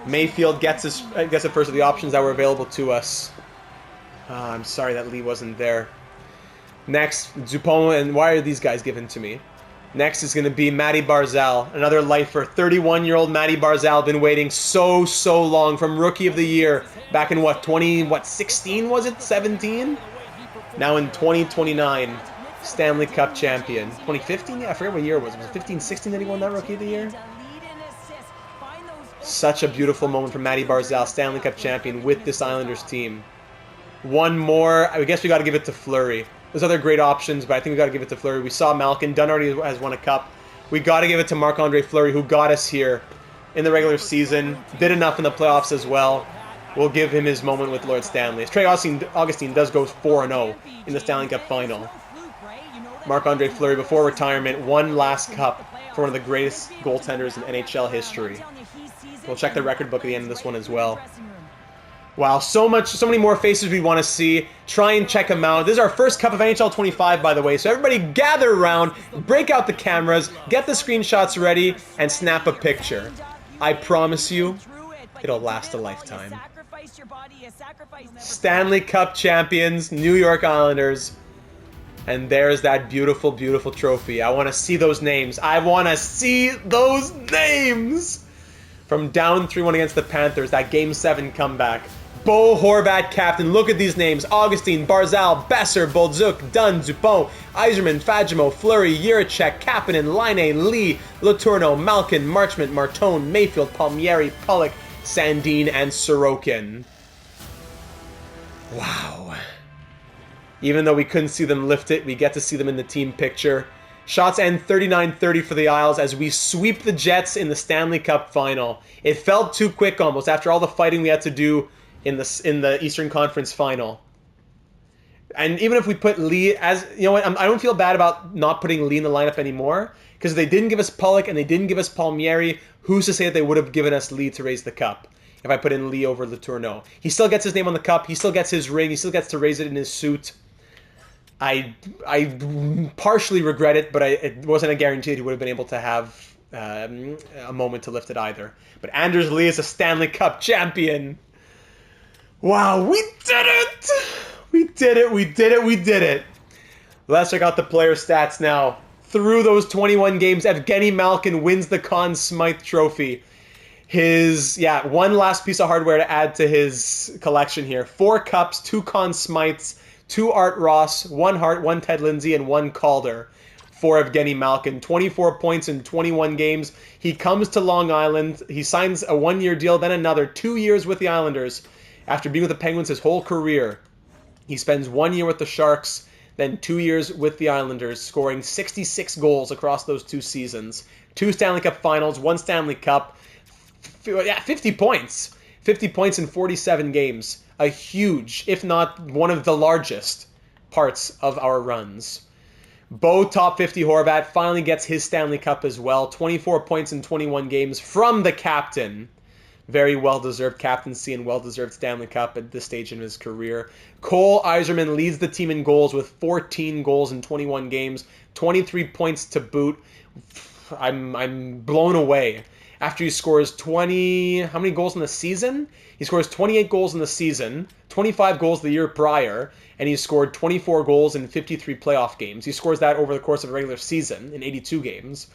Mayfield gets it first of the options that were available to us. I'm sorry that Lee wasn't there. Next, Dupont, and why are these guys given to me? Next is going to be Matty Barzal, another lifer. 31-year-old Matty Barzal, been waiting so long from Rookie of the Year back in 16 was it? 17? Now in 2029, Stanley Cup champion. 2015? Yeah, I forget what year it was. Was it 15, 16 that he won that Rookie of the Year? Such a beautiful moment for Matty Barzal, Stanley Cup champion with this Islanders team. One more. I guess we got to give it to Fleury. There's other great options, but I think we got to give it to Fleury. We saw Malkin. Dunn already has won a cup. We got to give it to Marc-Andre Fleury, who got us here in the regular season. Did enough in the playoffs as well. We'll give him his moment with Lord Stanley. Trey Augustine does go 4-0 in the Stanley Cup Final. Marc-Andre Fleury, before retirement, one last cup for one of the greatest goaltenders in NHL history. We'll check the record book at the end of this one as well. Wow, so many more faces we want to see. Try and check them out. This is our first cup of NHL 25, by the way. So everybody gather around, break out the cameras, get the screenshots ready, and snap a picture. I promise you, it'll last a lifetime. Stanley Cup champions, New York Islanders. And there's that beautiful, beautiful trophy. I want to see those names. I want to see those names! From down 3-1 against the Panthers, that Game 7 comeback. Bo Horvat captain. Look at these names. Augustine, Barzal, Besser, Bolduc, Dunn, Dupont, Yzerman, Fagemo, Fleury, Jiricek, Kapanen, Laine, Lee, Letourneau, Malkin, Marchment, Martone, Mayfield, Palmieri, Pollock, Sandin, and Sorokin. Wow. Even though we couldn't see them lift it, we get to see them in the team picture. Shots end 39-30 for the Isles as we sweep the Jets in the Stanley Cup Final. It felt too quick almost after all the fighting we had to do in the Eastern Conference Final. And even if we put Lee as... You know what? I don't feel bad about not putting Lee in the lineup anymore because they didn't give us Pollock and they didn't give us Palmieri. Who's to say that they would have given us Lee to raise the cup if I put in Lee over Letourneau? He still gets his name on the cup. He still gets his ring. He still gets to raise it in his suit. I partially regret it, but it wasn't a guarantee that he would have been able to have a moment to lift it either. But Anders Lee is a Stanley Cup champion. Wow, we did it! We did it, we did it, we did it. Let's check out the player stats now. Through those 21 games, Evgeny Malkin wins the Conn Smythe Trophy. One last piece of hardware to add to his collection here. 4 cups, 2 Conn Smythes, 2 Art Ross, 1 Hart, 1 Ted Lindsay, and 1 Calder for Evgeny Malkin. 24 points in 21 games. He comes to Long Island. He signs a 1-year deal, then another 2 years with the Islanders After being with the Penguins his whole career, he spends 1 year with the Sharks, then 2 years with the Islanders, scoring 66 goals across those 2 seasons. 2 Stanley Cup Finals, 1 Stanley Cup, 50 points. 50 points in 47 games. A huge, if not one of the largest parts of our runs. Bo top 50 Horvat finally gets his Stanley Cup as well. 24 points in 21 games from the captain. Very well-deserved captaincy and well-deserved Stanley Cup at this stage in his career. Cole Yzerman leads the team in goals with 14 goals in 21 games, 23 points to boot. I'm blown away. After he scores how many goals in the season? He scores 28 goals in the season, 25 goals the year prior, and he scored 24 goals in 53 playoff games. He scores that over the course of a regular season in 82 games.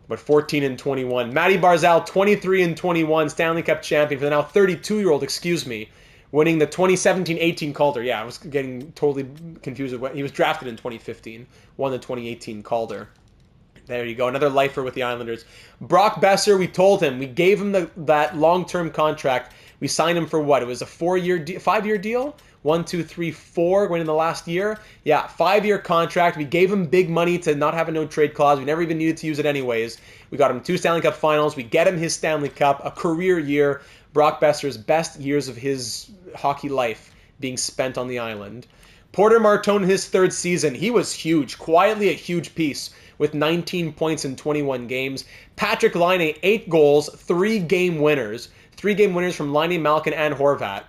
But 14 and 21. Matty Barzal, 23 and 21, Stanley Cup champion for the now 32-year-old, winning the 2017-18 Calder. Yeah, I was getting totally confused with what he was drafted in 2015, won the 2018 Calder. There you go, another lifer with the Islanders. Brock Besser, we told him, we gave him that long-term contract. We signed him for what? It was a 5-year deal? 1, 2, 3, 4 going in the last year. Yeah, 5-year contract. We gave him big money to not have a no-trade clause. We never even needed to use it anyways. We got him 2 Stanley Cup Finals. We get him his Stanley Cup, a career year. Brock Besser's best years of his hockey life being spent on the island. Porter Martone in his 3rd season. He was huge, quietly a huge piece with 19 points in 21 games. Patrick Laine, 8 goals, 3 game winners. 3 game winners from Laine, Malkin, and Horvat.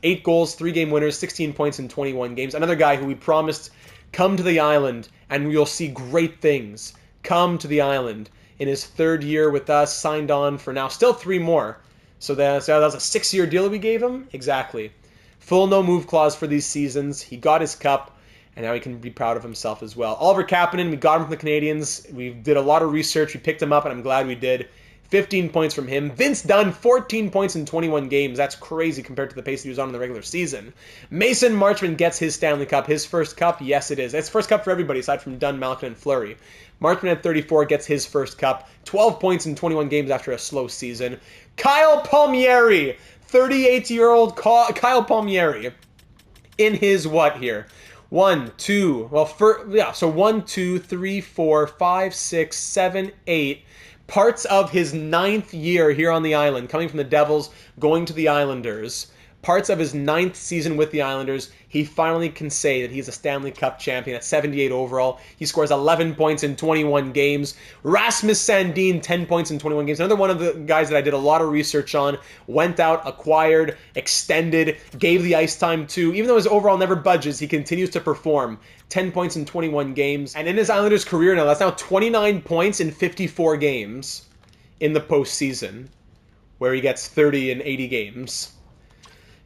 8 goals, 3 game winners, 16 points in 21 games. Another guy who we promised, come to the island and you'll see great things. Come to the island. In his 3rd year with us, signed on for now still 3 more. So that was a 6-year deal we gave him? Exactly. Full no-move clause for these seasons. He got his cup, and now he can be proud of himself as well. Oliver Kapanen, we got him from the Canadiens. We did a lot of research. We picked him up, and I'm glad we did. 15 points from him. Vince Dunn, 14 points in 21 games. That's crazy compared to the pace he was on in the regular season. Mason Marchment gets his Stanley Cup. His first cup? Yes, it is. It's first cup for everybody aside from Dunn, Malkin, and Fleury. Marchment at 34 gets his first cup. 12 points in 21 games after a slow season. Kyle Palmieri, 38-year-old Kyle Palmieri. In his what here? 1, 2, 3, 4, 5, 6, 7, 8. Parts of his 9th year here on the island, coming from the Devils, going to the Islanders. Parts of his 9th season with the Islanders, he finally can say that he's a Stanley Cup champion at 78 overall. He scores 11 points in 21 games. Rasmus Sandin, 10 points in 21 games. Another one of the guys that I did a lot of research on. Went out, acquired, extended, gave the ice time to. Even though his overall never budges, he continues to perform. 10 points in 21 games. And in his Islanders career now, that's now 29 points in 54 games in the postseason, where he gets 30 in 80 games.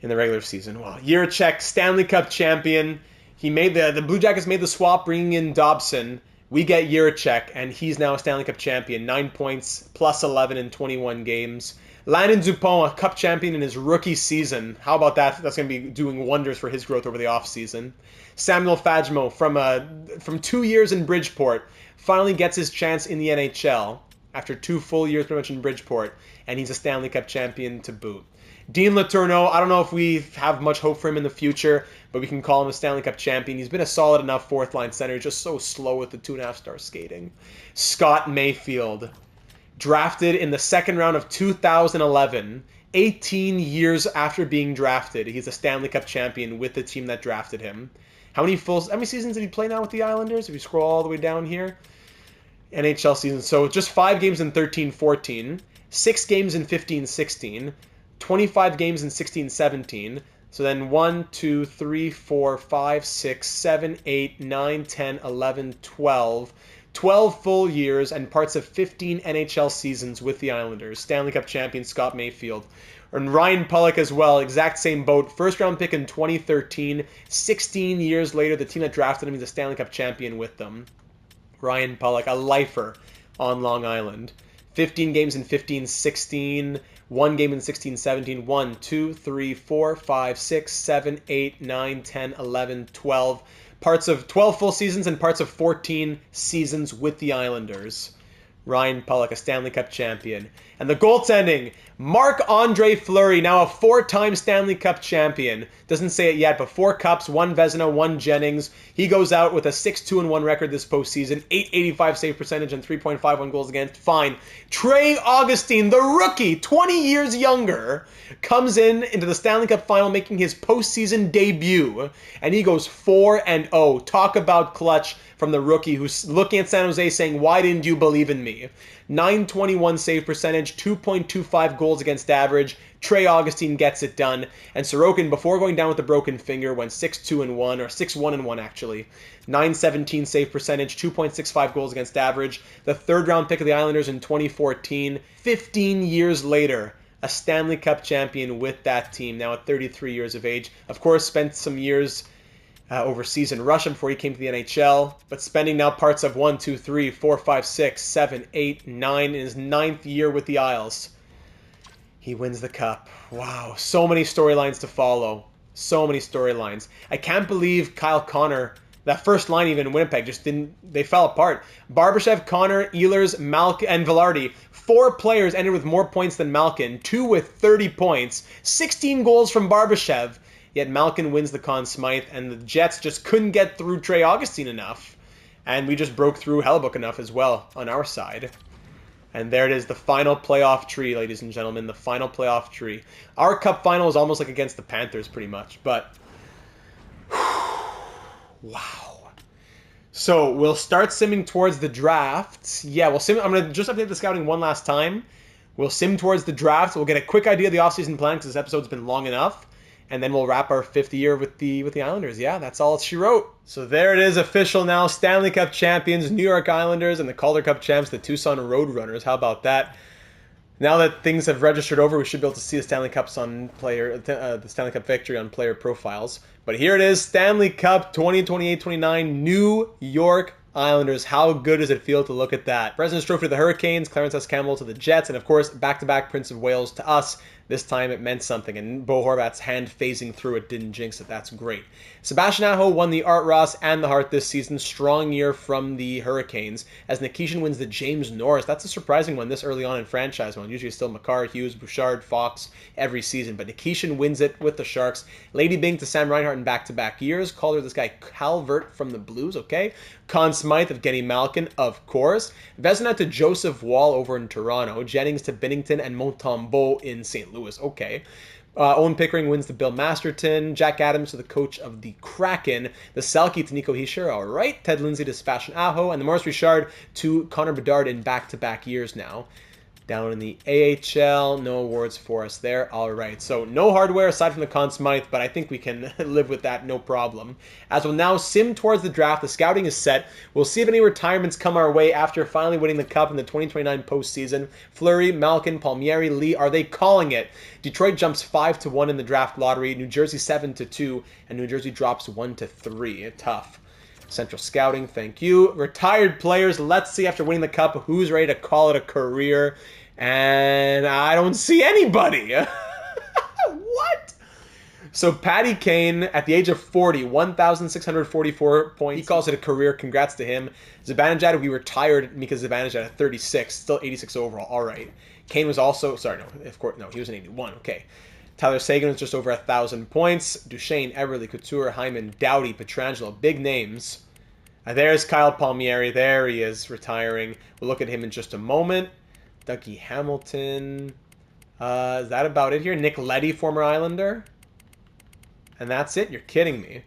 In the regular season. Wow. Jiricek, Stanley Cup champion. He made the Blue Jackets made the swap, bringing in Dobson. We get Jiricek, and he's now a Stanley Cup champion. 9 points, plus 11 in 21 games. Landon Dupont, a Cup champion in his rookie season. How about that? That's going to be doing wonders for his growth over the offseason. Samuel Fagemo, from 2 years in Bridgeport, finally gets his chance in the NHL after 2 full years pretty much in Bridgeport, and he's a Stanley Cup champion to boot. Dean Letourneau, I don't know if we have much hope for him in the future, but we can call him a Stanley Cup champion. He's been a solid enough 4th-line center, just so slow with the 2.5-star skating. Scott Mayfield, drafted in the 2nd round of 2011, 18 years after being drafted. He's a Stanley Cup champion with the team that drafted him. How many seasons did he play now with the Islanders? If you scroll all the way down here, NHL season. So just 5 games in 13-14, 6 games in 15-16, 25 games in 16-17. So then 1, 2, 3, 4, 5, 6, 7, 8, 9, 10, 11, 12. 12 full years and parts of 15 NHL seasons with the Islanders. Stanley Cup champion Scott Mayfield. And Ryan Pulock as well, exact same boat. 1st-round pick in 2013. 16 years later, the team that drafted him is a Stanley Cup champion with them. Ryan Pulock, a lifer on Long Island. 15 games in 15-16. 1 game in 16-17, 1, 2, 3, 4, 5, 6, 7, 8, 9, 10, 11, 12. Parts of 12 full seasons and parts of 14 seasons with the Islanders. Ryan Pulock, a Stanley Cup champion. And the goaltending, Marc-Andre Fleury, now a 4-time Stanley Cup champion. Doesn't say it yet, but 4 cups, 1 Vezina, 1 Jennings. He goes out with a 6-2-1 record this postseason, .885 save percentage and 3.51 goals against. Fine. Trey Augustine, the rookie, 20 years younger, comes into the Stanley Cup Final making his postseason debut, and he goes 4-0. Talk about clutch from the rookie who's looking at San Jose saying, why didn't you believe in me? .921 save percentage, 2.25 goals against average. Trey Augustine gets it done. And Sorokin, before going down with a broken finger, went 6-2-1, or 6-1-1 actually. .917 save percentage, 2.65 goals against average. The 3rd round pick of the Islanders in 2014. 15 years later, a Stanley Cup champion with that team, now at 33 years of age. Of course, spent some years overseas in Russia before he came to the NHL, but spending now parts of 1, 2, 3, 4, 5, 6, 7, 8, 9 in his 9th year with the Isles. He wins the cup. Wow, so many storylines to follow. So many storylines. I can't believe Kyle Connor, that first line even in Winnipeg, just didn't, they fell apart. Barbashev, Connor, Ehlers, Malkin, and Velarde. 4 players ended with more points than Malkin, 2 with 30 points, 16 goals from Barbashev. Yet Malkin wins the Conn Smythe, and the Jets just couldn't get through Trey Augustine enough. And we just broke through Hellebook enough as well on our side. And there it is, the final playoff tree, ladies and gentlemen, the final playoff tree. Our cup final is almost like against the Panthers, pretty much, but wow. So we'll start simming towards the draft. Yeah, we'll sim. I'm going to just update the scouting one last time. We'll sim towards the draft. We'll get a quick idea of the offseason plan because this episode's been long enough. And then we'll wrap our 5th year with the Islanders. Yeah, that's all she wrote. So there it is, official now. Stanley Cup champions, New York Islanders, and the Calder Cup champs, the Tucson Roadrunners. How about that? Now that things have registered over, we should be able to see the Stanley Cups on the Stanley Cup victory on player profiles. But here it is, Stanley Cup 2028-29, New York Islanders. How good does it feel to look at that? President's Trophy to the Hurricanes, Clarence S. Campbell to the Jets, and of course, back-to-back Prince of Wales to us. This time it meant something, and Bo Horvat's hand phasing through it didn't jinx it. That's great. Sebastian Aho won the Art Ross and the Hart this season. Strong year from the Hurricanes, as Nikishin wins the James Norris. That's a surprising one this early on in franchise one. Usually still Makar, Hughes, Bouchard, Fox every season, but Nikishin wins it with the Sharks. Lady Bing to Sam Reinhart in back-to-back years. Called her this guy Calvert from the Blues, okay? Conn Smythe of Genny Malkin, of course. Vezina to Joseph Wall over in Toronto. Jennings to Binnington and Montembeault in St. Louis. Okay. Owen Pickering wins to Bill Masterton. Jack Adams to the coach of the Kraken. The Selke to Nico Hischier. All right. Ted Lindsay to Sebastian Aho. And the Maurice Richard to Connor Bedard in back-to-back years now. Down in the AHL, no awards for us there. All right, so no hardware aside from the Conn Smythe, but I think we can live with that, no problem. As we'll now sim towards the draft, the scouting is set. We'll see if any retirements come our way after finally winning the Cup in the 2029 postseason. Fleury, Malkin, Palmieri, Lee, are they calling it? Detroit jumps 5-1 in the draft lottery, New Jersey 7-2, and New Jersey drops 1-3. Tough. Central Scouting, thank you. Retired players, let's see after winning the Cup who's ready to call it a career. And I don't see anybody. What? So Patty Kane, at the age of 40, 1,644 points. He calls it a career. Congrats to him. Zibanejad, we retired Mika Zibanejad at 36, still 86 overall. All right. Kane was also, sorry, no, of course, no, he was an 81. Okay. Tyler Seguin was just over 1,000 points. Duchesne, Everly, Couture, Hyman, Doughty, Pietrangelo, big names. There's Kyle Palmieri. There he is, retiring. We'll look at him in just a moment. Dougie Hamilton. Is that about it here? Nick Leddy, former Islander. And that's it? You're kidding me.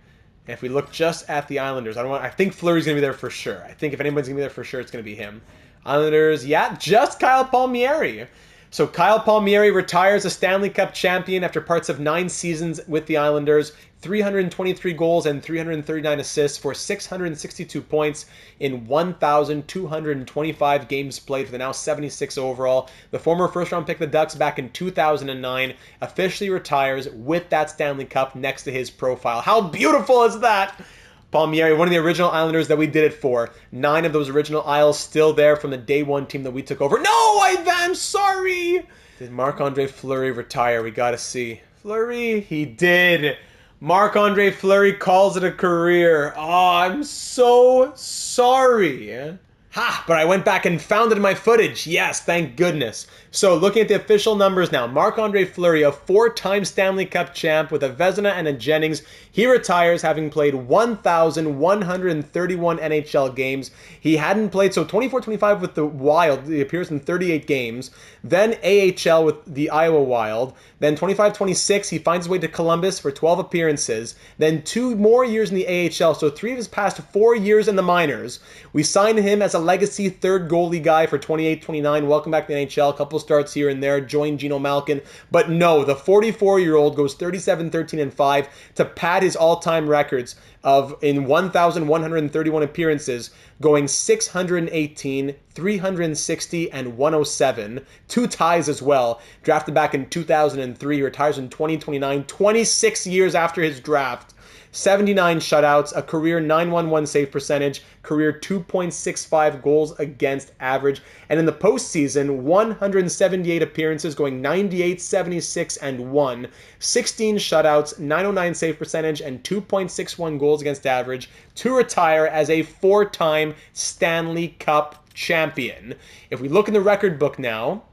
And if we look just at the Islanders, I think Fleury's going to be there for sure. I think if anybody's going to be there for sure, it's going to be him. Islanders, yeah, just Kyle Palmieri. So Kyle Palmieri retires a Stanley Cup champion after parts of 9 seasons with the Islanders. 323 goals and 339 assists for 662 points in 1,225 games played for the now 76 overall. The former first-round pick of the Ducks back in 2009 officially retires with that Stanley Cup next to his profile. How beautiful is that? Palmieri, one of the original Islanders that we did it for. 9 of those original Isles still there from the day one team that we took over. No, I'm sorry! Did Marc-Andre Fleury retire? We gotta see. Fleury, he did. Marc-Andre Fleury calls it a career. Oh, I'm so sorry. Ha! But I went back and found it in my footage. Yes, thank goodness. So looking at the official numbers now, Marc-Andre Fleury, a 4-time Stanley Cup champ with a Vezina and a Jennings. He retires having played 1,131 NHL games. He hadn't played, so 24-25 with the Wild. He appears in 38 games. Then AHL with the Iowa Wild. Then 25-26, he finds his way to Columbus for 12 appearances. Then 2 more years in the AHL, so 3 of his past 4 years in the minors. We signed him as a legacy third goalie guy for 28-29. Welcome back to the NHL. A couple starts here and there. Joined Geno Malkin. But no, the 44-year-old goes 37-13-5 to pad his all-time records of in 1,131 appearances, going 618, 360, and 107. 2 ties as well. Drafted back in 2003. Retires in 2029, 26 years after his draft. 79 shutouts, a career 911 save percentage, career 2.65 goals against average, and in the postseason, 178 appearances, going 98, 76, and 1, 16 shutouts, 909 save percentage, and 2.61 goals against average to retire as a 4-time Stanley Cup champion. If we look in the record book now,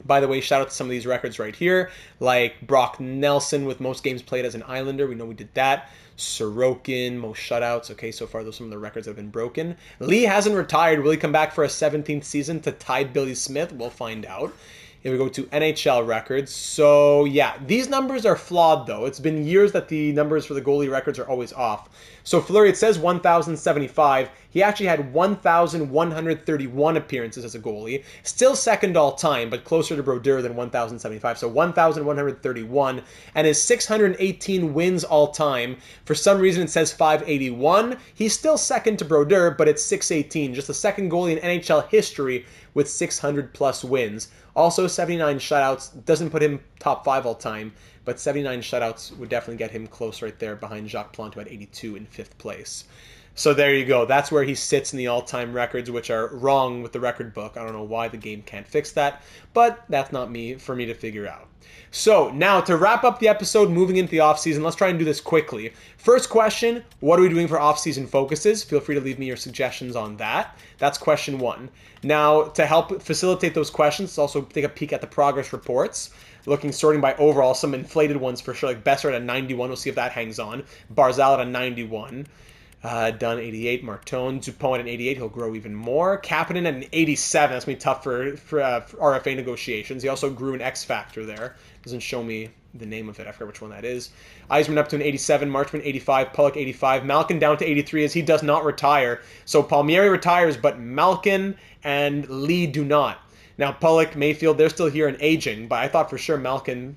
by the way, shout out to some of these records right here, like Brock Nelson with most games played as an Islander. We know we did that. Sorokin, most shutouts. Okay, so far those are some of the records that have been broken. Lee hasn't retired. Will he come back for a 17th season to tie Billy Smith? We'll find out. Here we go to NHL records. So yeah, these numbers are flawed though. It's been years that the numbers for the goalie records are always off. So Fleury, it says 1,075. He actually had 1,131 appearances as a goalie. Still second all time, but closer to Brodeur than 1,075. So 1,131. And his 618 wins all time. For some reason it says 581. He's still second to Brodeur, but it's 618. Just the second goalie in NHL history with 600 plus wins. Also 79 shutouts. Doesn't put him top 5 all time, but 79 shutouts would definitely get him close right there behind Jacques Plante, who had 82 in 5th place. So there you go. That's where he sits in the all-time records, which are wrong with the record book. I don't know why the game can't fix that, but that's not for me to figure out. So now to wrap up the episode, moving into the offseason, let's try and do this quickly. First question, what are we doing for offseason focuses? Feel free to leave me your suggestions on that. That's question 1. Now, to help facilitate those questions, let's also take a peek at the progress reports. Sorting by overall, some inflated ones for sure, like Besser at a 91. We'll see if that hangs on. Barzal at a 91. Dunn 88, Martone, Dupont at an 88, he'll grow even more. Kapanen at an 87, that's going to be tough for RFA negotiations. He also grew an X factor there. Doesn't show me the name of it, I forget which one that is. Eisman up to an 87, Marchman 85, Pulock 85, Malkin down to 83 as he does not retire. So Palmieri retires, but Malkin and Lee do not. Now Pulock, Mayfield, they're still here and aging, but I thought for sure Malkin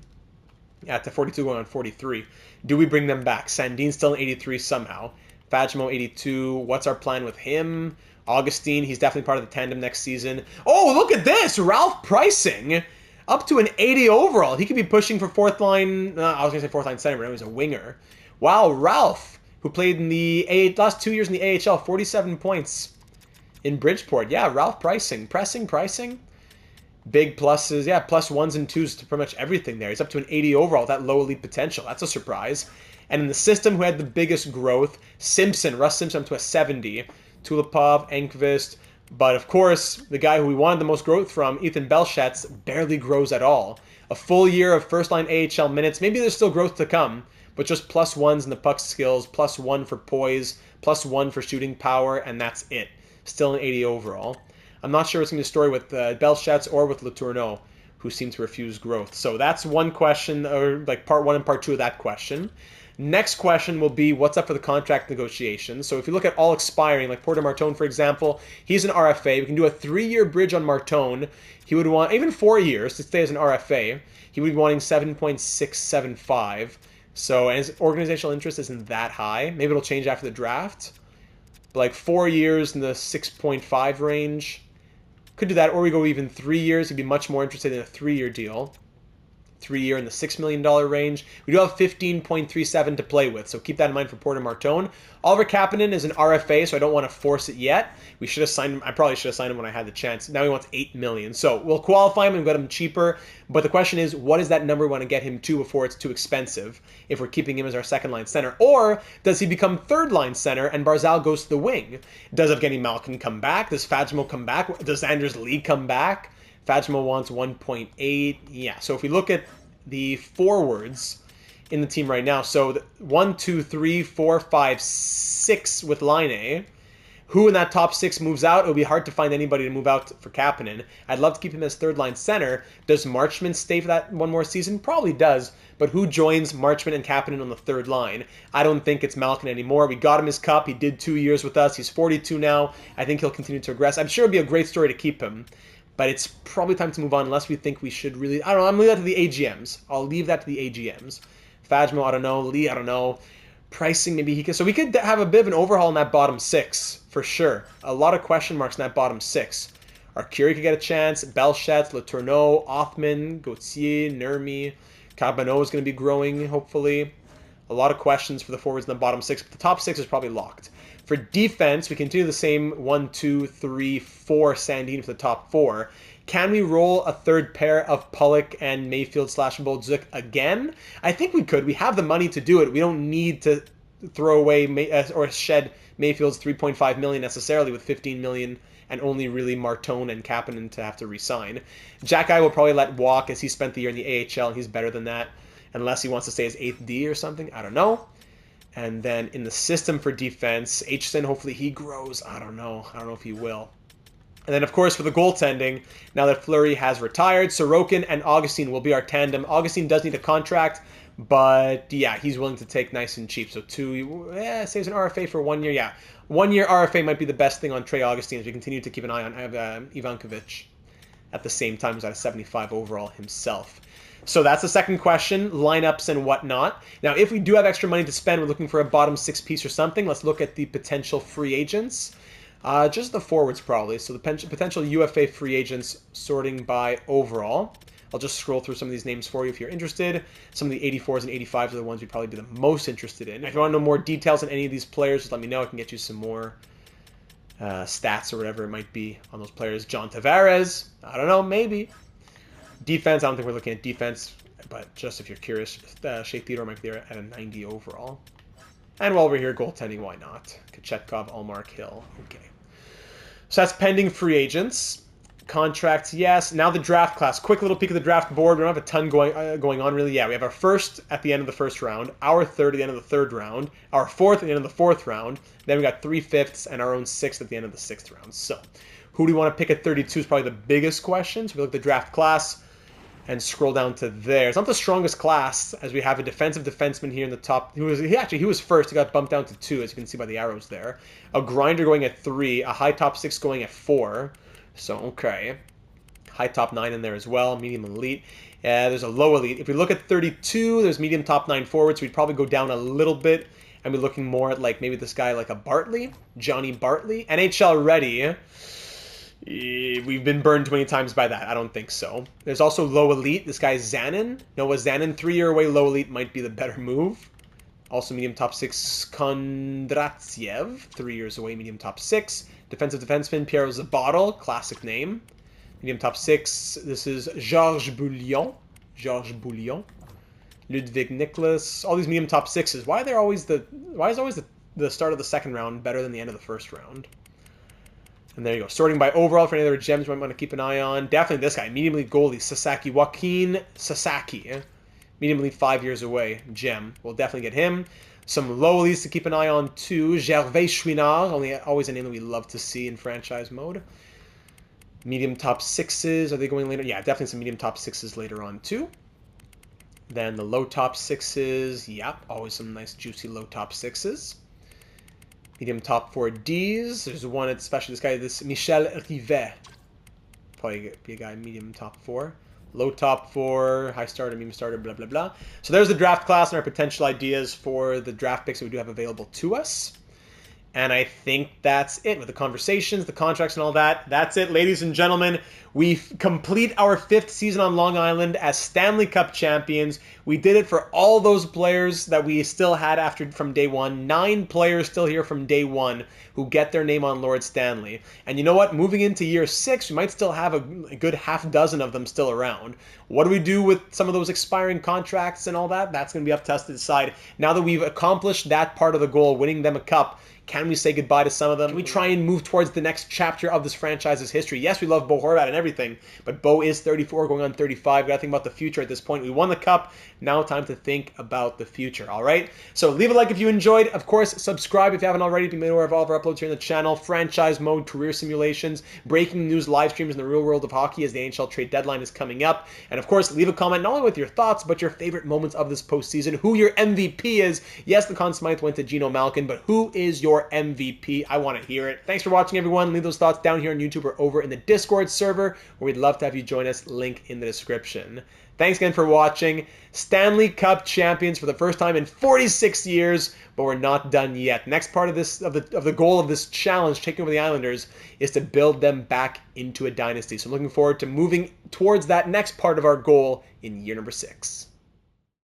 at the 42 going on 43. Do we bring them back? Sandin's still an 83 somehow. Fajmo 82. What's our plan with him? Augustine, he's definitely part of the tandem next season. Oh, look at this! Ralph Pricing up to an 80 overall. He could be pushing for fourth line. I was going to say fourth line center, but he was a winger. Wow, Ralph, who played in the last 2 years in the AHL, 47 points in Bridgeport. Yeah, Ralph Pricing. Pricing. Big pluses. Yeah, plus 1s and 2s to pretty much everything there. He's up to an 80 overall. That low elite potential. That's a surprise. And in the system, who had the biggest growth, Russ Simpson up to a 70, Tulipov, Enqvist, but of course, the guy who we wanted the most growth from, Ethan Belchatz, barely grows at all. A full year of first-line AHL minutes, maybe there's still growth to come, but just plus 1s in the puck skills, plus 1 for poise, plus 1 for shooting power, and that's it. Still an 80 overall. I'm not sure what's going to be the story with Belchatz or with Letourneau, who seem to refuse growth. So that's one question, or like part 1 and part 2 of that question. Next question will be what's up for the contract negotiations. So if you look at all expiring, like Porter Martone, for example, he's an RFA. We can do a 3-year bridge on Martone. He would want even 4 years to stay as an RFA. He would be wanting 7.675. So and his organizational interest isn't that high. Maybe it'll change after the draft. But like 4 years in the 6.5 range. Could do that, or we go even 3 years. He'd be much more interested in a 3-year deal. 3-year in the $6 million range. We do have 15.37 to play with, so keep that in mind for Porter Martone. Oliver Kapanen is an RFA, so I don't want to force it yet. We should have signed him. I probably should have signed him when I had the chance. Now he wants $8 million. So we'll qualify him and get him cheaper. But the question is, what is that number we want to get him to before it's too expensive if we're keeping him as our second-line center? Or does he become third-line center and Barzal goes to the wing? Does Evgeny Malkin come back? Does Fagemo come back? Does Anders Lee come back? Fagemo wants 1.8. Yeah, so if we look at the forwards in the team right now, so 1, 2, 3, 4, 5, 6 with line A. Who in that top 6 moves out? It would be hard to find anybody to move out for Kapanen. I'd love to keep him as third-line center. Does Marchment stay for that one more season? Probably does. But who joins Marchment and Kapanen on the third line? I don't think it's Malkin anymore. We got him his cup. He did 2 years with us. He's 42 now. I think he'll continue to progress. I'm sure it'd be a great story to keep him. But it's probably time to move on unless we think we should really... I don't know. I'm leaving that to the AGMs. I'll leave that to the AGMs. Fagemo, I don't know. Lee, I don't know. Pricing, maybe he could... So we could have a bit of an overhaul in that bottom 6, for sure. A lot of question marks in that bottom 6. Arcuri could get a chance. Belchet, Letourneau, Othman, Gauthier, Nurmi. Carbonneau is going to be growing, hopefully. A lot of questions for the forwards in the bottom 6, but the top 6 is probably locked. For defense, we continue the same 1, 2, 3, 4 Sandin for the top 4. Can we roll a third pair of Pulock and Mayfield/Bolduc again? I think we could. We have the money to do it. We don't need to throw away or shed Mayfield's $3.5 million necessarily with $15 million and only really Martone and Kapanen to have to re-sign. Jack-Eye will probably let walk as he spent the year in the AHL and he's better than that unless he wants to stay as 8th D or something. I don't know. And then in the system for defense, Aitchison, hopefully he grows. I don't know. I don't know if he will. And then, of course, for the goaltending, now that Fleury has retired, Sorokin and Augustine will be our tandem. Augustine does need a contract, but yeah, he's willing to take nice and cheap. So 2, saves an RFA for 1 year. Yeah, 1 year RFA might be the best thing on Trey Augustine as we continue to keep an eye on Ivankovic at the same time. He's at a 75 overall himself. So that's the second question, lineups and whatnot. Now, if we do have extra money to spend, we're looking for a bottom 6 piece or something. Let's look at the potential free agents. Just the forwards probably. So the potential UFA free agents sorting by overall. I'll just scroll through some of these names for you if you're interested. Some of the 84s and 85s are the ones we'd probably be the most interested in. If you want to know more details on any of these players, just let me know. I can get you some more stats or whatever it might be on those players. John Tavares, I don't know, maybe. Defense, I don't think we're looking at defense, but just if you're curious, Shea Theodore might be there at a 90 overall. And while we're here, goaltending, why not? Kachetkov, Allmark, Hill. Okay. So that's pending free agents. Contracts, yes. Now the draft class. Quick little peek at the draft board. We don't have a ton going on, really. Yeah, we have our first at the end of the first round, our third at the end of the third round, our fourth at the end of the fourth round. Then we got 3/5 and our own 6th at the end of the 6th round. So who do we want to pick at 32 is probably the biggest question. So we look at the draft class and scroll down to there. It's not the strongest class, as we have a defensive defenseman here in the top. He was first. He got bumped down to 2, as you can see by the arrows there. A grinder going at 3, a high top 6 going at 4. So, okay. High top 9 in there as well, medium elite. There's a low elite. If we look at 32, there's medium top 9 forwards. So we'd probably go down a little bit and be looking more at like maybe this guy like a Bartley, Johnny Bartley. NHL ready. We've been burned 20 times by that. I don't think so. There's also low elite. This guy Zanin. Noah Zanin, 3-year away. Low elite might be the better move. Also medium top 6, Kondratiev. 3 years away, medium top 6. Defensive defenseman, Pierre Zabotle. Classic name. Medium top 6. This is Georges Bouillon. Ludwig Nicholas. All these medium top 6s. Why is always the start of the second round better than the end of the first round? And there you go. Sorting by overall for any other gems you might want to keep an eye on. Definitely this guy. Medium elite goalie, Sasaki. Joaquin Sasaki. Medium elite 5 years away. Gem. We'll definitely get him. Some low elites to keep an eye on too. Gervais Chouinard. Always a name that we love to see in franchise mode. Medium top 6s. Are they going later? Yeah, definitely some medium top 6s later on too. Then the low top 6s. Yep. Always some nice juicy low top 6s. Medium top 4Ds. There's one, especially this Michel Rivet. Probably be a guy medium top 4. Low top 4, high starter, medium starter, blah, blah, blah. So there's the draft class and our potential ideas for the draft picks that we do have available to us. And I think that's it with the conversations, the contracts, and all that. That's it, ladies and gentlemen. We complete our 5th season on Long Island as Stanley Cup champions. We did it for all those players that we still had from day one. 9 players still here from day one who get their name on Lord Stanley. And you know what? Moving into year 6, we might still have a good half dozen of them still around. What do we do with some of those expiring contracts and all that? That's going to be up to us to decide. Now that we've accomplished that part of the goal, winning them a cup, can we say goodbye to some of them? Can we try and move towards the next chapter of this franchise's history? Yes, we love Bo Horvat and everything, but Bo is 34, going on 35. We got to think about the future at this point. We won the cup. Now time to think about the future, all right? So leave a like if you enjoyed. Of course, subscribe if you haven't already to be made aware of all of our uploads here on the channel. Franchise mode, career simulations, breaking news, live streams in the real world of hockey as the NHL trade deadline is coming up. And of course, leave a comment not only with your thoughts, but your favorite moments of this postseason, who your MVP is. Yes, the Conn Smythe went to Geno Malkin, but who is your MVP? I want to hear it. Thanks for watching, everyone. Leave those thoughts down here on YouTube or over in the Discord server, where we'd love to have you join us. Link in the description. Thanks again for watching. Stanley Cup champions for the first time in 46 years, but we're not done yet. Next part of the goal of this challenge, taking over the Islanders, is to build them back into a dynasty. So I'm looking forward to moving towards that next part of our goal in year number 6.